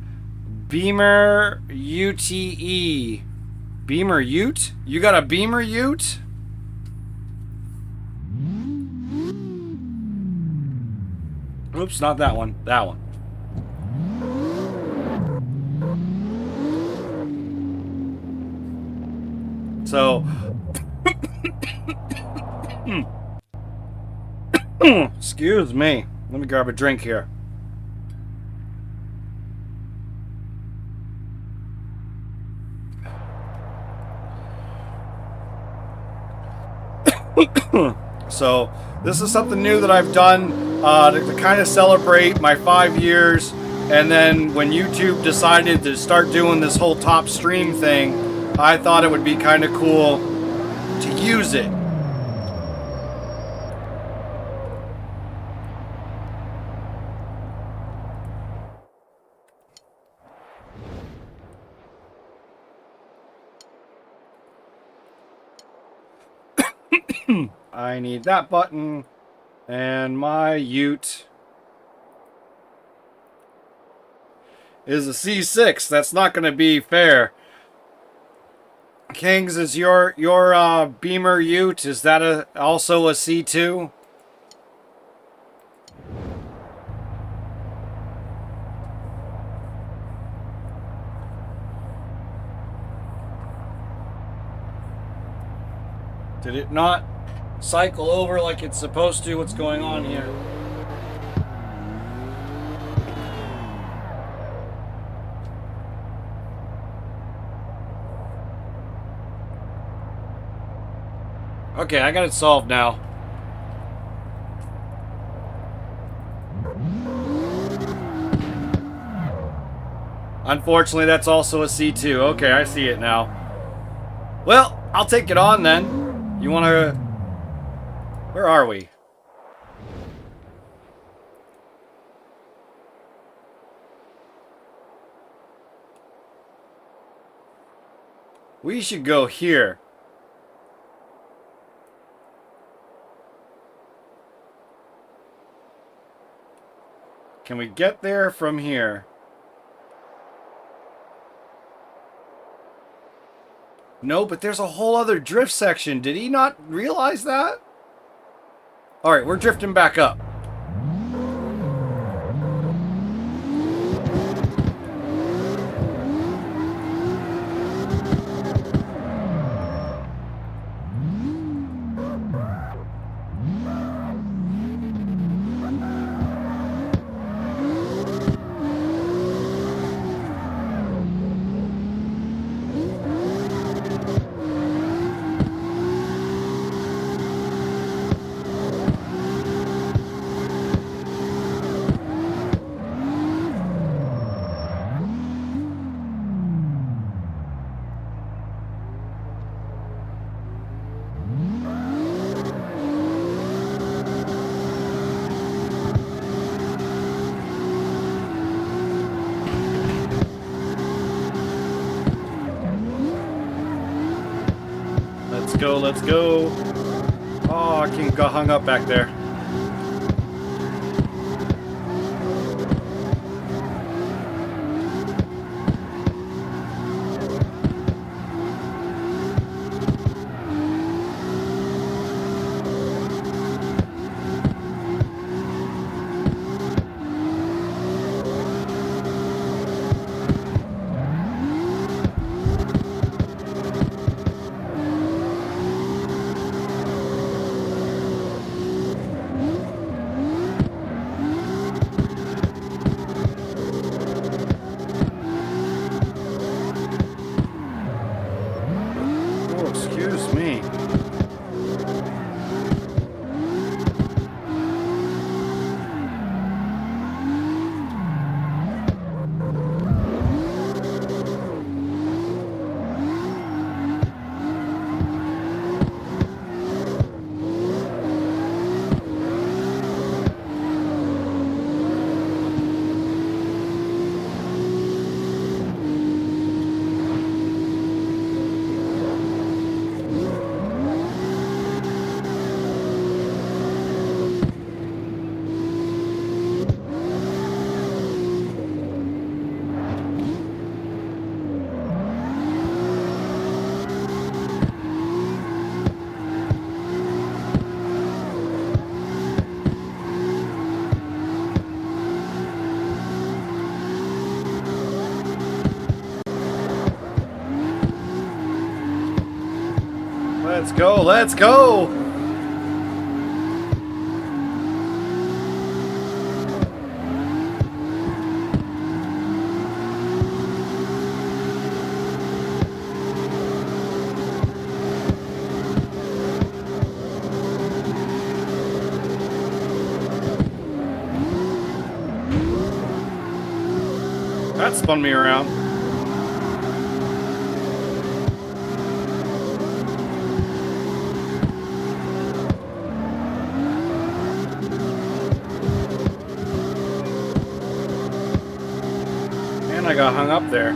Beamer UTE, Beamer Ute? You got a Beamer Ute? Oops, not that one. That one. So, excuse me. Let me grab a drink here. So, this is something new that I've done to kind of celebrate my 5 years. And then when YouTube decided to start doing this whole top stream thing, I thought it would be kind of cool to use it. I need that button, and my Ute is a C6. That's not going to be fair. Kings, is your Beamer Ute, is that also a C2? Did it not cycle over like it's supposed to? What's going on here? Okay, I got it solved now. Unfortunately, that's also a C2. Okay, I see it now. Well, I'll take it on then. You want to... Where are we? We should go here. Can we get there from here? No, but there's a whole other drift section. Did he not realize that? Alright, we're drifting back up. Let's go. Oh, I can got hung up back there. Excuse me. Let's go, let's go! That spun me around. I got hung up there.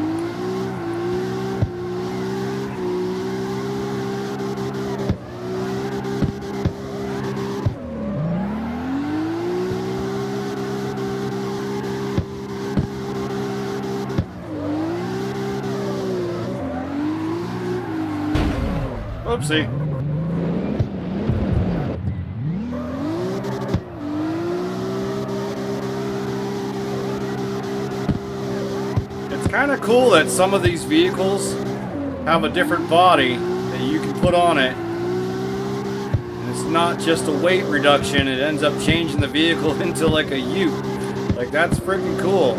Oopsie. Kind of cool that some of these vehicles have a different body that you can put on it. And it's not just a weight reduction, it ends up changing the vehicle into like a ute. Like, that's freaking cool.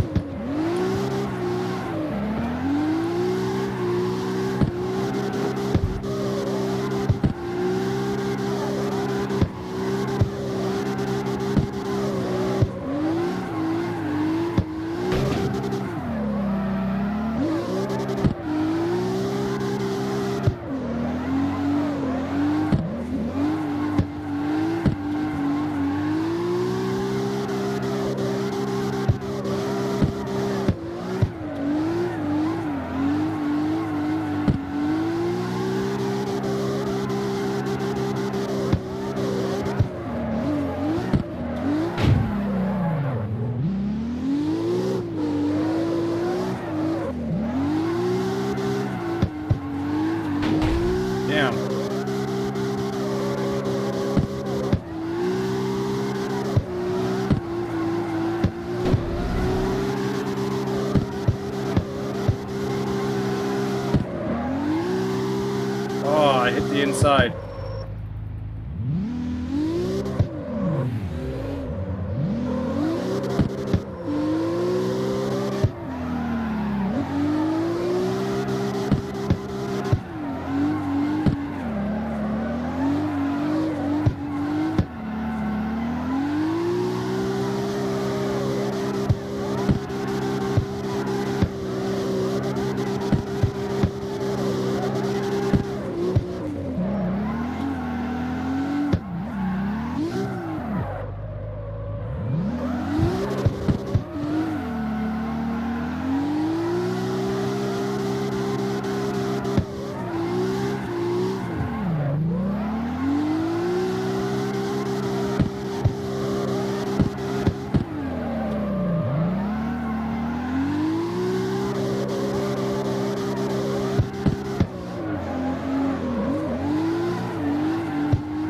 inside.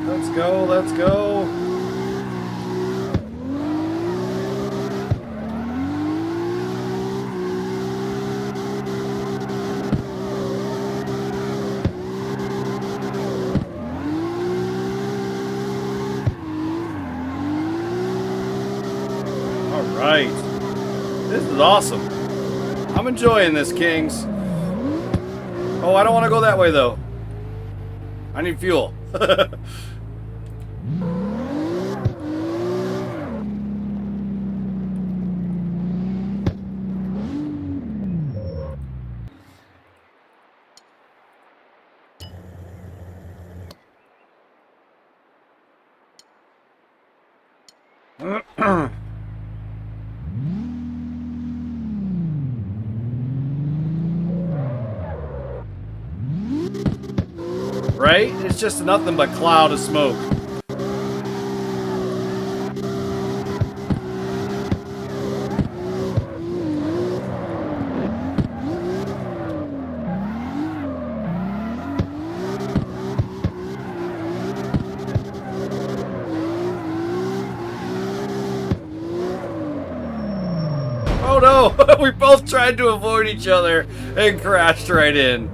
Let's go, let's go. All right. This is awesome. I'm enjoying this, Kings. Oh, I don't want to go that way, though. I need fuel. Right? It's just nothing but cloud of smoke. Oh no! We both tried to avoid each other and crashed right in.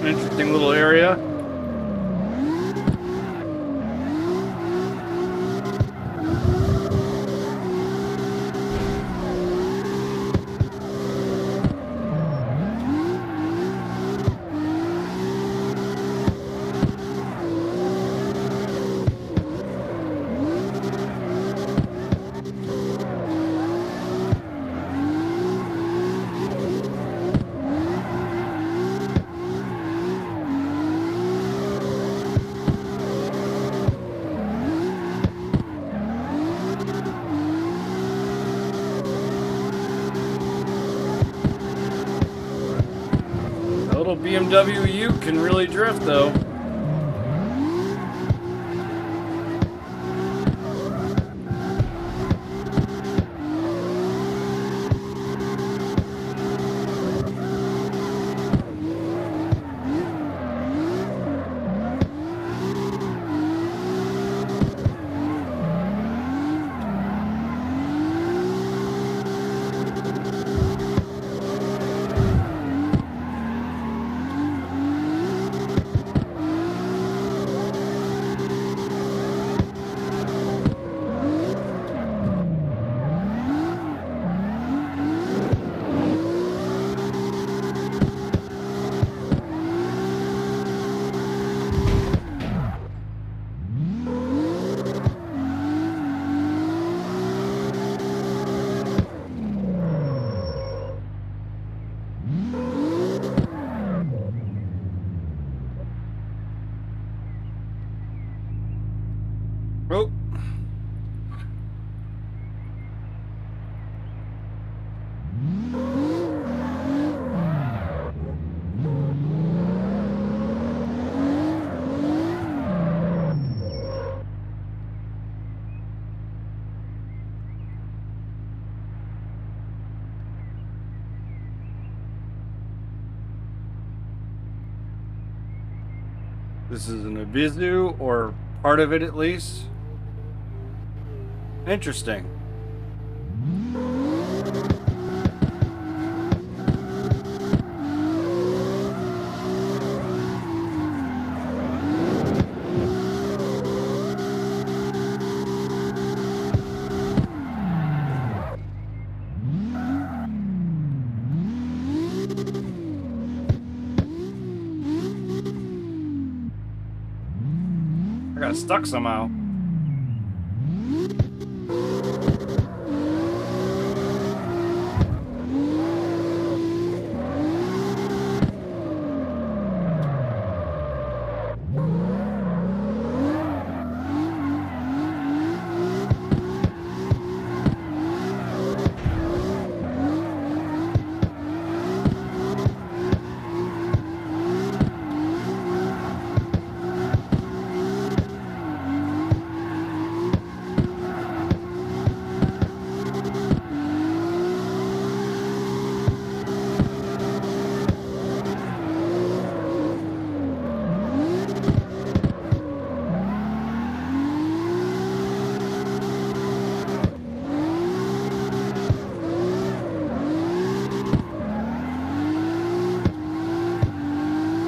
Interesting little area. A little BMW Ute can really drift, though. Oh. This is an Ibizu, or part of it at least. Interesting. I got stuck somehow.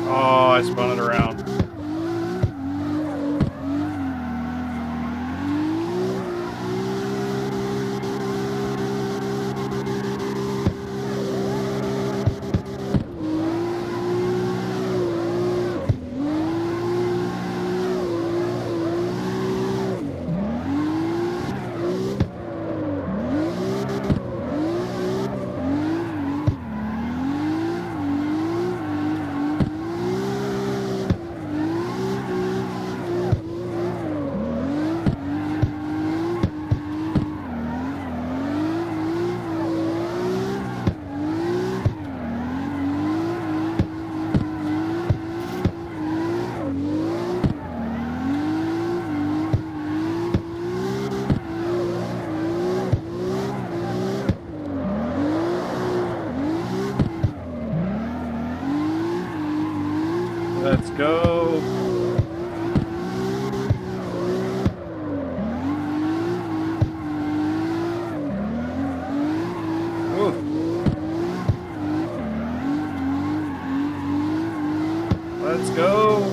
Oh, I spun it around. Let's go. Ooh. Let's go.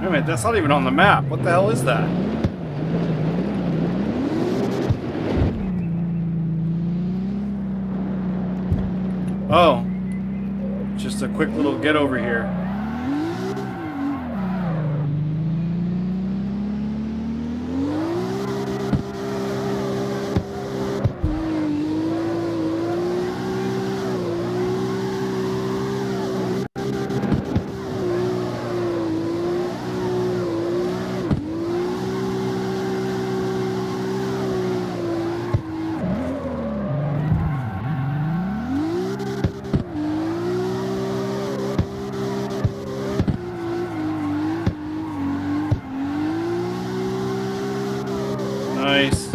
Wait a minute, that's not even on the map. What the hell is that? Oh, just a quick little get over here. Nice.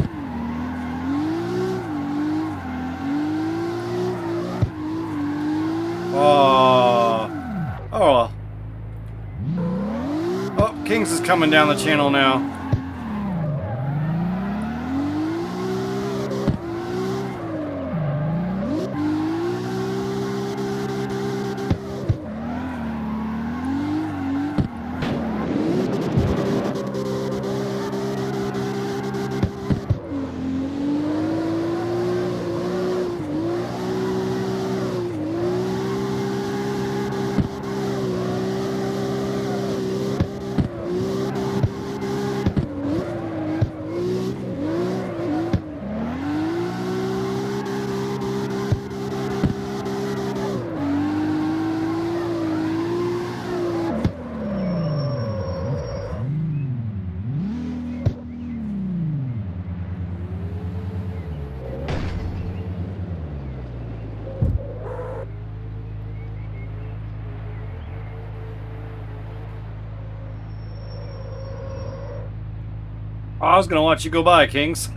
Oh. Oh. Oh, Kings is coming down the channel now. I was gonna watch you go by, Kings.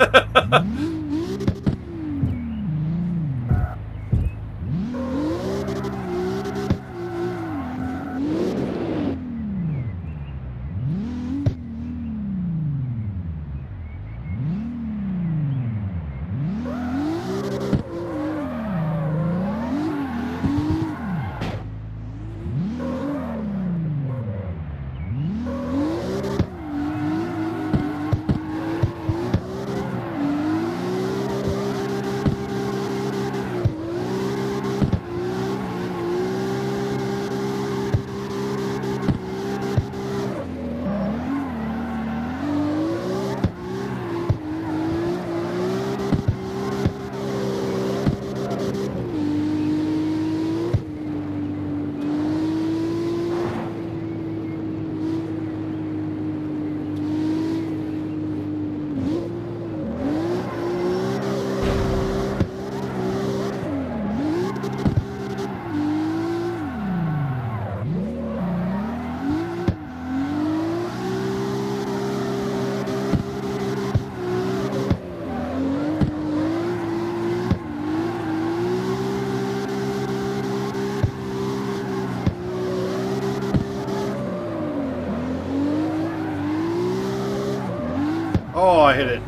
Oh, I hit it.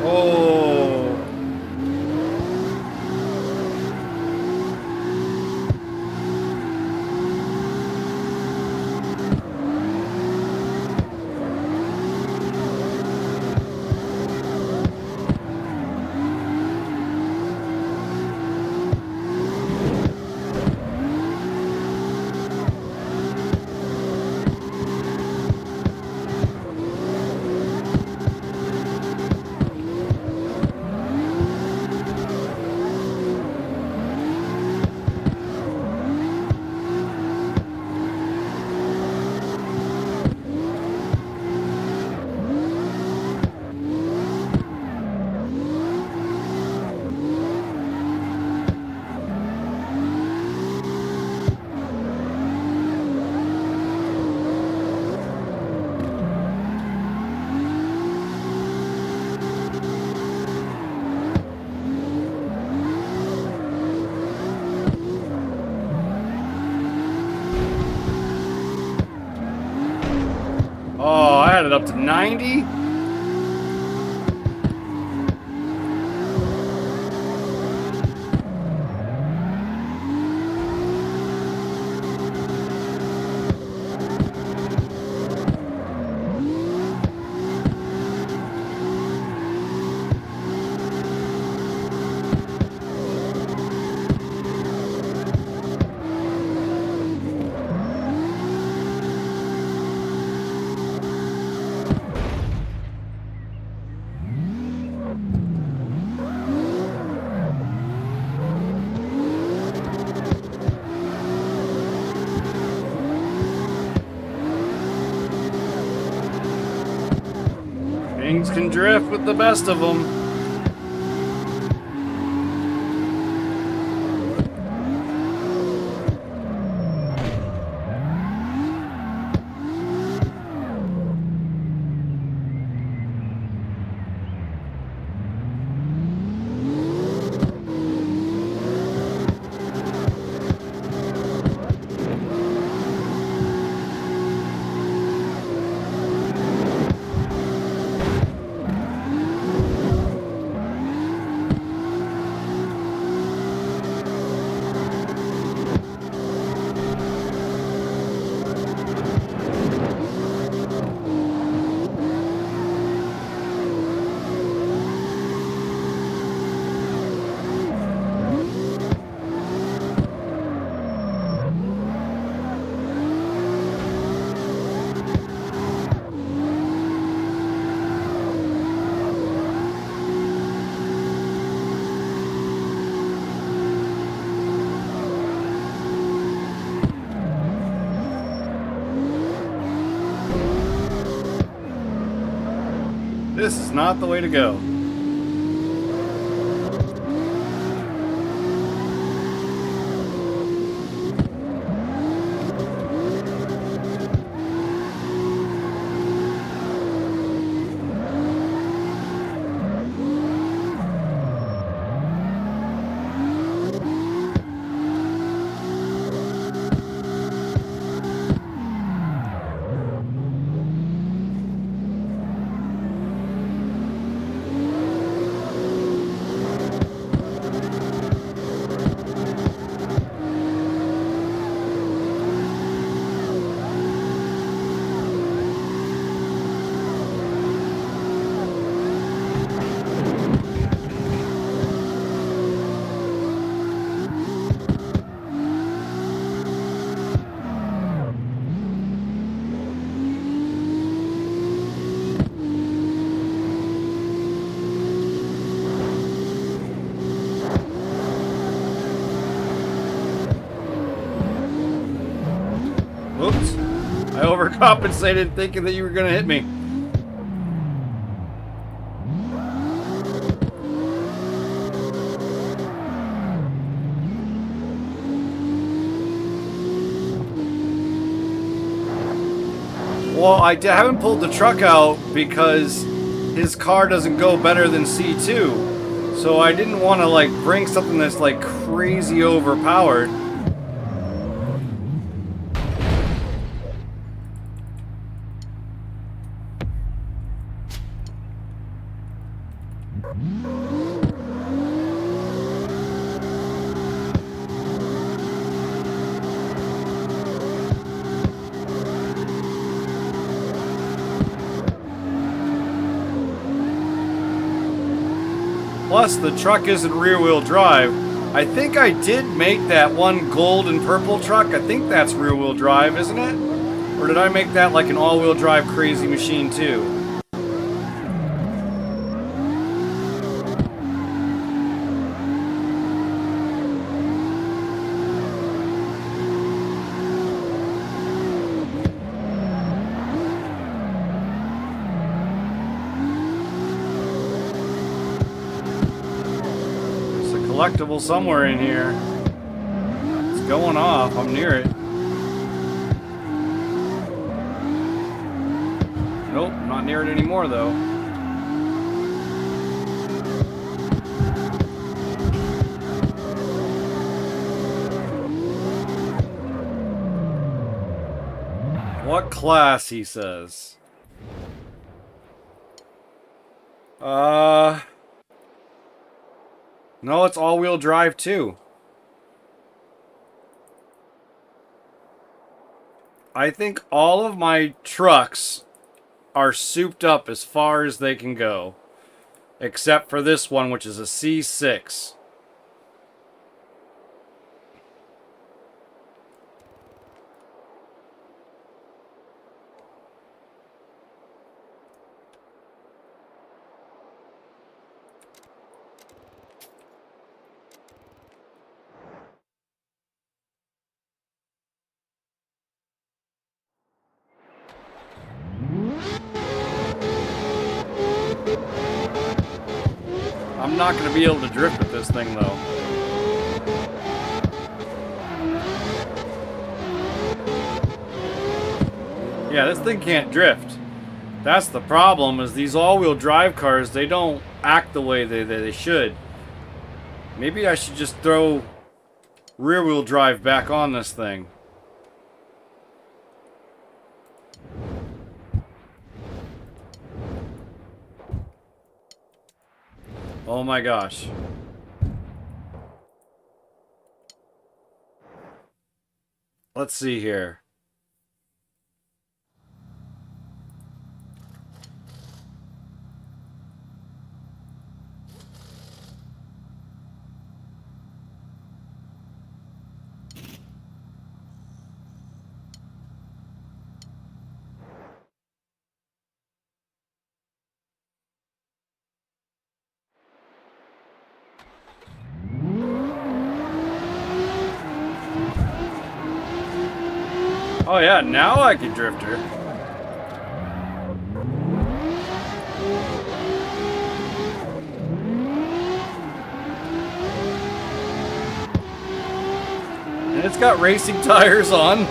Oh. Oh, I had it up to 90. Kings can drift with the best of them. this is not the way to go. Oops. I overcompensated thinking that you were going to hit me. Well, I haven't pulled the truck out because his car doesn't go better than C2. So I didn't want to like bring something that's like crazy overpowered. Plus, the truck isn't rear-wheel drive. I think I did make that one gold and purple truck. I think that's rear-wheel drive, isn't it? Or did I make that like an all-wheel drive crazy machine too? Collectible somewhere in here. It's going off. I'm near it. Nope, not near it anymore though. What class, he says. No, it's all-wheel drive too. I think all of my trucks are souped up as far as they can go. Except for this one, which is a C6. I'm not going to be able to drift with this thing, though. Yeah, this thing can't drift. That's the problem, is these all-wheel drive cars, they don't act the way they should. Maybe I should just throw rear-wheel drive back on this thing. Oh my gosh. Let's see here. Oh yeah, now I can drift her. And it's got racing tires on.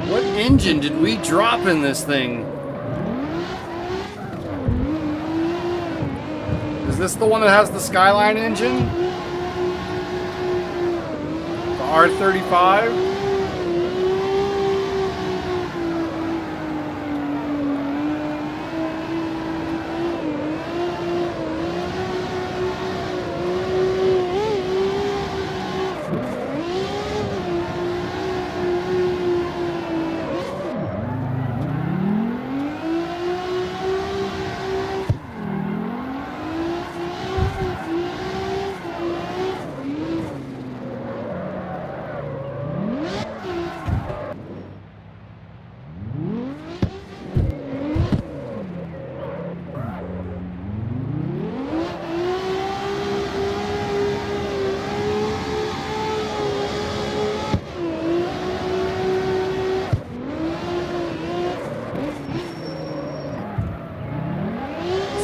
What engine did we drop in this thing? Is this the one that has the Skyline engine? The R35?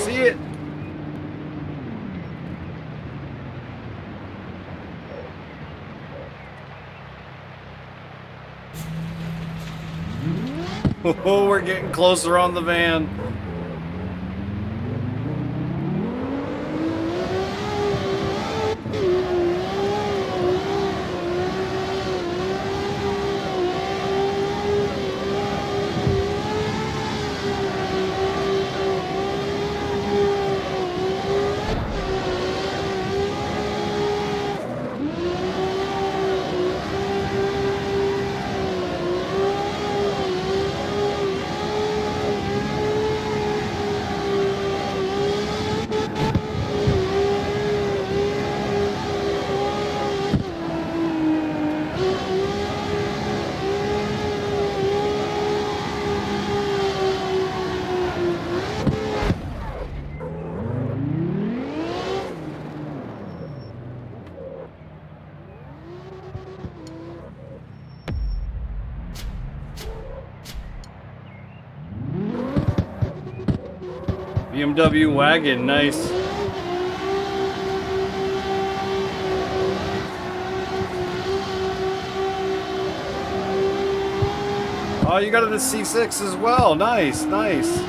See it? Oh, we're getting closer on the van. BMW wagon, nice. Oh, you got the C6 as well. Nice, nice.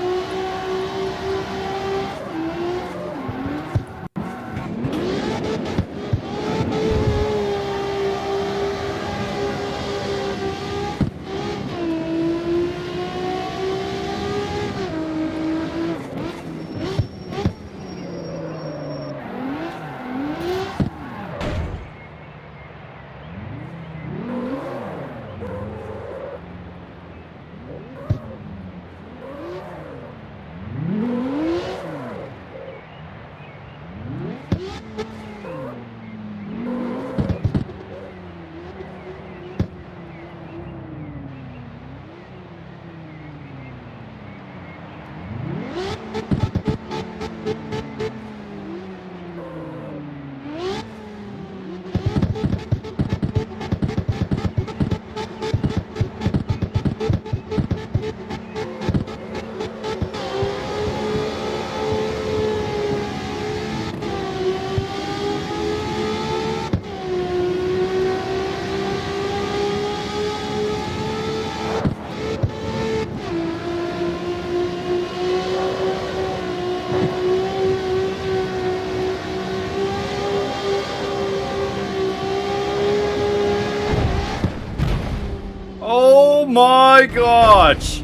my gosh!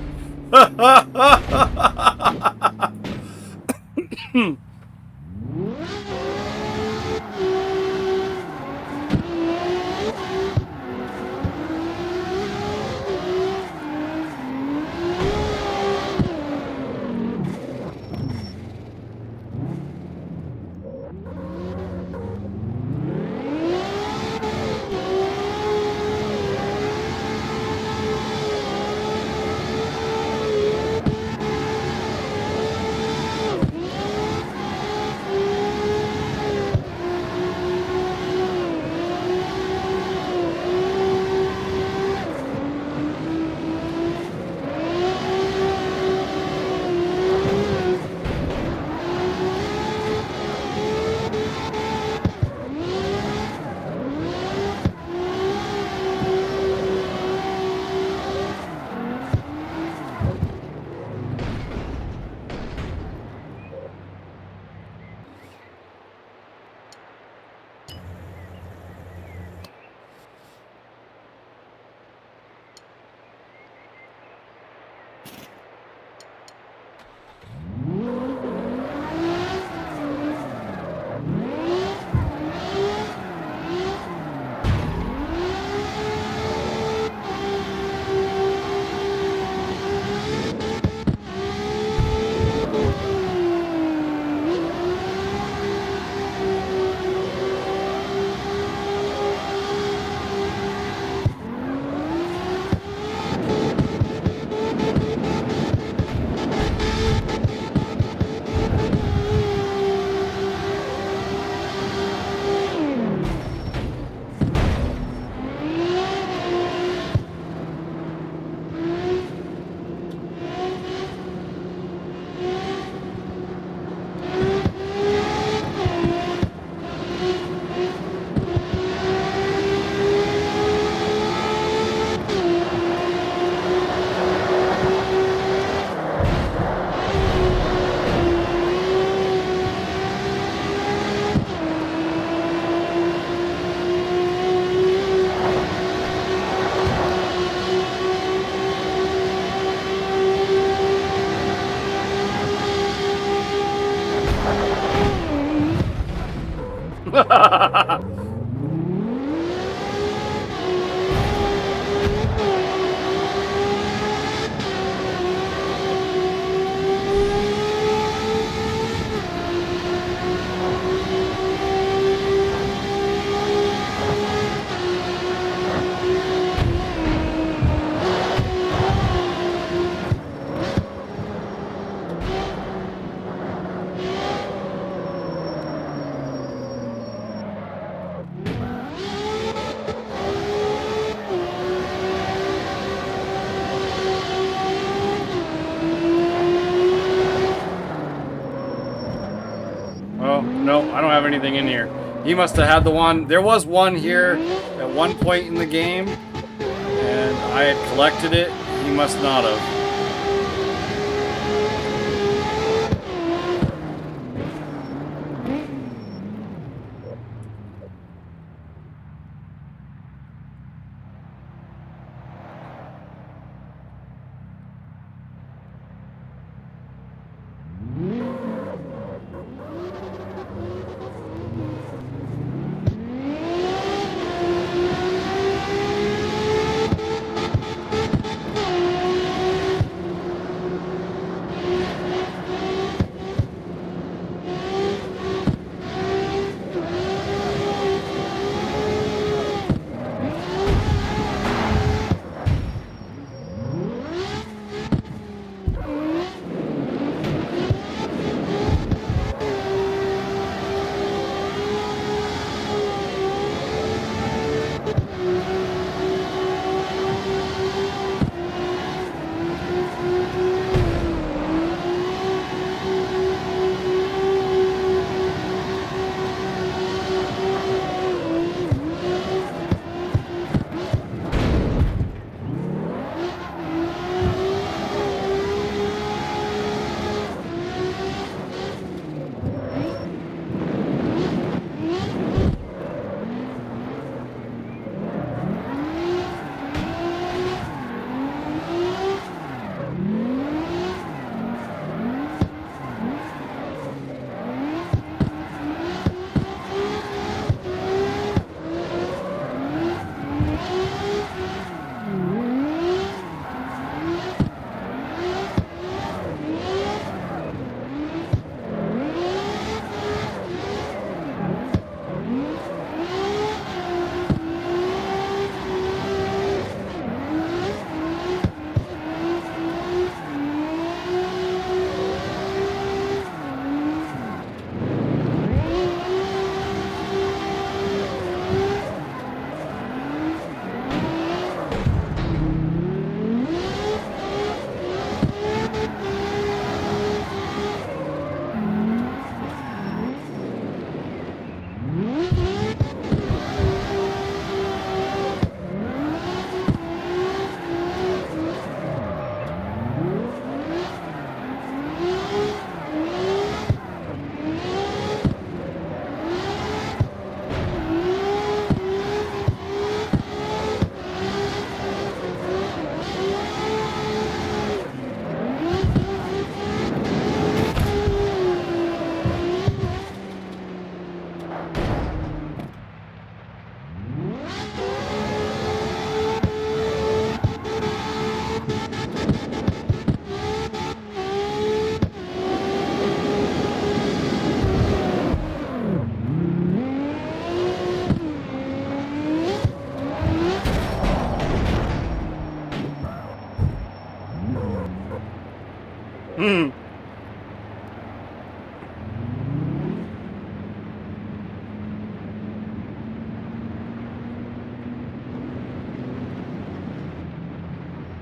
Oh, no, I don't have anything in here. He must have had the one. There was one here at one point in the game, and I had collected it. He must not have.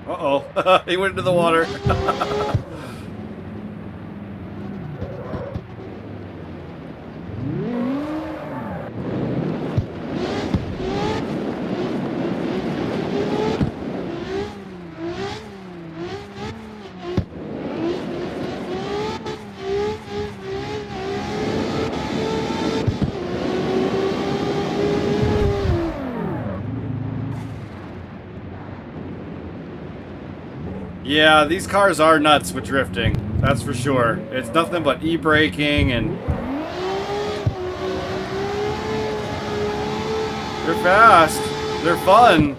Uh-oh. He went into the water. Yeah, these cars are nuts with drifting. That's for sure. It's nothing but e-braking and... They're fast. They're fun.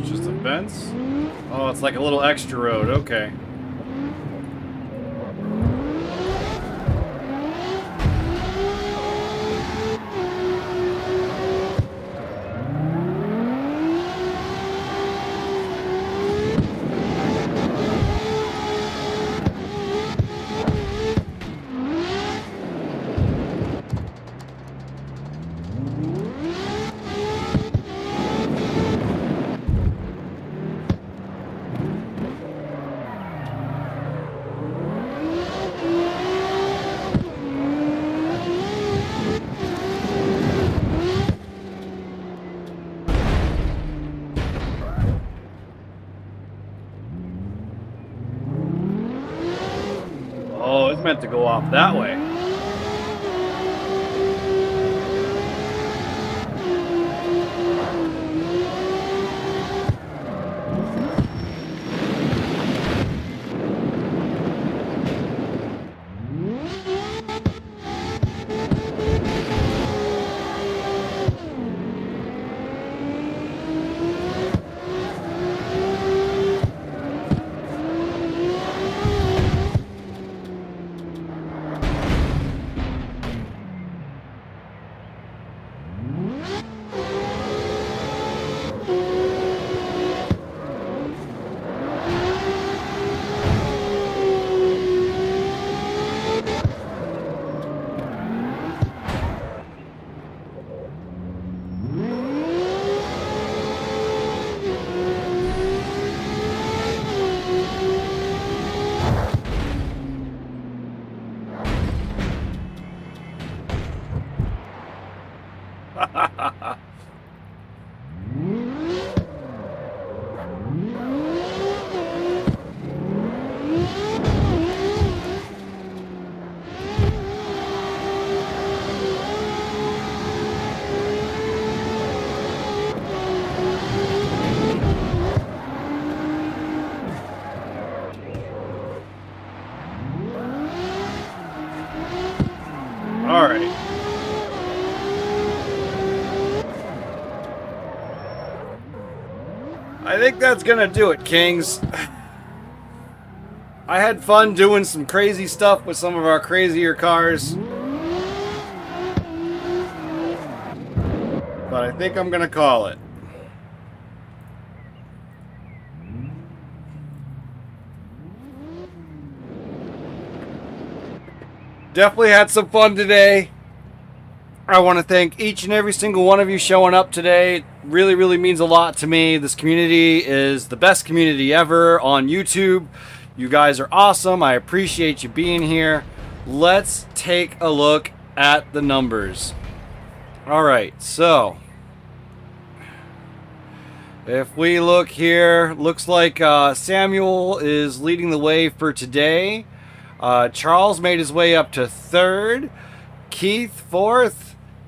Just a fence? Oh, it's like a little extra road. Okay. Oh, it's meant to go off that way. I think that's gonna do it, Kings. I had fun doing some crazy stuff with some of our crazier cars. But I think I'm gonna call it. Definitely had some fun today. I want to thank each and every single one of you showing up today. It really, really means a lot to me. This community is the best community ever on YouTube. You guys are awesome. I appreciate you being here. Let's take a look at the numbers. All right, so if we look here, looks like Samuel is leading the way for today. Charles made his way up to third. Keith, fourth.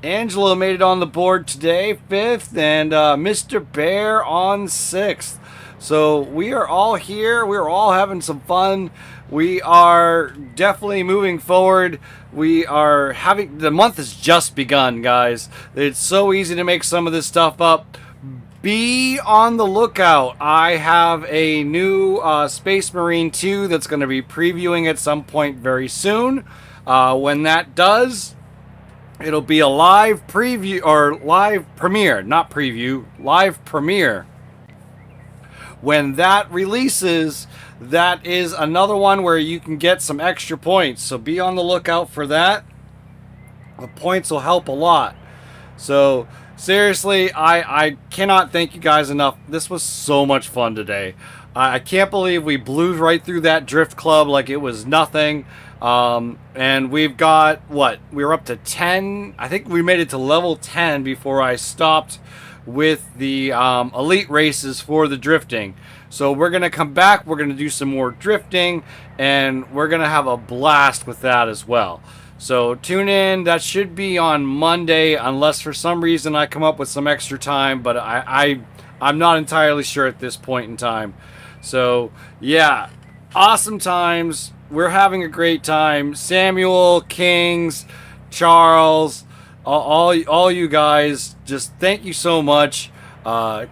Angela made it on the board today, fifth. And Mr. Bear on sixth. So we are all here. We're all having some fun. We are definitely moving forward. We are having... The month has just begun, guys. It's so easy to make some of this stuff up. Be on the lookout. I have a new Space Marine 2 that's going to be previewing at some point very soon. When that does, it'll be a live preview, or live premiere, not preview, live premiere. When that releases, that is another one where you can get some extra points. So be on the lookout for that. The points will help a lot. So... seriously, I cannot thank you guys enough. This was so much fun today. I can't believe we blew right through that drift club like it was nothing. And we've got, what? We were up to 10. I think we made it to level 10 before I stopped with the elite races for the drifting. So we're going to come back. We're going to do some more drifting. And we're going to have a blast with that as well. So tune in. That should be on Monday, unless for some reason I come up with some extra time, but I'm not entirely sure at this point in time. So yeah, awesome times. We're having a great time. Samuel, Kings, Charles, all you guys, just thank you so much.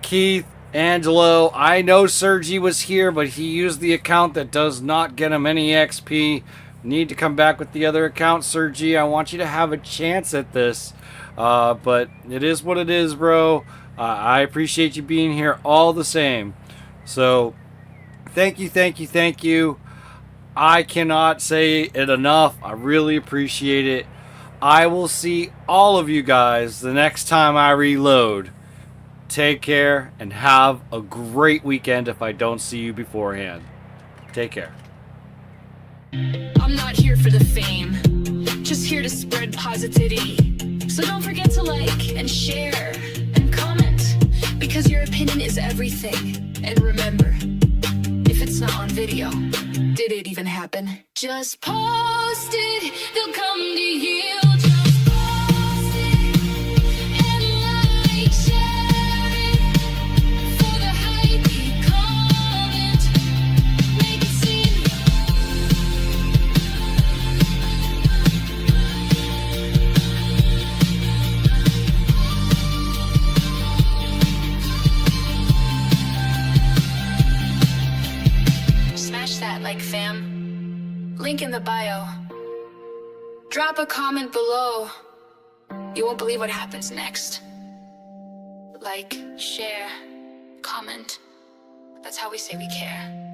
Keith, Angelo, I know Sergi was here, but he used the account that does not get him any XP. Need to come back with the other account, Sergi. I want you to have a chance at this. But it is what it is, bro. I appreciate you being here all the same. So, thank you, thank you, thank you. I cannot say it enough. I really appreciate it. I will see all of you guys the next time I reload. Take care and have a great weekend if I don't see you beforehand. Take care. I'm not here for the fame, just here to spread positivity. So don't forget to like and share and comment, because your opinion is everything. And remember, if it's not on video, did it even happen? Just post it, they'll come to you. Just post it and like, share it. For the hype, comment, make it seem. Smash that like, fam. Link in the bio. Drop a comment below. You won't believe what happens next. Like, share, comment. That's how we say we care.